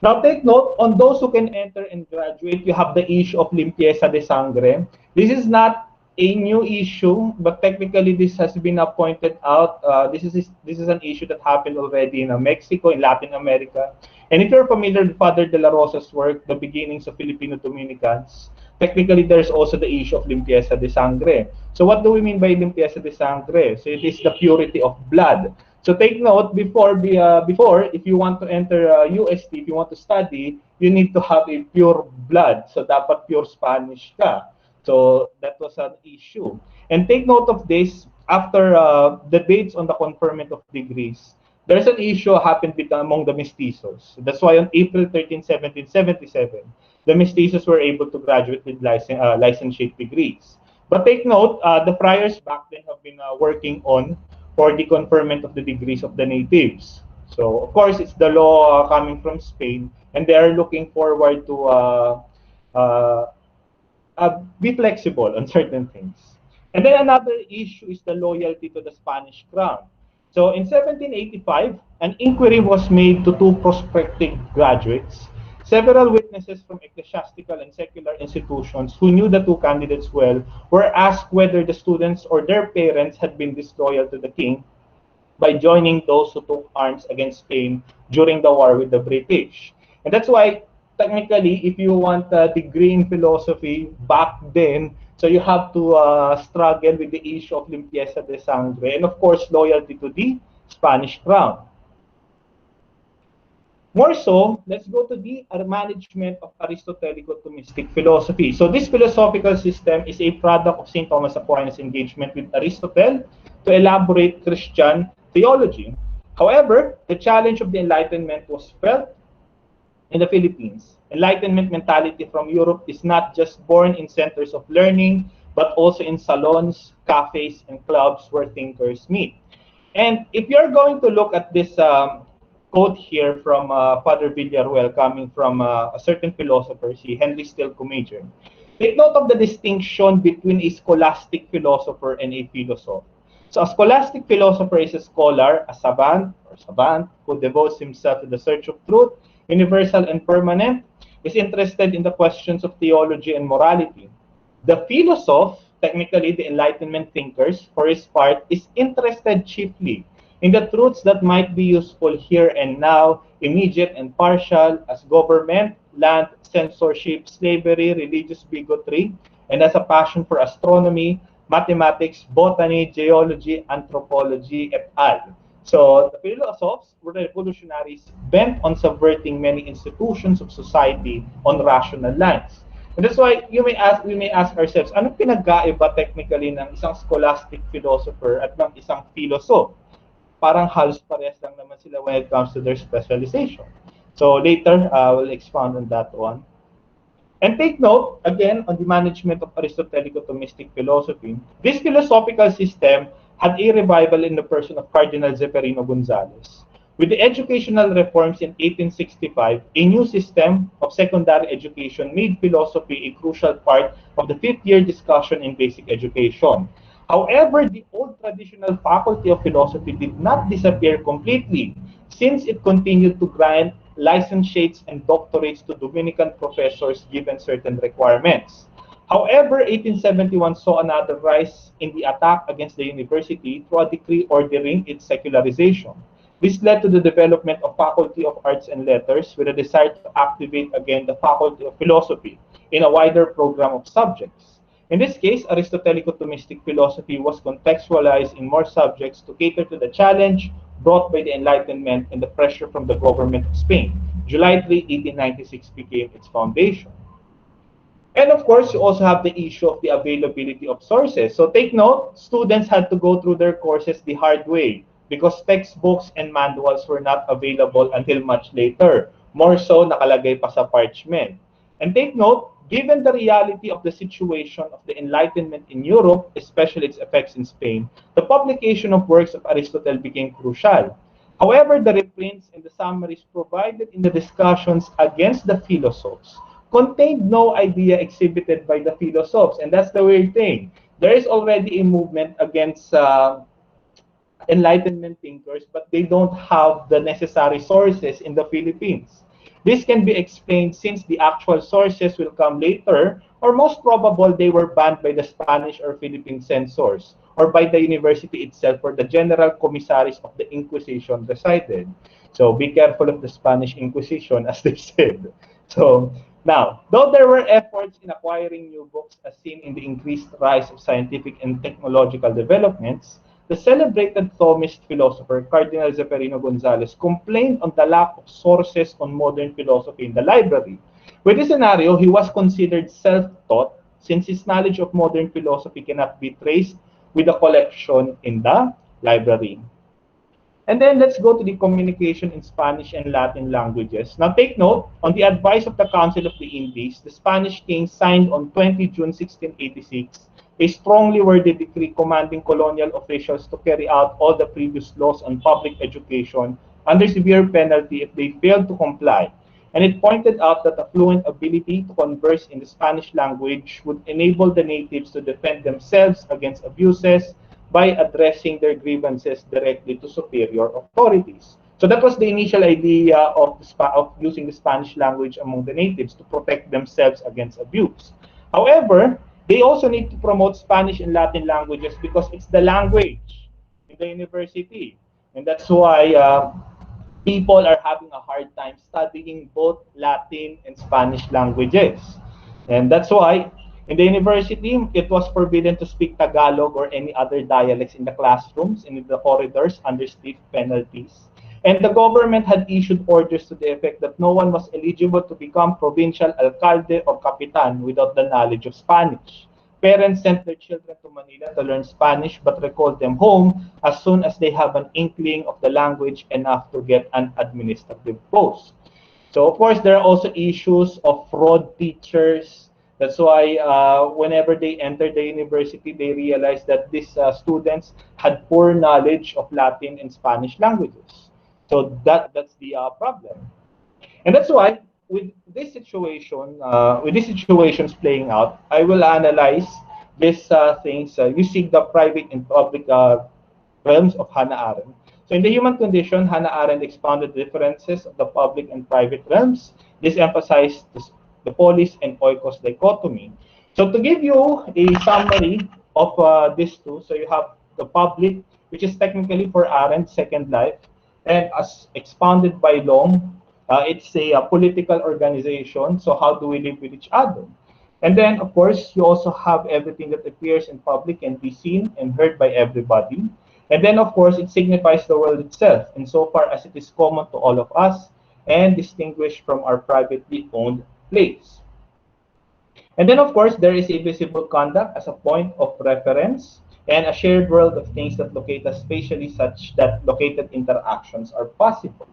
Now take note, on those who can enter and graduate, you have the issue of limpieza de sangre. This is not a new issue, but technically this has been pointed out. This is an issue that happened already in Mexico, in Latin America. And if you're familiar with Father de la Rosa's work, The Beginnings of Filipino Dominicans, technically there's also the issue of limpieza de sangre. So what do we mean by limpieza de sangre? So it is the purity of blood. So take note, before if you want to enter UST, if you want to study, you need to have a pure blood. So dapat pure Spanish ka. So that was an issue. And take note of this, after debates on the conferment of degrees, there's an issue happened among the mestizos. That's why on April 13, 1777, the mestizos were able to graduate with licentiate degrees. But take note, the friars back then have been working on for the conferment of the degrees of the natives. So of course, it's the law coming from Spain, and they are looking forward to be flexible on certain things. And then another issue is the loyalty to the Spanish crown. So in 1785, an inquiry was made to 2 prospective graduates. Several witnesses from ecclesiastical and secular institutions who knew the 2 candidates well were asked whether the students or their parents had been disloyal to the king by joining those who took arms against Spain during the war with the British. And that's why, technically, if you want a degree in philosophy back then, so you have to struggle with the issue of limpieza de sangre and, of course, loyalty to the Spanish crown. More so, let's go to the management of Aristotelico-Thomistic philosophy. So this philosophical system is a product of St. Thomas Aquinas' engagement with Aristotle to elaborate Christian theology. However, the challenge of the Enlightenment was felt in the Philippines. Enlightenment mentality from Europe is not just born in centers of learning, but also in salons, cafes, and clubs where thinkers meet. And if you're going to look at this quote here from Father Villaruel coming from a certain philosopher, si Henry Steele Commager, take note of the distinction between a scholastic philosopher and a philosopher. So a scholastic philosopher is a scholar, a savant who devotes himself to the search of truth, universal and permanent, is interested in the questions of theology and morality. The philosopher, technically the Enlightenment thinkers, for his part, is interested chiefly in the truths that might be useful here and now, immediate and partial, as government, land, censorship, slavery, religious bigotry, and has a passion for astronomy, mathematics, botany, geology, anthropology, et al. So the philosophers were revolutionaries bent on subverting many institutions of society on rational lines. And that's why we may ask ourselves, anong pinagkaiba technically ng isang scholastic philosopher at ng isang philosopher? Parang halos parehas lang naman sila when it comes to their specialization. So later, we'll expound on that one. And take note, again, on the management of Aristotelico-Thomistic philosophy. This philosophical system had a revival in the person of Cardinal Zeferino Gonzalez. With the educational reforms in 1865, a new system of secondary education made philosophy a crucial part of the fifth-year discussion in basic education. However, the old traditional faculty of philosophy did not disappear completely, since it continued to grant licentiates and doctorates to Dominican professors given certain requirements. However, 1871 saw another rise in the attack against the university through a decree ordering its secularization. This led to the development of Faculty of Arts and Letters with a desire to activate again the Faculty of Philosophy in a wider program of subjects. In this case, Aristotelico-Thomistic philosophy was contextualized in more subjects to cater to the challenge brought by the Enlightenment and the pressure from the government of Spain. July 3, 1896 became its foundation. And of course, you also have the issue of the availability of sources. So take note, students had to go through their courses the hard way because textbooks and manuals were not available until much later. More so, nakalagay pa sa parchment. And take note, given the reality of the situation of the Enlightenment in Europe, especially its effects in Spain, the publication of works of Aristotle became crucial. However, the reprints and the summaries provided in the discussions against the philosophers contained no idea exhibited by the philosophers. And that's the weird thing. There is already a movement against Enlightenment thinkers, but they don't have the necessary sources in the Philippines. This can be explained since the actual sources will come later, or most probable they were banned by the Spanish or Philippine censors, or by the university itself where the general commissaries of the Inquisition resided. So be careful of the Spanish Inquisition, as they said. So now, though there were efforts in acquiring new books as seen in the increased rise of scientific and technological developments, the celebrated Thomist philosopher Cardinal Zeferino Gonzalez complained on the lack of sources on modern philosophy in the library. With this scenario, he was considered self-taught since his knowledge of modern philosophy cannot be traced with a collection in the library. And then let's go to the communication in Spanish and Latin languages. Now take note, on the advice of the Council of the Indies, the Spanish king signed on 20 June 1686 a strongly worded decree commanding colonial officials to carry out all the previous laws on public education under severe penalty if they failed to comply. And it pointed out that a fluent ability to converse in the Spanish language would enable the natives to defend themselves against abuses by addressing their grievances directly to superior authorities. So that was the initial idea of using the Spanish language among the natives to protect themselves against abuse. However, they also need to promote Spanish and Latin languages because it's the language in the university. And that's why people are having a hard time studying both Latin and Spanish languages. And that's why in the university, it was forbidden to speak Tagalog or any other dialects in the classrooms and in the corridors under stiff penalties. And the government had issued orders to the effect that no one was eligible to become provincial alcalde or capitan without the knowledge of Spanish. Parents sent their children to Manila to learn Spanish but recalled them home as soon as they have an inkling of the language enough to get an administrative post. So of course, there are also issues of fraud teachers. That's why whenever they enter the university, they realize that these students had poor knowledge of Latin and Spanish languages. So that's the problem. And that's why with this situation, with these situations playing out, I will analyze these things using the private and public realms of Hannah Arendt. So in the human condition, Hannah Arendt expounded the differences of the public and private realms. This emphasized the polis and oikos dichotomy. So to give you a summary of these two, so you have the public, which is technically for Arendt, Second Life, and as expounded by Long, it's a political organization. So how do we live with each other? And then, of course, you also have everything that appears in public can be seen and heard by everybody. And then, of course, it signifies the world itself, insofar as it is common to all of us and distinguished from our privately owned place. And then, of course, there is a visible conduct as a point of reference and a shared world of things that locate us spatially such that located interactions are possible.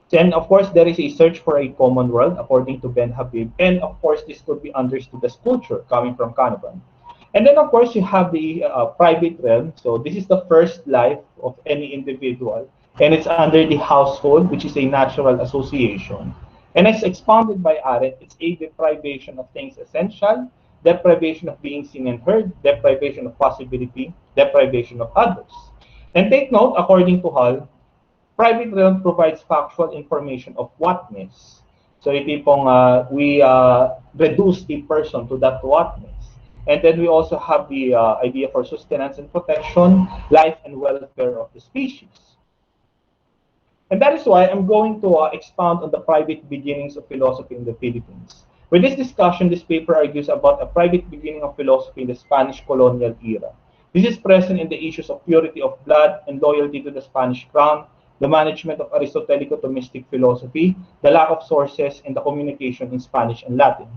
Then, of course, there is a search for a common world, according to Ben Habib. And, of course, this could be understood as culture coming from Canavan. And then, of course, you have the private realm. So this is the first life of any individual. And it's under the household, which is a natural association. And as expounded by Arendt, it's a deprivation of things essential, deprivation of being seen and heard, deprivation of possibility, deprivation of others. And take note, according to Hall, private realm provides factual information of whatness. So yung tipong we reduce a person to that whatness. And then we also have the idea for sustenance and protection, life and welfare of the species. And that is why I'm going to expound on the private beginnings of philosophy in the Philippines. With this discussion, this paper argues about a private beginning of philosophy in the Spanish colonial era. This is present in the issues of purity of blood and loyalty to the Spanish crown, the management of Aristotelico-Thomistic philosophy, the lack of sources, and the communication in Spanish and Latin.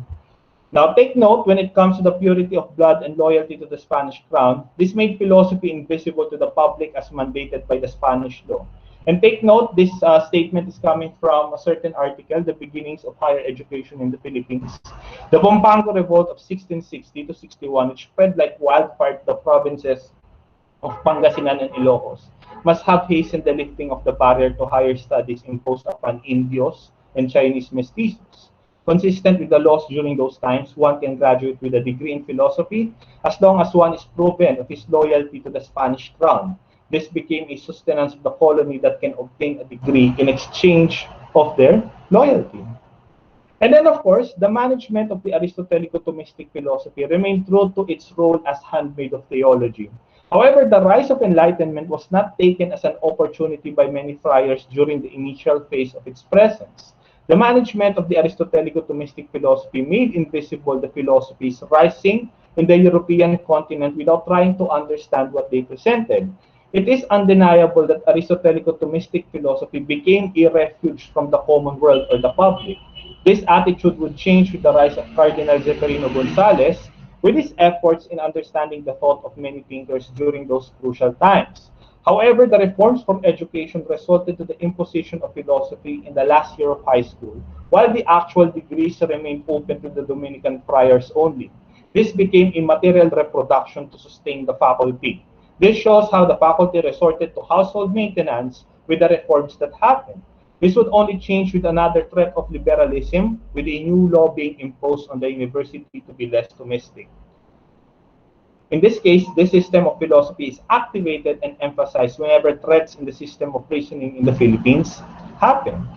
Now, take note, when it comes to the purity of blood and loyalty to the Spanish crown, this made philosophy invisible to the public as mandated by the Spanish law. And take note, this statement is coming from a certain article, The Beginnings of Higher Education in the Philippines. The Pampanga Revolt of 1660 to 61, which spread like wildfire to the provinces of Pangasinan and Ilocos, must have hastened the lifting of the barrier to higher studies imposed upon Indios and Chinese mestizos. Consistent with the laws during those times, one can graduate with a degree in philosophy as long as one is proven of his loyalty to the Spanish crown. This became a sustenance of the colony that can obtain a degree in exchange of their loyalty. And then, of course, the management of the Aristotelico-Thomistic philosophy remained true to its role as handmaid of theology. However, the rise of enlightenment was not taken as an opportunity by many friars during the initial phase of its presence. The management of the Aristotelico-Thomistic philosophy made invisible the philosophies rising in the European continent without trying to understand what they presented. It is undeniable that Aristotelico-Thomistic philosophy became a refuge from the common world or the public. This attitude would change with the rise of Cardinal Zeferino Gonzalez, with his efforts in understanding the thought of many thinkers during those crucial times. However, the reforms from education resulted to the imposition of philosophy in the last year of high school, while the actual degrees remained open to the Dominican friars only. This became a material reproduction to sustain the faculty. This shows how the faculty resorted to household maintenance with the reforms that happened. This would only change with another threat of liberalism, with a new law being imposed on the university to be less domestic. In this case, this system of philosophy is activated and emphasized whenever threats in the system of reasoning in the Philippines happen.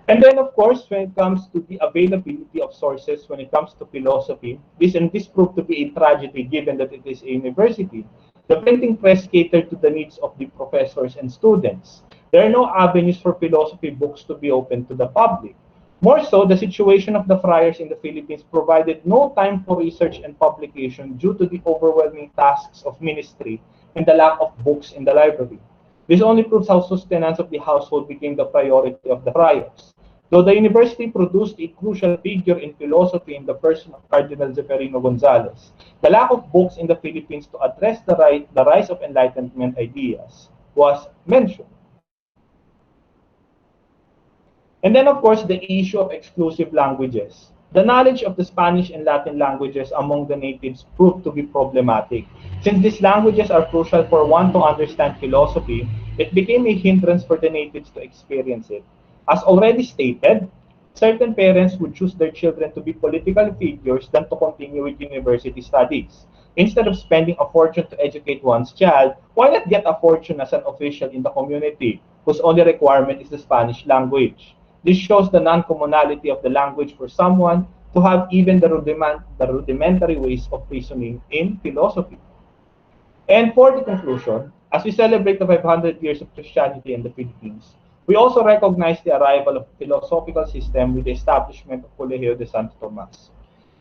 And then, of course, when it comes to the availability of sources, when it comes to philosophy, this proved to be a tragedy given that it is a university. The printing press catered to the needs of the professors and students. There are no avenues for philosophy books to be open to the public. More so, the situation of the friars in the Philippines provided no time for research and publication due to the overwhelming tasks of ministry and the lack of books in the library. This only proves how sustenance of the household became the priority of the friars. Though the university produced a crucial figure in philosophy in the person of Cardinal Zeferino Gonzalez, the lack of books in the Philippines to address the rise of Enlightenment ideas was mentioned. And then, of course, the issue of exclusive languages. The knowledge of the Spanish and Latin languages among the natives proved to be problematic. Since these languages are crucial for one to understand philosophy, it became a hindrance for the natives to experience it. As already stated, certain parents would choose their children to be political figures than to continue with university studies. Instead of spending a fortune to educate one's child, why not get a fortune as an official in the community whose only requirement is the Spanish language? This shows the non-commonality of the language for someone to have even the rudimentary ways of reasoning in philosophy. And for the conclusion, as we celebrate the 500 years of Christianity in the Philippines, we also recognize the arrival of a philosophical system with the establishment of Colegio de Santo Tomas.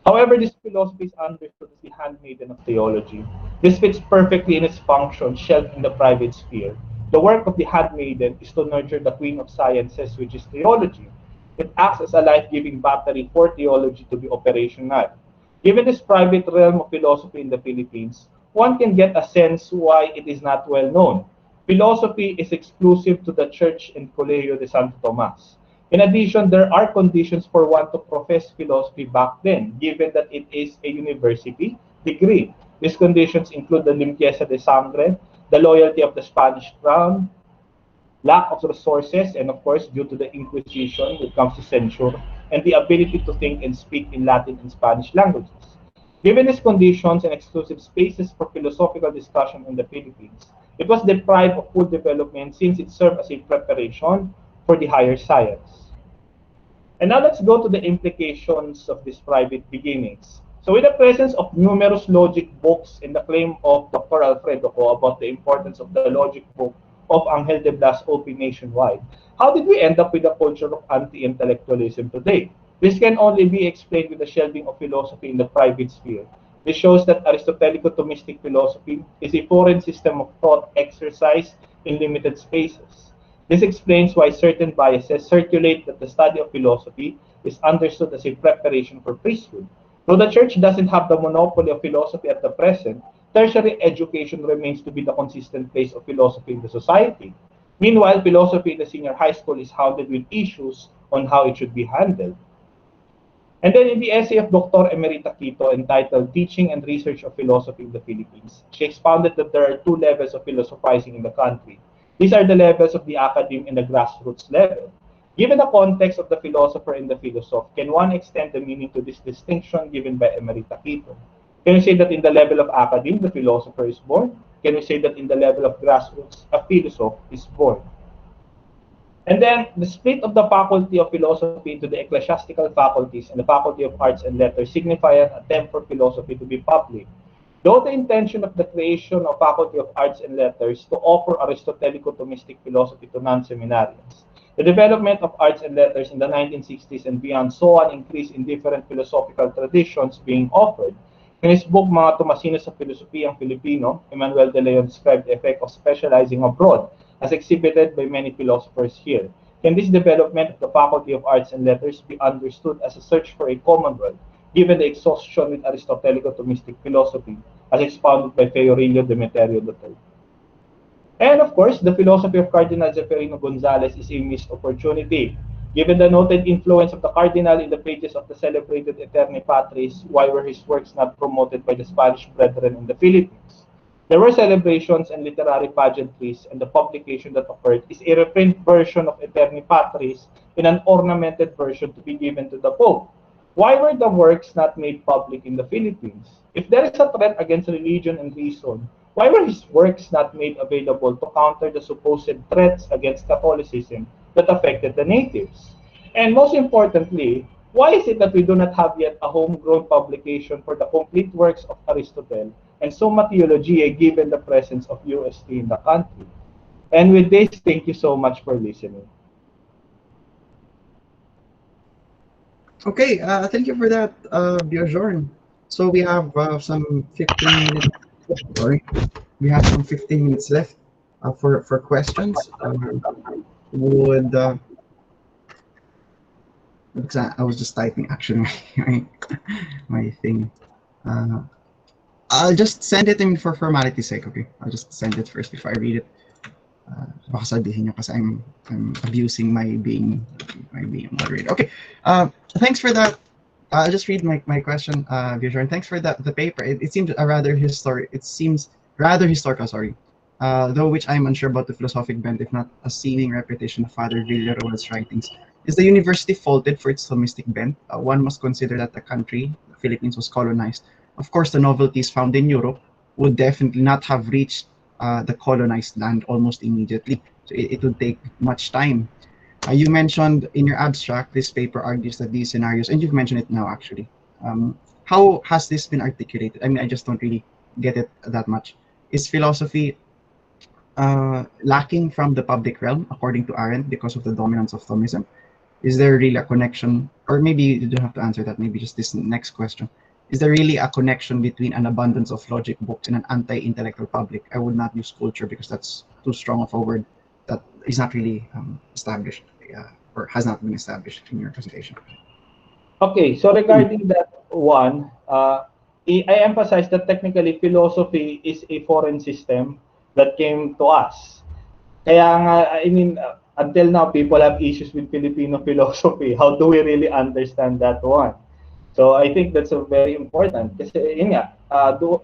However, this philosophy is understood as the handmaiden of theology. This fits perfectly in its function, shelved in the private sphere. The work of the handmaiden is to nurture the queen of sciences, which is theology. It acts as a life-giving battery for theology to be operational. Given this private realm of philosophy in the Philippines, one can get a sense why it is not well known. Philosophy is exclusive to the Church and Colegio de Santo Tomas. In addition, there are conditions for one to profess philosophy back then, given that it is a university degree. These conditions include the limpieza de sangre, the loyalty of the Spanish crown, lack of resources, and of course, due to the Inquisition when it comes to censure, and the ability to think and speak in Latin and Spanish languages. Given these conditions and exclusive spaces for philosophical discussion in the Philippines, it was deprived of full development since it served as a preparation for the higher science. And now let's go to the implications of these private beginnings. So with the presence of numerous logic books and the claim of Dr. Alfredo Co about the importance of the logic book of Angel de Blas OP nationwide, how did we end up with a culture of anti-intellectualism today? This can only be explained with the shelving of philosophy in the private sphere. This shows that Aristotelico-Thomistic philosophy is a foreign system of thought exercised in limited spaces. This explains why certain biases circulate that the study of philosophy is understood as a preparation for priesthood. Though the church doesn't have the monopoly of philosophy at the present, tertiary education remains to be the consistent place of philosophy in the society. Meanwhile, philosophy in the senior high school is hounded with issues on how it should be handled. And then in the essay of Dr. Emerita Quito entitled Teaching and Research of Philosophy in the Philippines, she expounded that there are two levels of philosophizing in the country. These are the levels of the academe and the grassroots level. Given the context of the philosopher and the philosopher, can one extend the meaning to this distinction given by Emerita Quito? Can we say that in the level of academe, the philosopher is born? Can we say that in the level of grassroots, a philosopher is born? And then the split of the Faculty of Philosophy into the ecclesiastical faculties and the Faculty of Arts and Letters signify an attempt for philosophy to be public. Though the intention of the creation of Faculty of Arts and Letters to offer Aristotelico-Thomistic philosophy to non-seminarians, the development of arts and letters in the 1960s and beyond saw an increase in different philosophical traditions being offered. In his book, Mga Tomasino sa Filosofiyang Filipino, Emmanuel de Leon described the effect of specializing abroad, as exhibited by many philosophers here. Can this development of the Faculty of Arts and Letters be understood as a search for a commonwealth, given the exhaustion with Aristotelico-Thomistic philosophy, as expounded by Fiorillo Demeterio III? And of course, the philosophy of Cardinal Zeferino Gonzalez is a missed opportunity. Given the noted influence of the Cardinal in the pages of the celebrated Eterni Patris, why were his works not promoted by the Spanish brethren in the Philippines? There were celebrations and literary pageantries, and the publication that occurred is a reprint version of Eterni Patris in an ornamented version to be given to the Pope. Why were the works not made public in the Philippines? If there is a threat against religion and reason, why were his works not made available to counter the supposed threats against Catholicism that affected the natives? And most importantly, why is it that we do not have yet a homegrown publication for the complete works of Aristotle and Summa Theologiae given the presence of UST in the country? And with this, thank you so much for listening. Okay, thank you for that, Beaujorne. So we have some 15 minutes. Sorry, we have some 15 minutes left for questions. Would I was just typing actually my thing. I'll just send it in for formality's sake. Okay, I'll just send it first before I read it. Baka sabihin niyo kasi I'm abusing my being a moderator. Okay, thanks for that. I'll just read my question, Beaujorne. Thanks for the paper. It seems rather historical. Sorry, though which I'm unsure about the philosophic bent, if not a seeming repetition of Father Villaroel's writings. Is the university faulted for its Thomistic bent? One must consider that the country, the Philippines, was colonized. Of course, the novelties found in Europe would definitely not have reached the colonized land almost immediately. So it would take much time. You mentioned in your abstract, this paper argues that these scenarios, and you've mentioned it now actually. How has this been articulated? I mean, I just don't really get it that much. Is philosophy lacking from the public realm, according to Arendt, because of the dominance of Thomism? is there really a connection, or maybe you don't have to answer that, maybe just this next question. Is there really a connection between an abundance of logic books and an anti-intellectual public? I would not use culture because that's too strong of a word that is not really established or has not been established in your presentation. Okay, so regarding that one, I emphasize that technically philosophy is a foreign system that came to us. Kaya nga, I mean, until now, people have issues with Filipino philosophy. How do we really understand that one? So I think that's a very important. Kasi yun nga,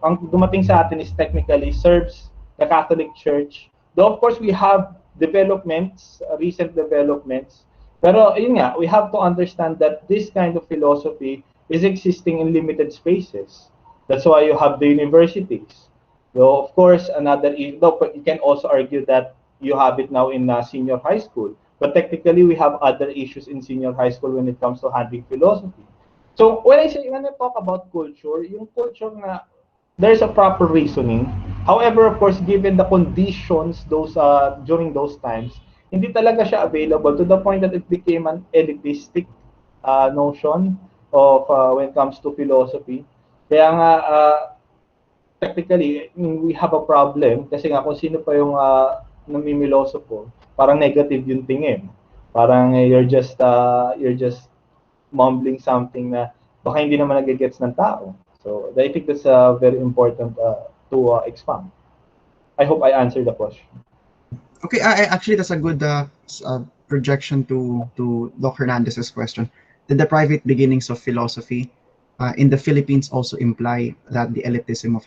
ang dumating sa atin is technically serves the Catholic Church. Though of course we have developments, recent developments. Pero yun nga, we have to understand that this kind of philosophy is existing in limited spaces. That's why you have the universities. So of course, you can also argue that you have it now in senior high school. But technically, we have other issues in senior high school when it comes to handling philosophy. So when I talk about culture, yung culture nga, there's a proper reasoning. However, of course, given the conditions during those times, hindi talaga siya available to the point that it became an elitistic notion of when it comes to philosophy. Kaya nga, technically, we have a problem kasi nga kung sino pa yung namimilosopo, parang negative yung tingin. Parang you're just mumbling something na baka hindi naman nagigets ng tao. So I think that's very important to expand. I hope I answered the question. Okay, actually that's a good projection to Doc Hernandez's question. Did the private beginnings of philosophy in the Philippines also imply that the elitism of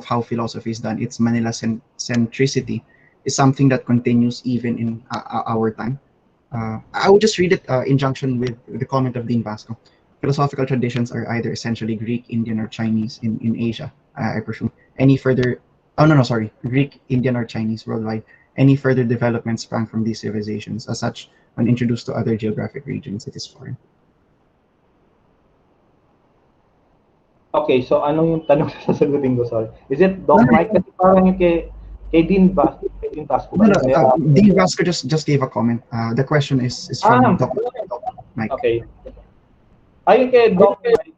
how philosophy is done, its Manila centricity, is something that continues even in our time? I would just read it in junction with the comment of Dean Vasco. Philosophical traditions are either essentially Greek, Indian, or Chinese in Asia, I presume. Greek, Indian, or Chinese worldwide. Any further development sprang from these civilizations. As such, when introduced to other geographic regions, it is foreign. Okay, so ano yung tanong na sasagutin ko? Sorry. Is it Doc Mike? Kasi parang yung kay Dean Vasco. Dean Vasco just gave a comment. The question is from Doc Mike. Okay. Ayun kay Doc Mike,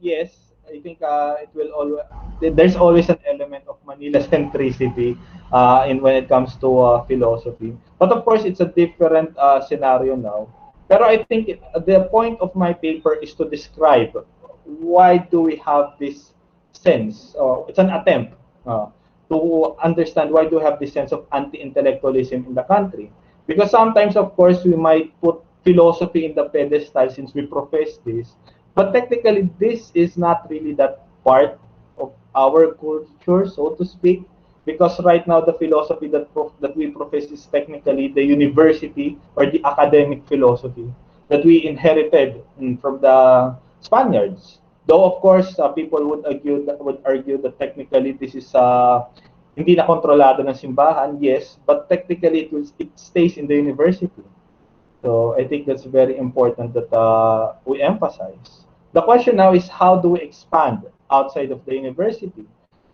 yes, I think it will always, there's always an element of Manila centricity when it comes to philosophy. But of course, it's a different scenario now. Pero I think the point of my paper is to describe why do we have this sense, it's an attempt to understand why do we have this sense of anti-intellectualism in the country. Because sometimes, of course, we might put philosophy in the pedestal since we profess this, but technically this is not really that part of our culture, so to speak, because right now the philosophy that we profess is technically the university or the academic philosophy that we inherited from the Spaniards. Though of course people would argue that technically this is hindi na kontrolado ng simbahan, yes, but technically it stays in the university. So I think that's very important that we emphasize. The question now is how do we expand outside of the university?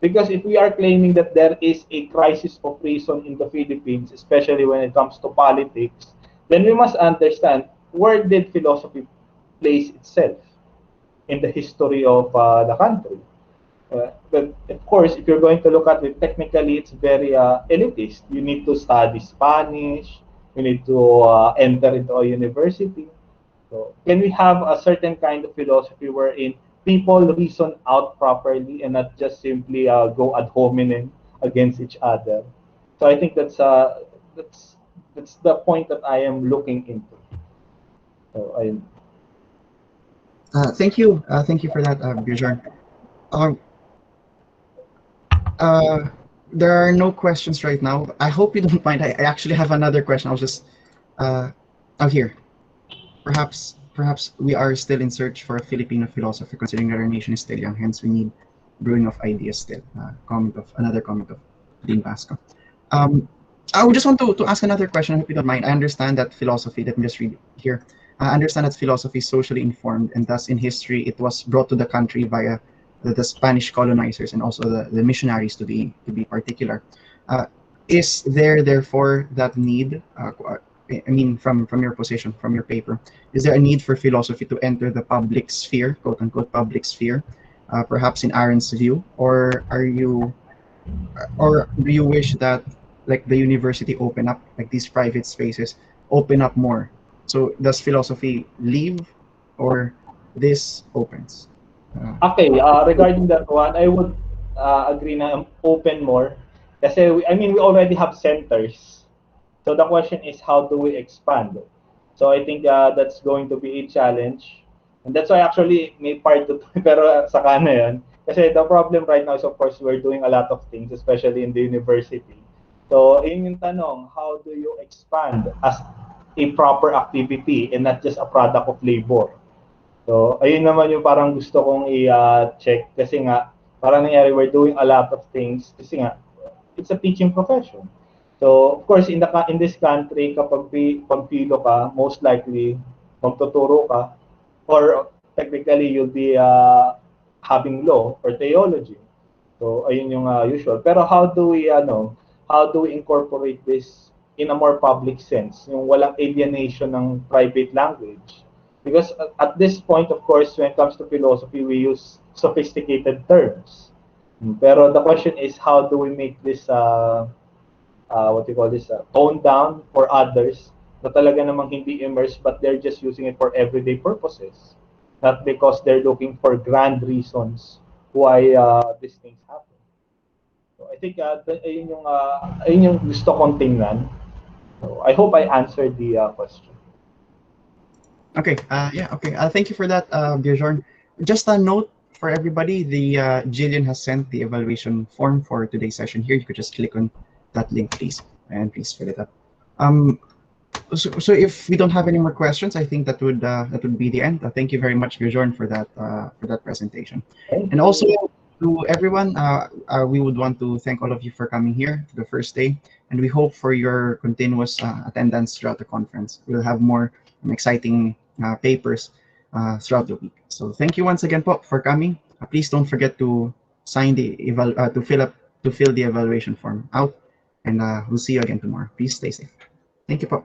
Because if we are claiming that there is a crisis of reason in the Philippines, especially when it comes to politics, then we must understand where did philosophy place itself in the history of the country. But of course, if you're going to look at it, technically it's very elitist. You need to study Spanish, you need to enter into a university. So can we have a certain kind of philosophy wherein people reason out properly and not just simply go ad hominem against each other? So I think that's the point that I am looking into. So thank you for that, Beaujorne. There are no questions right now. I hope you don't mind. I actually have another question. I'll just out here. Perhaps we are still in search for a Filipino philosopher, considering that our nation is still young. Hence, we need brewing of ideas still. Another comment of Dean Vasco. I would just want to ask another question, if you don't mind. I understand that philosophy. Let me just read it here. I understand that philosophy is socially informed, and thus in history it was brought to the country via the Spanish colonizers and also the missionaries, to be particular. Is there therefore that need, I mean, from your position, from your paper, is there a need for philosophy to enter the public sphere, quote unquote public sphere, perhaps in Aaron's view, or do you wish that like the university open up, like these private spaces open up more? So does philosophy leave, or this opens? Okay, regarding that one, I would agree na open more. Kasi, I mean, we already have centers. So the question is, how do we expand? So I think that's going to be a challenge. And that's why actually may part to pero saka na yan. Kasi the problem right now is of course we're doing a lot of things, especially in the university. So yun yung tanong, how do you expand as a proper activity and not just a product of labor? So, ayun naman yung parang gusto kong i-check kasi nga, parang nangyari, we're doing a lot of things kasi nga, it's a teaching profession. So, of course, in this country, kapag pagpilo ka, most likely, magtuturo ka, or technically, you'll be having law or theology. So, ayun yung usual. Pero how do we incorporate this in a more public sense? Yung walang alienation ng private language. Because at this point, of course, when it comes to philosophy, we use sophisticated terms. Pero the question is, how do we make this, toned down for others na talaga namang hindi immersed, but they're just using it for everyday purposes, not because they're looking for grand reasons why these things happen. So I think ayun yung gusto kong tingnan. So I hope I answered the question. Okay. Yeah. Okay. Thank you for that, Beaujorne. Just a note for everybody: the Jillian has sent the evaluation form for today's session here. You could just click on that link, please, and please fill it up. So if we don't have any more questions, I think that would be the end. Thank you very much, Beaujorne, for that presentation. And also to everyone, we would want to thank all of you for coming here to the first day, and we hope for your continuous attendance throughout the conference. We'll have more exciting papers throughout the week. So thank you once again, po, for coming. Please don't forget to sign the fill the evaluation form out, and we'll see you again tomorrow. Please stay safe. Thank you, po.